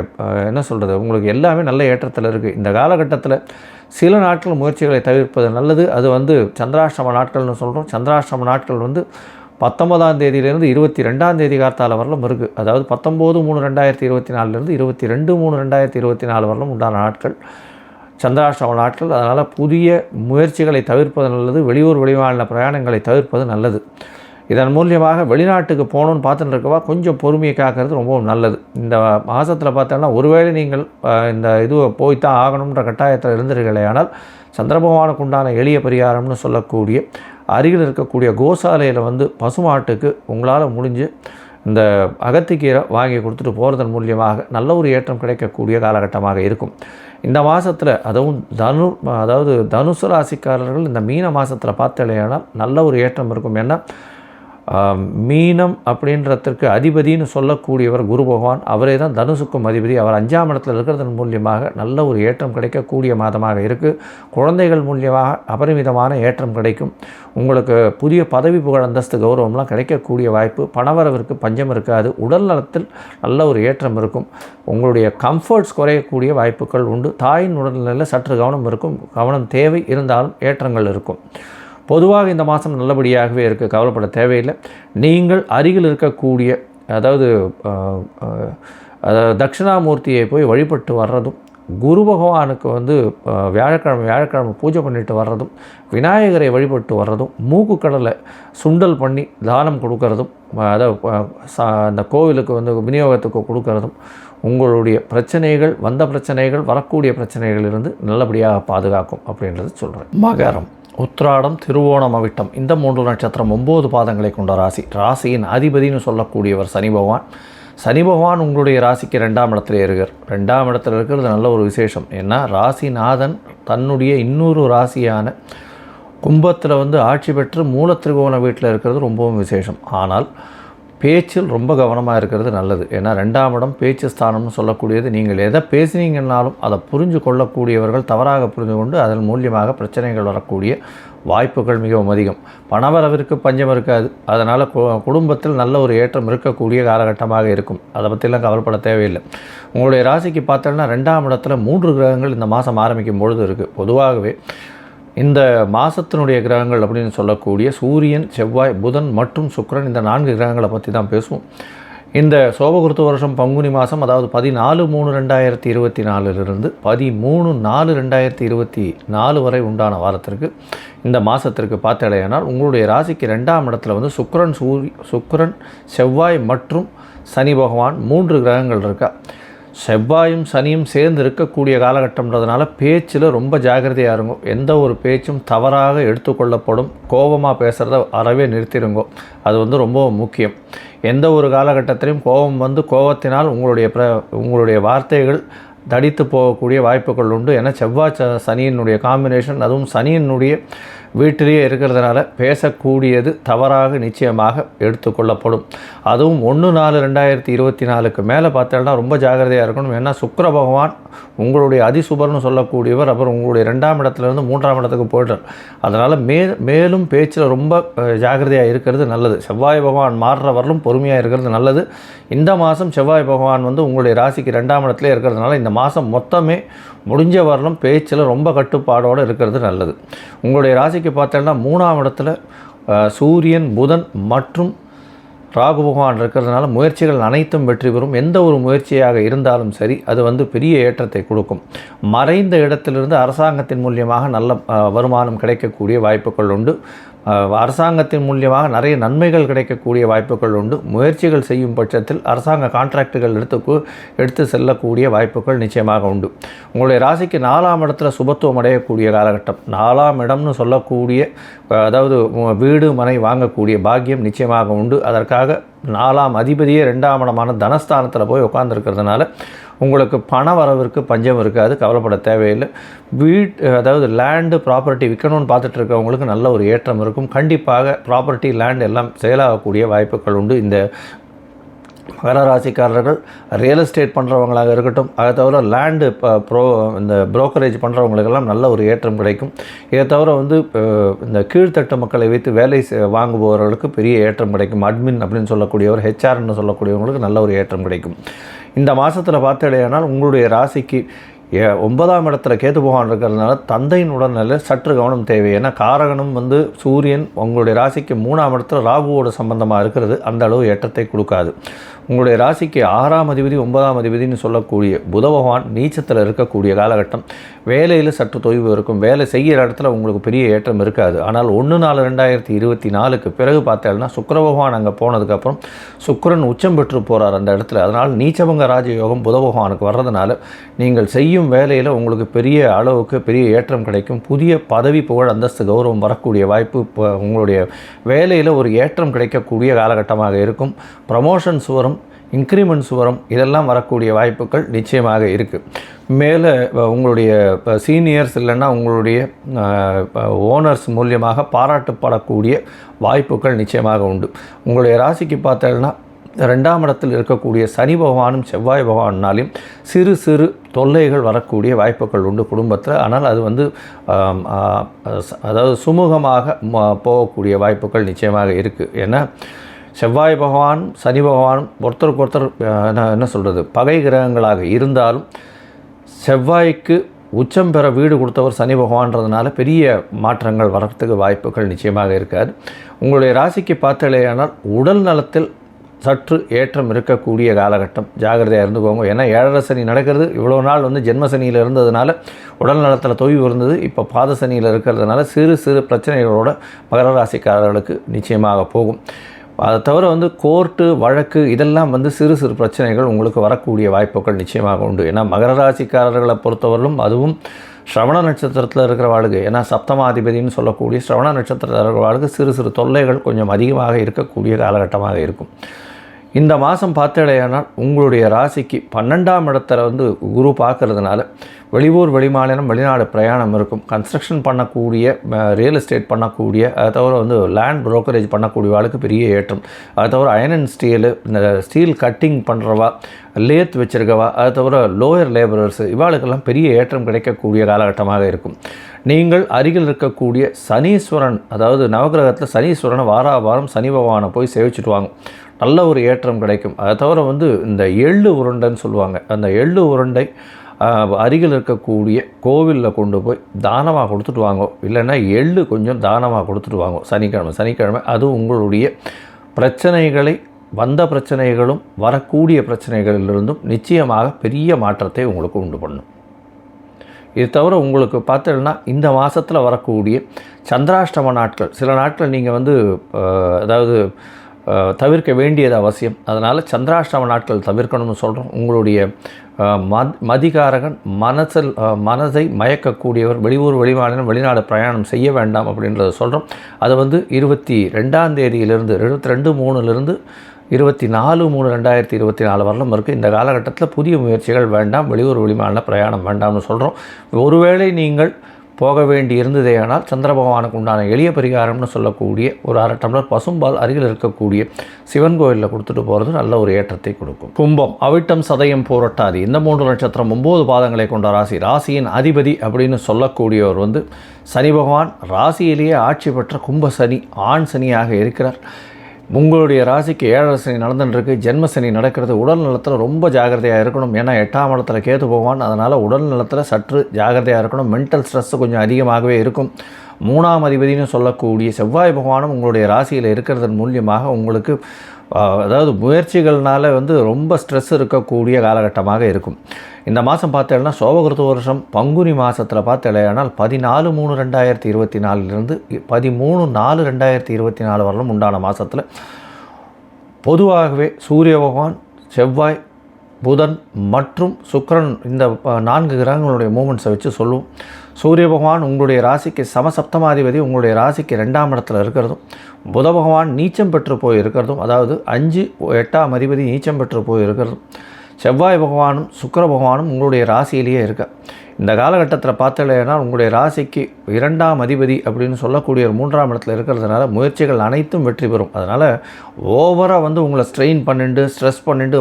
என்ன சொல்கிறது, உங்களுக்கு எல்லாமே நல்ல ஏற்றத்தில் இருக்குது. இந்த காலகட்டத்தில் சில நாட்கள் முயற்சிகளை தவிர்ப்பது நல்லது. அது வந்து சந்திராஷ்டம நாட்கள்னு சொல்கிறோம். சந்திராஷ்டம நாட்கள் வந்து 19ஆம் தேதியிலேருந்து 22ஆம் தேதி கார்த்தால வரலும் இருக்குது. அதாவது 19/3/2024 22/3/2024 வரலும் உண்டான நாட்கள் சந்திராஷ்டம நாட்கள். அதனால் புதிய முயற்சிகளை தவிர்ப்பது நல்லது. வெளியூர் வெளிமாநில பிரயாணங்களை தவிர்ப்பது நல்லது. இதன் மூலியமாக வெளிநாட்டுக்கு போகணுன்னு பார்த்துட்டு இருக்கவா கொஞ்சம் பொறுமையை காக்கிறது ரொம்பவும் நல்லது. இந்த மாதத்தில் பார்த்தோன்னா ஒருவேளை நீங்கள் இந்த இதுவை போய்த்தான் ஆகணுன்ற கட்டாயத்தில் இருந்தீர்களே, ஆனால் சந்திர பகவானுக்கு உண்டான எளிய பரிகாரம்னு சொல்லக்கூடிய அருகில் இருக்கக்கூடிய கோசாலையில் வந்து பசுமாட்டுக்கு உங்களால் முடிஞ்சு இந்த அகத்திக்கீரை வாங்கி கொடுத்துட்டு போகிறதன் மூலியமாக நல்ல ஒரு ஏற்றம் கிடைக்கக்கூடிய காலகட்டமாக இருக்கும். இந்த மாதத்தில் அதுவும் தனுசு ராசிக்காரர்கள் இந்த மீன மாதத்தில் பார்த்தலையானால் நல்ல ஒரு ஏற்றம் இருக்கும். ஏன்னா மீனம் அப்படின்றதற்கு அதிபதினு சொல்லக்கூடியவர் குரு பகவான். அவரே தான் தனுசுக்கும் அதிபதி. அவர் 5ஆம் இடத்துல இருக்கிறதன் மூலியமாக நல்ல ஒரு ஏற்றம் கிடைக்கக்கூடிய மாதமாக இருக்குது. குழந்தைகள் மூலியமாக அபரிமிதமான ஏற்றம் கிடைக்கும். உங்களுக்கு புதிய பதவி புகழ் அந்தஸ்து கௌரவம்லாம் கிடைக்கக்கூடிய வாய்ப்பு. பணவரவிற்கு பஞ்சம் இருக்காது. உடல் நலத்தில் நல்ல ஒரு ஏற்றம் இருக்கும். உங்களுடைய கம்ஃபர்ட்ஸ் குறையக்கூடிய வாய்ப்புகள் உண்டு. தாயின் உடல்நிலையில் சற்று கவனம் இருக்கும். கவனம் தேவை, இருந்தாலும் ஏற்றங்கள் இருக்கும். பொதுவாக இந்த மாதம் நல்லபடியாகவே இருக்குது, கவலைப்பட தேவையில்லை. நீங்கள் அருகில் இருக்கக்கூடிய அதாவது தட்சிணாமூர்த்தியை போய் வழிபட்டு வர்றதும், குரு பகவானுக்கு வந்து வியாழக்கிழமை பூஜை பண்ணிட்டு வர்றதும், விநாயகரை வழிபட்டு வர்றதும், மூக்கு கடலை சுண்டல் பண்ணி தானம் கொடுக்கறதும், அந்த கோவிலுக்கு வந்து விநியோகத்துக்கு கொடுக்கறதும் உங்களுடைய பிரச்சனைகள் வரக்கூடிய பிரச்சனைகளிலிருந்து நல்லபடியாக பாதுகாக்கும் அப்படின்றது சொல்கிறேன். மகரம், உத்திராடம், திருவோணம், அவிட்டம் இந்த 3 நட்சத்திரம் 9 பாதங்களை கொண்ட ராசி. ராசியின் அதிபதினு சொல்லக்கூடியவர் சனி பகவான். சனி பகவான் உங்களுடைய ராசிக்கு 2ஆம் இடத்துல இருக்கார். 2ஆம் இடத்துல இருக்கிறது நல்ல ஒரு விசேஷம். ஏன்னா ராசிநாதன் தன்னுடைய இன்னொரு ராசியான கும்பத்தில் வந்து ஆட்சி பெற்று மூலத்திரிகோண வீட்டில் இருக்கிறது ரொம்பவும் விசேஷம். ஆனால் பேச்சில் ரொம்ப கவனமாக இருக்கிறது நல்லது. ஏன்னா 2ஆம் இடம் பேச்சு ஸ்தானம்னு சொல்லக்கூடியது. நீங்கள் எதை பேசினீங்கன்னாலும் அதை புரிஞ்சு கொள்ளக்கூடியவர்கள் தவறாக புரிந்து கொண்டு அதன் மூலியமாக பிரச்சனைகள் வரக்கூடிய வாய்ப்புகள் மிகவும் அதிகம். பணவரவிற்கு பஞ்சம் இருக்காது. அதனால் குடும்பத்தில் நல்ல ஒரு ஏற்றம் இருக்கக்கூடிய காலகட்டமாக இருக்கும். அதை பற்றிலாம் கவலைப்பட தேவையில்லை. உங்களுடைய ராசிக்கு பார்த்தோன்னா 2ஆம் இடத்துல 3 கிரகங்கள் இந்த மாதம் ஆரம்பிக்கும் பொழுது இருக்குது. பொதுவாகவே இந்த மாதத்தினுடைய கிரகங்கள் அப்படின்னு சொல்லக்கூடிய சூரியன், செவ்வாய், புதன் மற்றும் சுக்கிரன் இந்த 4 கிரகங்களை பற்றி தான் பேசுவோம். இந்த சோபகிருத்து வருஷம் பங்குனி மாதம், அதாவது 14/3/2024 13/4/2024 வரை உண்டான வாரத்திற்கு இந்த மாதத்திற்கு பார்த்தடையானால் உங்களுடைய ராசிக்கு 2ஆம் இடத்துல வந்து சுக்கிரன், செவ்வாய் மற்றும் சனி பகவான் 3 கிரகங்கள் இருக்கா. செவ்வாயும் சனியும் சேர்ந்து இருக்கக்கூடிய காலகட்டம்ன்றதுனால பேச்சில் ரொம்ப ஜாக்கிரதையாக இருங்கோ. எந்த ஒரு பேச்சும் தவறாக எடுத்துக்கொள்ளப்படும். கோபமாக பேசுகிறத அறவே நிறுத்திடுங்கோ. அது வந்து ரொம்ப முக்கியம். எந்த ஒரு காலகட்டத்திலையும் கோபம் வந்து கோபத்தினால் உங்களுடைய வார்த்தைகள் தடித்து போகக்கூடிய வாய்ப்புகள் உண்டு. ஏன்னா செவ்வாய் சனியினுடைய காம்பினேஷன், அதுவும் சனியினுடைய வீட்டிலேயே இருக்கிறதுனால பேசக்கூடியது தவறாக நிச்சயமாக எடுத்துக்கொள்ளப்படும். அதுவும் 1/4/2024 மேலே பார்த்தோம்னா ரொம்ப ஜாகிரதையாக இருக்கணும். ஏன்னா சுக்கிர பகவான் உங்களுடைய அதிசுபர்னு சொல்லக்கூடியவர் அப்புறம் உங்களுடைய 2ஆம் இடத்துலேருந்து 3ஆம் இடத்துக்கு போய்ட்டார். அதனால் மேலும் பேச்சில் ரொம்ப ஜாகிரதையாக இருக்கிறது நல்லது. செவ்வாய் பகவான் மாறுற வரலும் பொறுமையாக இருக்கிறது நல்லது. இந்த மாதம் செவ்வாய் பகவான் வந்து உங்களுடைய ராசிக்கு 2ஆம் இடத்துல இருக்கிறதுனால இந்த மாதம் மொத்தமே முடிஞ்ச வரலும் பேச்சில் ரொம்ப கட்டுப்பாடோடு இருக்கிறது நல்லது. உங்களுடைய ராசிக்கு பார்த்தோன்னா 3ஆம் இடத்துல சூரியன், புதன் மற்றும் ராகு பகவான் இருக்கிறதுனால முயற்சிகள் அனைத்தும் வெற்றி பெறும். எந்த ஒரு முயற்சியாக இருந்தாலும் சரி அது வந்து பெரிய ஏற்றத்தை கொடுக்கும். மறைந்த இடத்திலிருந்து அரசாங்கத்தின் மூலியமாக நல்ல வருமானம் கிடைக்கக்கூடிய வாய்ப்புகள் உண்டு. அரசாங்கத்தின் மூலியமாக நிறைய நன்மைகள் கிடைக்கக்கூடிய வாய்ப்புகள் உண்டு. முயற்சிகள் செய்யும் பட்சத்தில் அரசாங்க கான்ட்ராக்டுகள் எடுத்து செல்லக்கூடிய வாய்ப்புகள் நிச்சயமாக உண்டு. உங்களுடைய ராசிக்கு 4ஆம் இடத்துல சுபத்துவம் அடையக்கூடிய காலகட்டம். 4ஆம் இடம்னு சொல்லக்கூடிய அதாவது வீடு மனை வாங்கக்கூடிய பாக்கியம் நிச்சயமாக உண்டு. அதற்காக 4ஆம் அதிபதியே 2ஆம் இடமான தனஸ்தானத்தில் போய் உட்கார்ந்துருக்கிறதுனால உங்களுக்கு பண வரவிற்கு பஞ்சம் இருக்காது. கவலைப்பட தேவையில்லை. அதாவது லேண்டு ப்ராப்பர்ட்டி விற்கணும்னு பார்த்துட்டு இருக்கவங்களுக்கு நல்ல ஒரு ஏற்றம் இருக்கும். கண்டிப்பாக ப்ராப்பர்ட்டி லேண்ட் எல்லாம் செயலாகக்கூடிய வாய்ப்புகள் உண்டு இந்த மகர ராசிக்காரர்கள் ரியல் எஸ்டேட் பண்ணுறவங்களாக இருக்கட்டும், அதை தவிர லேண்டு இந்த புரோக்கரேஜ் பண்ணுறவங்களுக்கெல்லாம் நல்ல ஒரு ஏற்றம் கிடைக்கும். இதை தவிர வந்து இந்த கீழ்த்தட்டு மக்களை வைத்து வேலை வாங்குபவர்களுக்கு பெரிய ஏற்றம் கிடைக்கும். அட்மின் அப்படின்னு சொல்லக்கூடியவர், ஹெச்ஆர்னு சொல்லக்கூடியவங்களுக்கு நல்ல ஒரு ஏற்றம் கிடைக்கும். இந்த மாதத்தில் பார்த்தடையானால் உங்களுடைய ராசிக்கு 9ஆம் இடத்துல கேது பகவான் இருக்கிறதுனால தந்தையின் உடல்நிலை சற்று கவனம் தேவை. ஏன்னா காரகனும் வந்து சூரியன் உங்களுடைய ராசிக்கு 3ஆம் இடத்துல ராகுவோட சம்பந்தமாக இருக்கிறது அந்த அளவு ஏற்றத்தை கொடுக்காது. உங்களுடைய ராசிக்கு 6ஆம் அதிபதி 9ஆம் அதிபதினு சொல்லக்கூடிய புத பகவான் நீச்சத்தில் இருக்கக்கூடிய காலகட்டம். வேலையில் சற்று தொய்வு இருக்கும். வேலை செய்கிற இடத்துல உங்களுக்கு பெரிய ஏற்றம் இருக்காது. ஆனால் 1/4/2024 பிறகு பார்த்தேன்னா சுக்கிர பகவான் அங்கே போனதுக்கப்புறம் சுக்கிரன் உச்சம் பெற்று போகிறார் அந்த இடத்துல. அதனால் நீச்சபங்க ராஜயோகம் புத பகவானுக்கு வர்றதுனால நீங்கள் செய்யும் வேலையில் உங்களுக்கு பெரிய அளவுக்கு பெரிய ஏற்றம் கிடைக்கும். புதிய பதவி, புகழ், அந்தஸ்து, கௌரவம் வரக்கூடிய வாய்ப்பு, உங்களுடைய வேலையில் ஒரு ஏற்றம் கிடைக்கக்கூடிய காலகட்டமாக இருக்கும். ப்ரமோஷன்ஸ் வரும், இன்க்ரிமெண்ட்ஸ் வரும், இதெல்லாம் வரக்கூடிய வாய்ப்புகள் நிச்சயமாக இருக்குது. மேலே உங்களுடைய சீனியர்ஸ் இல்லைன்னா உங்களுடைய ஓனர்ஸ் மூலியமாக பாராட்டப்படக்கூடிய வாய்ப்புகள் நிச்சயமாக உண்டு. உங்களுடைய ராசிக்கு பார்த்தீங்கன்னா 2ஆம் இடத்தில் இருக்கக்கூடிய சனி பகவானும் செவ்வாய் பகவானாலையும் சிறு சிறு தொல்லைகள் வரக்கூடிய வாய்ப்புகள் உண்டு குடும்பத்தில். ஆனால் அது வந்து அதாவது சுமூகமாக போகக்கூடிய வாய்ப்புகள் நிச்சயமாக இருக்குது. ஏன்னா செவ்வாய் பகவான் சனி பகவானும் ஒருத்தருக்கு ஒருத்தர் என்ன சொல்கிறது பகை கிரகங்களாக இருந்தாலும் செவ்வாய்க்கு உச்சம் பெற வீடு கொடுத்தவர் சனி பகவான்றதுனால பெரிய மாற்றங்கள் வரத்துக்கு வாய்ப்புகள் நிச்சயமாக இருக்காது. உங்களுடைய ராசிக்கு பார்த்தலையானால் உடல் நலத்தில் சற்று ஏற்றம் இருக்கக்கூடிய காலகட்டம். ஜாகிரதையாக இருந்துக்கோங்க. ஏன்னா 7.5 சனி நடக்கிறது. இவ்வளோ நாள் வந்து ஜென்ம சனியில் இருந்ததுனால உடல் நலத்தில் தொய்வு இருந்தது. இப்போ பாத சனியில் இருக்கிறதுனால சிறு சிறு பிரச்சனைகளோட மகர ராசிக்காரர்களுக்கு நிச்சயமாக போகும். அதை தவிர வந்து கோர்ட்டு வழக்கு இதெல்லாம் வந்து சிறு சிறு பிரச்சனைகள் உங்களுக்கு வரக்கூடிய வாய்ப்புகள் நிச்சயமாக உண்டு. ஏன்னா மகர ராசிக்காரர்களை பொறுத்தவரையிலும் அதுவும் ஸ்ரவண நட்சத்திரத்தில் இருக்கிற வாழ்க்கை, ஏன்னா சப்தமாதிபதினு சொல்லக்கூடிய ஸ்ரவண நட்சத்திரத்தில் இருக்கிற வாழ்க்கை சிறு சிறு தொல்லைகள் கொஞ்சம் அதிகமாக இருக்கக்கூடிய காலகட்டமாக இருக்கும். இந்த மாதம் பார்த்தடையானால் உங்களுடைய ராசிக்கு 12ஆம் இடத்துல வந்து குரு பார்க்கறதுனால வெளியூர், வெளிமாநிலம், வெளிநாடு பிரயாணம் இருக்கும். கன்ஸ்ட்ரக்ஷன் பண்ணக்கூடிய, ரியல் எஸ்டேட் பண்ணக்கூடிய, அதை தவிர வந்து லேண்ட் புரோக்கரேஜ் பண்ணக்கூடிய வாழ்க்கை பெரிய ஏற்றம். அதை தவிர அயன் அண்ட் ஸ்டீலு, இந்த ஸ்டீல் கட்டிங் பண்ணுறவா, லேத் வச்சுருக்கவா, அதை தவிர லோயர் லேபரர்ஸ் இவாளுக்கெல்லாம் பெரிய ஏற்றம் கிடைக்கக்கூடிய காலகட்டமாக இருக்கும். நீங்கள் அருகில் இருக்கக்கூடிய சனீஸ்வரன், அதாவது நவகிரகத்தில் சனீஸ்வரனை வாரம் சனி பகவானை போய் சேவிச்சுட்டு வாங்க. நல்ல ஒரு ஏற்றம் கிடைக்கும். அதை தவிர வந்து இந்த எள்ளு உருண்டைன்னு சொல்லுவாங்க, அந்த எள்ளு உருண்டை அருகில் இருக்கக்கூடிய கோவிலில் கொண்டு போய் தானமாக கொடுத்துட்டு வாங்க. இல்லைன்னா எள்ளு கொஞ்சம் தானமாக கொடுத்துட்டு வாங்க சனிக்கிழமை. அது உங்களுடைய பிரச்சனைகளை, வந்த பிரச்சனைகளும் வரக்கூடிய பிரச்சனைகளிலிருந்தும் நிச்சயமாக பெரிய மாற்றத்தை உங்களுக்கு உண்டு பண்ணும். இது தவிர உங்களுக்கு பார்த்தீங்கன்னா இந்த மாதத்தில் வரக்கூடிய சந்திராஷ்டம நாட்கள், சில நாட்கள் நீங்கள் வந்து அதாவது தவிர்க்க வேண்டியது அவசியம். அதனால் சந்திராஷ்டம நாட்கள் தவிர்க்கணும்னு சொல்கிறோம். உங்களுடைய மதிகாரகன் மனதை மயக்கக்கூடியவர், வெளியூர், வெளிமாநிலம், வெளிநாடு பிரயாணம் செய்ய வேண்டாம் அப்படின்றத சொல்கிறோம். அது வந்து 22ஆம் தேதியிலிருந்து 22/3 24/3/2024 வரலும் இருக்குது. இந்த காலகட்டத்தில் புதிய முயற்சிகள் வேண்டாம், வெளியூர், வெளிமாநில பிரயாணம் வேண்டாம்னு சொல்கிறோம். ஒருவேளை நீங்கள் போக வேண்டி இருந்ததேயானால் சந்திர பகவானுக்கு உண்டான எளிய பரிகாரம்னு சொல்லக்கூடிய ஒரு 1/2 டம்ளர் பசும்பால் அருகில் இருக்கக்கூடிய சிவன் கோயிலில் கொடுத்துட்டு போகிறது நல்ல ஒரு ஏற்றத்தை கொடுக்கும். கும்பம், அவிட்டம், சதயம், பூரட்டாதி இந்த 3 நட்சத்திரம் 9 பாதங்களை கொண்ட ராசி. ராசியின் அதிபதி அப்படின்னு சொல்லக்கூடியவர் வந்து சனி பகவான். ராசியிலேயே ஆட்சி பெற்ற கும்ப சனி, ஆண் சனியாக இருக்கிறார். உங்களுடைய ராசிக்கு 7.5 சனி நடந்துட்டுருக்கு, ஜென்ம சனி நடக்கிறது. உடல் நலத்தில் ரொம்ப ஜாகிரதையாக இருக்கணும். ஏன்னா 8ஆம் இடத்துல கேது போவான். அதனால் உடல் நலத்தில் சற்று ஜாகிரதையாக இருக்கணும். மென்டல் ஸ்ட்ரெஸ் கொஞ்சம் அதிகமாகவே இருக்கும். 3ஆம் அதிபதினு சொல்லக்கூடிய செவ்வாய் பகவானும் உங்களுடைய ராசியில் இருக்கிறதன் மூலியமாக உங்களுக்கு அதாவது முயற்சிகள்னால வந்து ரொம்ப ஸ்ட்ரெஸ் இருக்கக்கூடிய காலகட்டமாக இருக்கும். இந்த மாதம் பார்த்தேன்னா சோபகிருத்த வருஷம் பங்குனி மாதத்தில் பார்த்தேனால் 14/3/2024 13/4/2024 வரலும் உண்டான மாதத்தில் பொதுவாகவே சூரிய பகவான், செவ்வாய், புதன் மற்றும் சுக்கிரன் இந்த 4 கிரகங்களுடைய மூமெண்ட்ஸை வச்சு சொல்லுவோம். சூரிய பகவான் உங்களுடைய ராசிக்கு சமசப்தமாதிபதி, உங்களுடைய ராசிக்கு 2ஆம் இடத்துல இருக்கிறதும், புத பகவான் நீச்சம் பெற்று போய் இருக்கிறதும், அதாவது 5, 8ஆம் அதிபதி நீச்சம் பெற்று போய் இருக்கிறதும், செவ்வாய் பகவானும் சுக்கிர பகவானும் உங்களுடைய ராசியிலேயே இருக்க. இந்த காலகட்டத்தில் பார்த்தலைன்னா உங்களுடைய ராசிக்கு 2ஆம் அதிபதி அப்படின்னு சொல்லக்கூடிய ஒரு 3ஆம் இடத்துல இருக்கிறதுனால முயற்சிகள் அனைத்தும் வெற்றி பெறும். அதனால் ஓவராக வந்து உங்களை ஸ்ட்ரெயின் பண்ணிட்டு ஸ்ட்ரெஸ் பண்ணிட்டு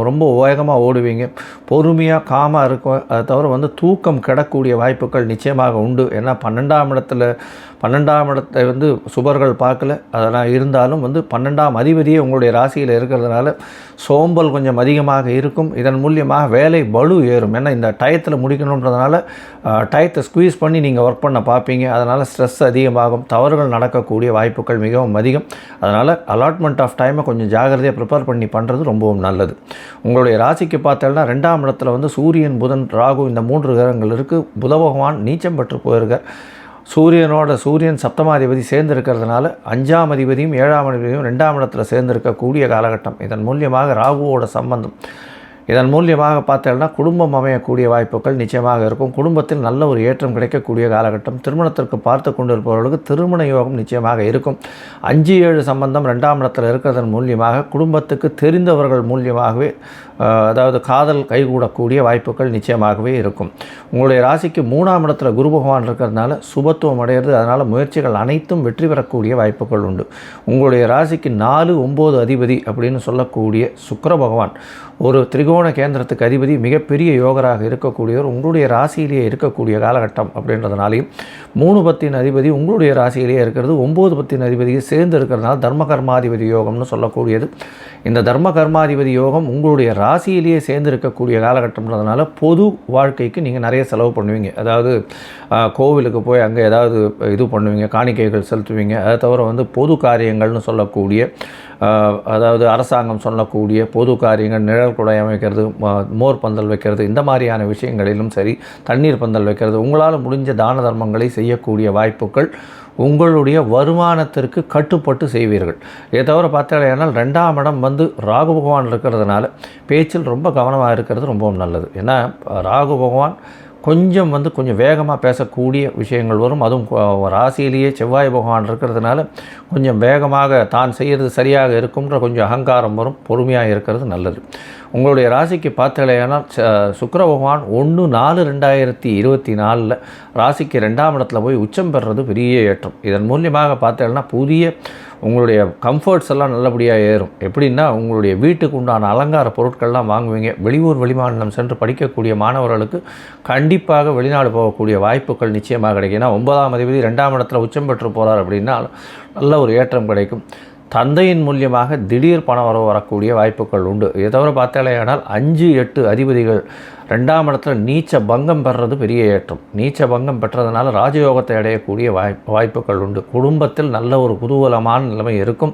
ரொம்ப வேகமாக ஓடுவீங்க. பொறுமையாக காமாக இருக்கும். அதை தவிர வந்து தூக்கம் கிடக்கூடிய வாய்ப்புகள் நிச்சயமாக உண்டு. ஏன்னா 12ஆம் இடத்தை வந்து சுபர்கள் பார்க்கல. அதெல்லாம் இருந்தாலும் வந்து 12ஆம் அதிபதியே உங்களுடைய ராசியில் இருக்கிறதுனால சோம்பல் கொஞ்சம் அதிகமாக இருக்கும். இதன் மூலியமாக வேலை பளு ஏறும். ஏன்னா இந்த டயத்தில் முடிக்கணுன்றதுனால டயத்தை ஸ்குவீஸ் பண்ணி நீங்கள் ஒர்க் பண்ண பார்ப்பீங்க. அதனால் ஸ்ட்ரெஸ் அதிகமாகும். தவறுகள் நடக்கக்கூடிய வாய்ப்புகள் மிகவும் அதிகம். அதனால் அலாட்மெண்ட் ஆஃப் டைமை கொஞ்சம் ஜாகிரதையாக ப்ரிப்பேர் பண்ணி பண்ணுறது ரொம்பவும் நல்லது. உங்களுடைய ராசிக்கு பார்த்தோம்னா 2ஆம் இடத்துல வந்து சூரியன், புதன், ராகு இந்த 3 கிரகங்கள் இருக்குது. புத பகவான் நீச்சம் பெற்று போயிருக்கார். சூரியன் சப்தமாதிபதி சேர்ந்திருக்கிறதுனால 5ஆம் அதிபதியும் 7ஆம் அதிபதியும் 2ஆம் இடத்துல சேர்ந்திருக்கக்கூடிய காலகட்டம். இதன் மூலியமாக ராகுவோட சம்பந்தம். இதன் மூலியமாக பார்த்தோம்னா குடும்பம் அமையக்கூடிய வாய்ப்புகள் நிச்சயமாக இருக்கும். குடும்பத்தில் நல்ல ஒரு ஏற்றம் கிடைக்கக்கூடிய காலகட்டம். திருமணத்திற்கு பார்த்து கொண்டிருப்பவர்களுக்கு திருமண யோகம் நிச்சயமாக இருக்கும். 5-7 சம்பந்தம் 2ஆம் இடத்தில் இருக்கிறதன் மூலியமாக குடும்பத்துக்கு தெரிந்தவர்கள் மூலியமாகவே அதாவது காதல் கைகூடக்கூடிய வாய்ப்புகள் நிச்சயமாகவே இருக்கும். உங்களுடைய ராசிக்கு 3ஆம் இடத்துல குரு பகவான் இருக்கிறதுனால சுபத்துவம் அடைகிறது. அதனால் முயற்சிகள் அனைத்தும் வெற்றி பெறக்கூடிய வாய்ப்புகள் உண்டு. உங்களுடைய ராசிக்கு 4-9 அதிபதி அப்படின்னு சொல்லக்கூடிய சுக்கிர பகவான் ஒரு திரிகோண கேந்திரத்துக்கு அதிபதி, மிகப்பெரிய யோகராக இருக்கக்கூடியவர் உங்களுடைய ராசியிலேயே இருக்கக்கூடிய காலகட்டம். அப்படின்றதுனாலையும் 3-10 அதிபதி உங்களுடைய ராசியிலேயே இருக்கிறது. 9-10 அதிபதியை சேர்ந்து இருக்கிறதுனால தர்ம கர்மாதிபதி யோகம்னு சொல்லக்கூடியது. இந்த தர்ம கர்மாதிபதி யோகம் உங்களுடைய ராசியிலேயே சேர்ந்து இருக்கக்கூடிய காலகட்டம்ன்றதுனால பொது வாழ்க்கைக்கு நீங்கள் நிறைய செலவு பண்ணுவீங்க. அதாவது கோவிலுக்கு போய் அங்கே ஏதாவது இது பண்ணுவீங்க, காணிக்கைகள் செலுத்துவீங்க. அதை தவிர வந்து பொது காரியங்கள்னு சொல்லக்கூடிய அதாவது அரசாங்கம் சொல்லக்கூடிய பொது காரியங்கள், நிழல் குடை அமைக்கிறது, மோர் பந்தல் வைக்கிறது, இந்த மாதிரியான விஷயங்களிலும் சரி, தண்ணீர் பந்தல் வைக்கிறது, உங்களால் முடிஞ்ச தான தர்மங்களை செய்யக்கூடிய வாய்ப்புகள் உங்களுடைய வருமானத்திற்கு கட்டுப்பட்டு செய்வீர்கள். இதை தவிர பார்த்தாலேனால் 2ஆம் இடம் வந்து ராகு பகவான் இருக்கிறதுனால பேச்சில் ரொம்ப கவனமாக இருக்கிறது ரொம்பவும் நல்லது. ஏன்னா ராகு பகவான் கொஞ்சம் வேகமாக பேசக்கூடிய விஷயங்கள் வரும். அதுவும் ராசியிலேயே செவ்வாய் பகவான் இருக்கிறதுனால கொஞ்சம் வேகமாக தான் செய்கிறது சரியாக இருக்கும்ன்ற கொஞ்சம் அகங்காரம் வரும். பொறுமையாக இருக்கிறது நல்லது. உங்களுடைய ராசிக்கு பார்த்தலையானால் சுக்கிர பகவான் 1-4-2024 ராசிக்கு 2ஆம் இடத்துல போய் உச்சம் பெறுறது பெரிய ஏற்றம். இதன் மூலியமாக பார்த்தேன்னா புதிய உங்களுடைய கம்ஃபர்ட்ஸ் எல்லாம் நல்லபடியாக ஏறும். எப்படின்னா உங்களுடைய வீட்டுக்கு உண்டான அலங்கார பொருட்கள்லாம் வாங்குவீங்க. வெளியூர் வெளிமாநிலம் சென்று படிக்கக்கூடிய மாணவர்களுக்கு கண்டிப்பாக வெளிநாடு போகக்கூடிய வாய்ப்புகள் நிச்சயமாக கிடைக்கும். ஏன்னா 9ஆம் அதிபதி 2ஆம் இடத்துல உச்சம் பெற்று போகிறார் அப்படின்னா நல்ல ஒரு ஏற்றம் கிடைக்கும். தந்தையின் மூலியமாக திடீர் பண வரவு வரக்கூடிய வாய்ப்புகள் உண்டு. இதை தவிர பார்த்தாலேயானால் 5-8 அதிபதிகள் 2ஆம் இடத்துல நீச்ச பங்கம் பெறுறது பெரிய ஏற்றம். நீச்ச பங்கம் பெற்றதுனால ராஜயோகத்தை அடையக்கூடிய வாய்ப்புகள் உண்டு. குடும்பத்தில் நல்ல ஒரு குதூகலமான நிலைமை இருக்கும்.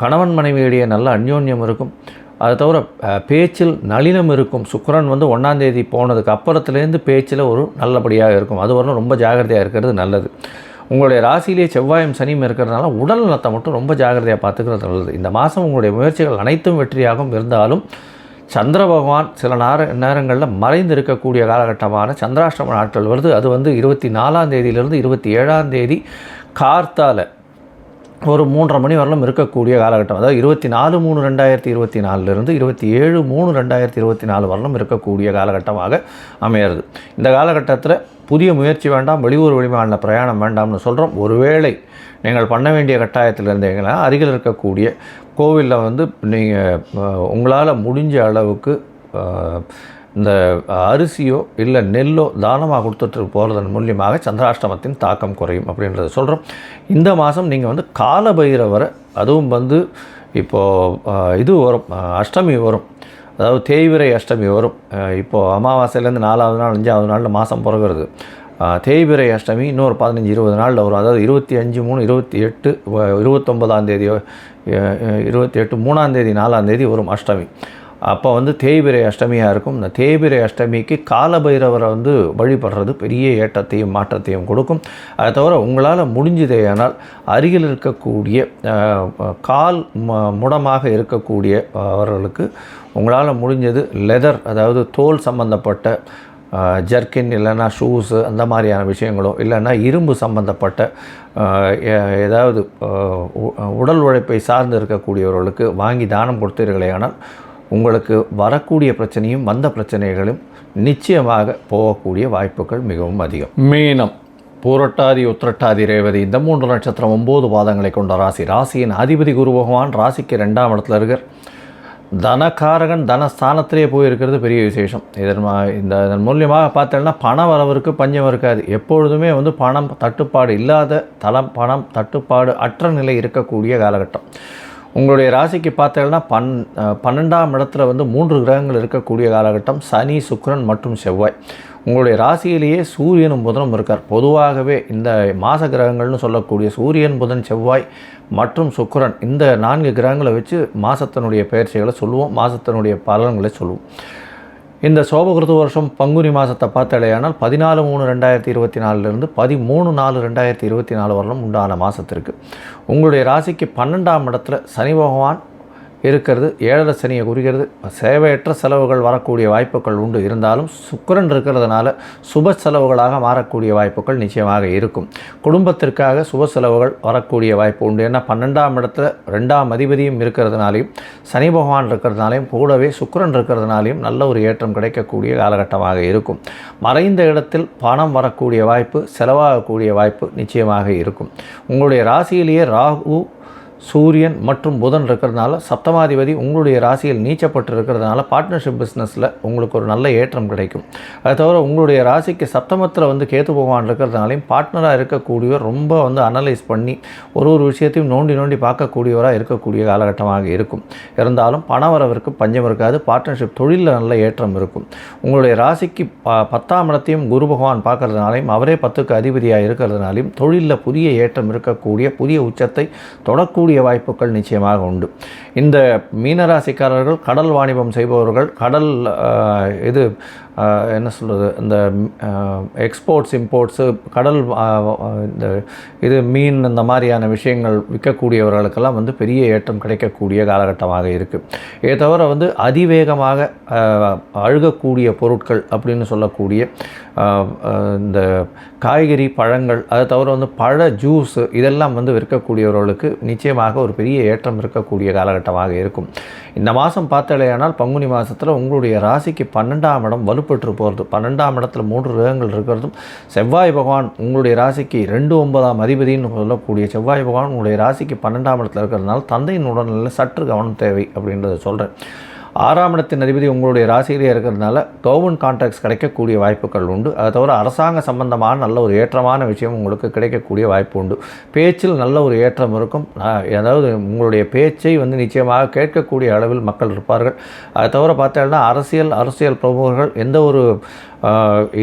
கணவன் மனைவியிடையே நல்ல அந்யோன்யம் இருக்கும். அதை தவிர பேச்சில் நளினம் இருக்கும். சுக்கிரன் 1ஆம் தேதி போனதுக்கு அப்புறத்துலேருந்து பேச்சில் ஒரு நல்லபடியாக இருக்கும். அது வரணும் ரொம்ப ஜாகிரதையாக இருக்கிறது நல்லது. உங்களுடைய ராசியிலேயே செவ்வாயும் சனியும் இருக்கிறதுனால உடல் நலத்தை மட்டும் ரொம்ப ஜாகிரதையாக பார்த்துக்கிறது நல்லது. இந்த மாதம் உங்களுடைய முயற்சிகள் அனைத்தும் வெற்றியாகவும் இருந்தாலும் சந்திர பகவான் சில நேரங்களில் மறைந்து இருக்கக்கூடிய காலகட்டமான சந்திராஷ்டம நாட்கள் வருது. அது 24ஆம் தேதியிலிருந்து 27ஆம் தேதி கார்த்தால ஒரு 3:30 மணி வரலும் இருக்கக்கூடிய காலகட்டம். அதாவது 24/3/2024 27/3/2024 வரலும் இருக்கக்கூடிய காலகட்டமாக அமையிறது. இந்த காலகட்டத்தில் புதிய முயற்சி வேண்டாம், வெளியூர் வெளிமாநில பிரயாணம் வேண்டாம்னு சொல்கிறோம். ஒருவேளை நீங்கள் பண்ண வேண்டிய கட்டாயத்தில் இருந்தீங்கன்னா அருகில் இருக்கக்கூடிய கோவிலில் நீங்கள் உங்களால் முடிஞ்ச அளவுக்கு இந்த அரிசியோ இல்லை நெல்லோ தானமாக கொடுத்துட்டு போகிறதன் மூலியமாக சந்திராஷ்டமத்தின் தாக்கம் குறையும் அப்படின்றத சொல்கிறோம். இந்த மாதம் நீங்கள் காலபைரவரை, அதுவும் இப்போது இது வரும், அஷ்டமி வரும், அதாவது தேய்பிறை அஷ்டமி வரும். இப்போது அமாவாசையிலேருந்து 4ஆவது நாள் 5ஆவது நாளில் மாதம் பிறகுறது. தேய்பிறை அஷ்டமி இன்னொரு 15-20 நாளில் வரும். அதாவது 25/3/28 29ஆம் தேதி 28 3ஆம் தேதி 4ஆம் தேதி வரும் அஷ்டமி. அப்போ தேய்பிறை அஷ்டமியாக இருக்கும். இந்த தேய்பிறை அஷ்டமிக்கு காலபைரவரை வழிபடுறது பெரிய ஏற்றத்தையும் மாற்றத்தையும் கொடுக்கும். அதை தவிர உங்களால் முடிஞ்சதேயானால் அருகில் இருக்கக்கூடிய கால் முடமாக இருக்கக்கூடிய அவர்களுக்கு உங்களால் முடிஞ்சது லெதர், அதாவது தோல் சம்பந்தப்பட்ட ஜர்க்கின் இல்லைன்னா ஷூஸு அந்த மாதிரியான விஷயங்களோ, இல்லைன்னா இரும்பு சம்பந்தப்பட்ட ஏதாவது உடல் உழைப்பை சார்ந்து இருக்கக்கூடியவர்களுக்கு வாங்கி தானம் கொடுத்தீர்களே ஆனால் உங்களுக்கு வரக்கூடிய பிரச்சனையும் வந்த பிரச்சனைகளும் நிச்சயமாக போகக்கூடிய வாய்ப்புகள் மிகவும் அதிகம். மீனம், பூரட்டாதி, உத்திரட்டாதி, ரேவதி இந்த 3 நட்சத்திரம் 9 பாதங்களை கொண்ட ராசி. ராசியின் அதிபதி குரு பகவான் ராசிக்கு 2ஆம் இடத்துல இருக்கார். தனக்காரகன் தனஸ்தானத்திலே போயிருக்கிறது பெரிய விசேஷம். இதன் மூலியமாக பார்த்தோம்னா பண வரவருக்கு பஞ்சம் இருக்காது. எப்பொழுதுமே பணம் தட்டுப்பாடு இல்லாத பணம் தட்டுப்பாடு அற்ற நிலை இருக்கக்கூடிய காலகட்டம். உங்களுடைய ராசிக்கு பார்த்தீங்கன்னா 12ஆம் இடத்துல 3 கிரகங்கள் இருக்கக்கூடிய காலகட்டம். சனி, சுக்கிரன் மற்றும் செவ்வாய். உங்களுடைய ராசியிலேயே சூரியனும் புதனும் இருக்கார். பொதுவாகவே இந்த மாத கிரகங்கள்னு சொல்லக்கூடிய சூரியன், புதன், செவ்வாய் மற்றும் சுக்கிரன் இந்த 4 கிரகங்களை வச்சு மாதத்தினுடைய பயிற்சிகளை சொல்லுவோம், மாதத்தினுடைய பலன்களை சொல்லுவோம். இந்த சோபகிருது வருஷம் பங்குனி மாதத்தை பார்த்தாலேயானால் 14/3/2024 13/4/2024 வரலும் உண்டான மாதத்திற்கு உங்களுடைய ராசிக்கு 12ஆம் இடத்துல சனி பகவான் இருக்கிறது. 7 சனியை குறிக்கிறது. சேவையற்ற செலவுகள் வரக்கூடிய வாய்ப்புகள் உண்டு. இருந்தாலும் சுக்கிரன் இருக்கிறதுனால சுப செலவுகளாக மாறக்கூடிய வாய்ப்புகள் நிச்சயமாக இருக்கும். குடும்பத்திற்காக சுப செலவுகள் வரக்கூடிய வாய்ப்பு உண்டு. ஏன்னா 12ஆம் இடத்துல 2ஆம் அதிபதியும் இருக்கிறதுனாலையும் சனி பகவான் இருக்கிறதுனாலையும் கூடவே சுக்கிரன் இருக்கிறதுனாலையும் நல்ல ஒரு ஏற்றம் கிடைக்கக்கூடிய காலகட்டமாக இருக்கும். மறைந்த இடத்தில் பணம் வரக்கூடிய வாய்ப்பு, செலவாகக்கூடிய வாய்ப்பு நிச்சயமாக இருக்கும். உங்களுடைய ராசியிலேயே ராகு, சூரியன் மற்றும் புதன் இருக்கிறதுனால சப்தமாதிபதி உங்களுடைய ராசியில் நீச்சப்பட்டு இருக்கிறதுனால பார்ட்னர்ஷிப் பிஸ்னஸில் உங்களுக்கு ஒரு நல்ல ஏற்றம் கிடைக்கும். அது தவிர உங்களுடைய ராசிக்கு சப்தமத்தில் கேது பகவான் இருக்கிறதுனாலையும் பார்ட்னராக இருக்கக்கூடியவர் ரொம்ப அனலைஸ் பண்ணி ஒரு விஷயத்தையும் நோண்டி பார்க்கக்கூடியவராக இருக்கக்கூடிய காலகட்டமாக இருக்கும். இருந்தாலும் பணவரவிற்கு பஞ்சம் இருக்காது. பார்ட்னர்ஷிப் தொழிலில் நல்ல ஏற்றம் இருக்கும். உங்களுடைய ராசிக்கு 10ஆம் இடத்தையும் குரு பகவான் பார்க்கறதுனாலையும் அவரே 10க்கு அதிபதியாக இருக்கிறதுனாலையும் தொழிலில் புதிய ஏற்றம் இருக்கக்கூடிய புதிய உச்சத்தை தொடக்கூடிய வாய்ப்புகள் நிச்சயமாக உண்டு. இந்த மீனராசிக்காரர்கள் கடல் வாணிபம் செய்பவர்கள், கடல் என்ன சொல்கிறது, இந்த எக்ஸ்போர்ட்ஸ் இம்போர்ட்ஸு, கடல் இந்த மீன் இந்த மாதிரியான விஷயங்கள் விற்கக்கூடியவர்களுக்கெல்லாம் பெரிய ஏற்றம் கிடைக்கக்கூடிய காலகட்டமாக இருக்குது. இதை தவிர அதிவேகமாக அழுகக்கூடிய பொருட்கள் அப்படின்னு சொல்லக்கூடிய இந்த காய்கறி, பழங்கள், அதை தவிர பழ ஜூஸு இதெல்லாம் விற்கக்கூடியவர்களுக்கு நிச்சயமாக ஒரு பெரிய ஏற்றம் இருக்கக்கூடிய காலகட்டமாக இருக்கும். இந்த மாதம் பார்த்தாலேயானால் பங்குனி மாதத்தில் உங்களுடைய ராசிக்கு 12ஆம் இடம் வலுப்பெற்று போகிறது. 12ஆம் இடத்துல 3 கிரகங்கள் இருக்கிறதும் செவ்வாய் பகவான் உங்களுடைய ராசிக்கு 2/9ஆம் அதிபதினு சொல்லக்கூடிய செவ்வாய் பகவான் உங்களுடைய ராசிக்கு 12ஆம் இடத்துல இருக்கிறதுனால தந்தையின் உடல்நிலையில் சற்று கவனம் தேவை அப்படின்றத சொல்கிறேன். 6ஆம் இடத்தின் அதிபதி உங்களுடைய ராசியிலே இருக்கிறதுனால கவர்மெண்ட் கான்ட்ராக்ட்ஸ் கிடைக்கக்கூடிய வாய்ப்புகள் உண்டு. அதை தவிர அரசாங்க சம்பந்தமான நல்ல ஒரு ஏற்றமான விஷயம் உங்களுக்கு கிடைக்கக்கூடிய வாய்ப்பு உண்டு. பேச்சில் நல்ல ஒரு ஏற்றம் இருக்கும். அதாவது உங்களுடைய பேச்சை நிச்சயமாக கேட்கக்கூடிய அளவில் மக்கள் இருப்பார்கள். அதை தவிர பார்த்தீங்கன்னா அரசியல் பிரமுகர்கள் எந்த ஒரு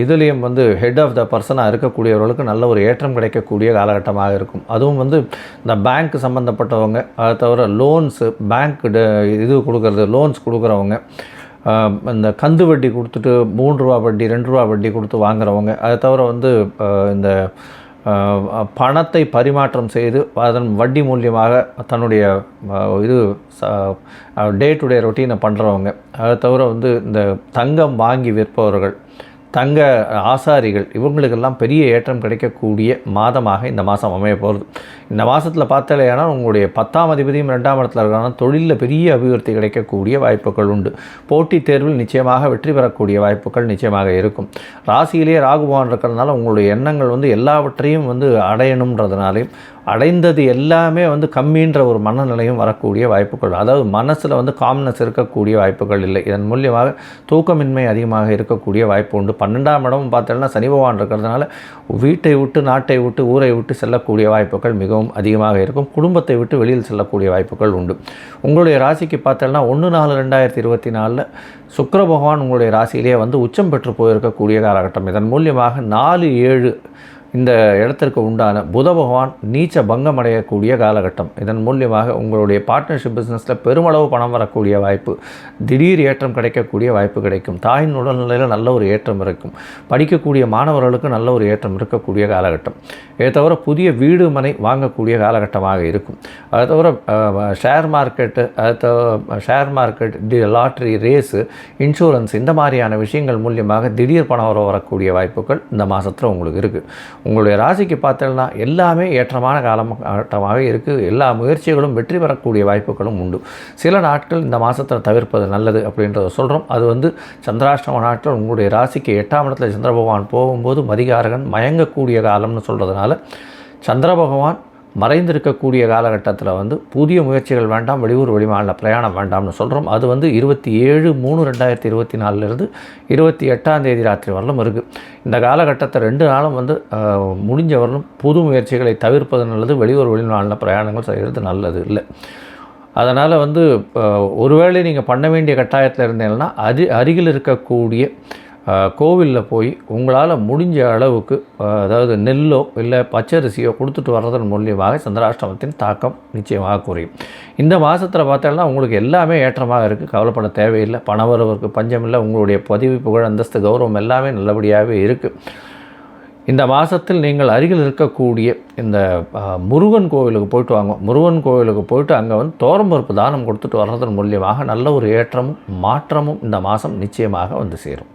இதுலேயும் ஹெட் ஆஃப் த பர்சனாக இருக்கக்கூடியவர்களுக்கு நல்ல ஒரு ஏற்றம் கிடைக்கக்கூடிய காலகட்டமாக இருக்கும். அதுவும் இந்த பேங்க் சம்மந்தப்பட்டவங்க, அதை தவிர லோன்ஸு, பேங்க் இது கொடுக்குறது, லோன்ஸ் கொடுக்குறவங்க, இந்த கந்து வட்டி கொடுத்துட்டு 3 ரூபா வட்டி 2 ரூபா வட்டி கொடுத்து வாங்குறவங்க, அதை தவிர இந்த பணத்தை பரிமாற்றம் செய்து அதன் வட்டி மூலியமாக தன்னுடைய டே டு டே ரொட்டீனை பண்ணுறவங்க, அதை தவிர இந்த தங்கம் வாங்கி விற்பவர்கள், தங்க ஆசாரிகள், இவங்களுக்கெல்லாம் பெரிய ஏற்றம் கிடைக்கக்கூடிய மாதமாக இந்த மாதம் அமைய போகிறது. இந்த மாதத்தில் பார்த்தாலேயானால் உங்களுடைய 10ஆம் அதிபதியும் 2ஆம் இடத்துல இருக்கிறாங்கன்னா தொழிலில் பெரிய அபிவிருத்தி கிடைக்கக்கூடிய வாய்ப்புகள் உண்டு. போட்டித் தேர்வில் நிச்சயமாக வெற்றி பெறக்கூடிய வாய்ப்புகள் நிச்சயமாக இருக்கும். ராசியிலேயே ராகுபவான் இருக்கிறதுனால உங்களுடைய எண்ணங்கள் எல்லாவற்றையும் அடையணுன்றதுனாலையும் அடைந்தது எல்லாமே கம்மின்ற ஒரு மனநிலையும் வரக்கூடிய வாய்ப்புகள், அதாவது மனசில் காம்னஸ் இருக்கக்கூடிய வாய்ப்புகள் இல்லை. இதன் மூலியமாக தூக்கமின்மை அதிகமாக இருக்கக்கூடிய வாய்ப்பு உண்டு. 12ஆம் இடமும் பார்த்தோம்னா சனி பகவான் இருக்கிறதுனால வீட்டை விட்டு, நாட்டை விட்டு, ஊரை விட்டு செல்லக்கூடிய வாய்ப்புகள் மிகவும் அதிகமாக இருக்கும். குடும்பத்தை விட்டு வெளியில் செல்லக்கூடிய வாய்ப்புகள் உண்டு. உங்களுடைய ராசிக்கு பார்த்தோம்னா 1/4/2024 சுக்கிர பகவான் உங்களுடைய ராசியிலேயே உச்சம் பெற்று போயிருக்கக்கூடிய காலகட்டம். இதன் மூலியமாக 4/7 இந்த இடத்திற்கு உண்டான புத பகவான் நீச்ச பங்கம் அடையக்கூடிய காலகட்டம். இதன் மூலியமாக உங்களுடைய பார்ட்னர்ஷிப் பிஸ்னஸில் பெருமளவு பணம் வரக்கூடிய வாய்ப்பு, திடீர் ஏற்றம் கிடைக்கக்கூடிய வாய்ப்பு கிடைக்கும். தாயின் உடல்நிலையில் நல்ல ஒரு ஏற்றம் இருக்கும். படிக்கக்கூடிய மாணவர்களுக்கு நல்ல ஒரு ஏற்றம் இருக்கக்கூடிய காலகட்டம். இதை தவிர புதிய வீடு மனை வாங்கக்கூடிய காலகட்டமாக இருக்கும். அதை தவிர share market, lottery, race, insurance இந்த மாதிரியான விஷயங்கள் மூலியமாக திடீர் பணம் வரக்கூடிய வாய்ப்புகள் இந்த மாதத்தில் உங்களுக்கு இருக்குது. உங்களுடைய ராசிக்கு பார்த்தோம்னா எல்லாமே ஏற்றமான காலகட்டமாக இருக்குது. எல்லா முயற்சிகளும் வெற்றி பெறக்கூடிய வாய்ப்புகளும் உண்டு. சில நாட்கள் இந்த மாதத்தில் தவிர்ப்பது நல்லது அப்படின்றத சொல்கிறோம். அது சந்திராஷ்டம நாட்கள் உங்களுடைய ராசிக்கு 8ஆம் இடத்துல சந்திர பகவான் போகும்போது மதிகாரகன் மயங்கக்கூடிய காலம்னு சொல்கிறதுனால சந்திர பகவான் மறைந்திருக்கக்கூடிய காலகட்டத்தில் புதிய முயற்சிகள் வேண்டாம், வெளியூர் வெளிமாநில பிரயாணம் வேண்டாம்னு சொல்கிறோம். அது 27/3/2024 28ஆம் தேதி ராத்திரி வரலும் இருக்குது. இந்த காலகட்டத்தை 2 நாளும் முடிஞ்ச வரலும் புது முயற்சிகளை தவிர்ப்பது நல்லது. வெளியூர் வெளிமாநில பிரயாணங்கள் செய்கிறது நல்லது இல்லை. அதனால் ஒருவேளை நீங்கள் பண்ண வேண்டிய கட்டாயத்தில் இருந்தீங்கன்னா அருகில் இருக்கக்கூடிய கோவிலில் போய் உங்களால் முடிஞ்ச அளவுக்கு அதாவது நெல்லோ இல்லை பச்சரிசியோ கொடுத்துட்டு வர்றதன் மூலியமாக சந்திராஷ்டமத்தின் தாக்கம் நிச்சயமாக குறையும். இந்த மாதத்தில் பார்த்தோம்னா உங்களுக்கு எல்லாமே ஏற்றமாக இருக்குது, கவலைப்பட தேவையில்லை. பணவரவுக்கு பஞ்சமில்லை. உங்களுடைய பதிவு புகழ் அந்தஸ்து கௌரவம் எல்லாமே நல்லபடியாகவே இருக்குது. இந்த மாதத்தில் நீங்கள் அருகில் இருக்கக்கூடிய இந்த முருகன் கோவிலுக்கு போயிட்டு வாங்க. முருகன் கோவிலுக்கு போயிட்டு அங்கே தோரம்பருப்பு தானம் கொடுத்துட்டு வர்றதன் மூலியமாக நல்ல ஒரு ஏற்றமும் மாற்றமும் இந்த மாதம் நிச்சயமாக சேரும்.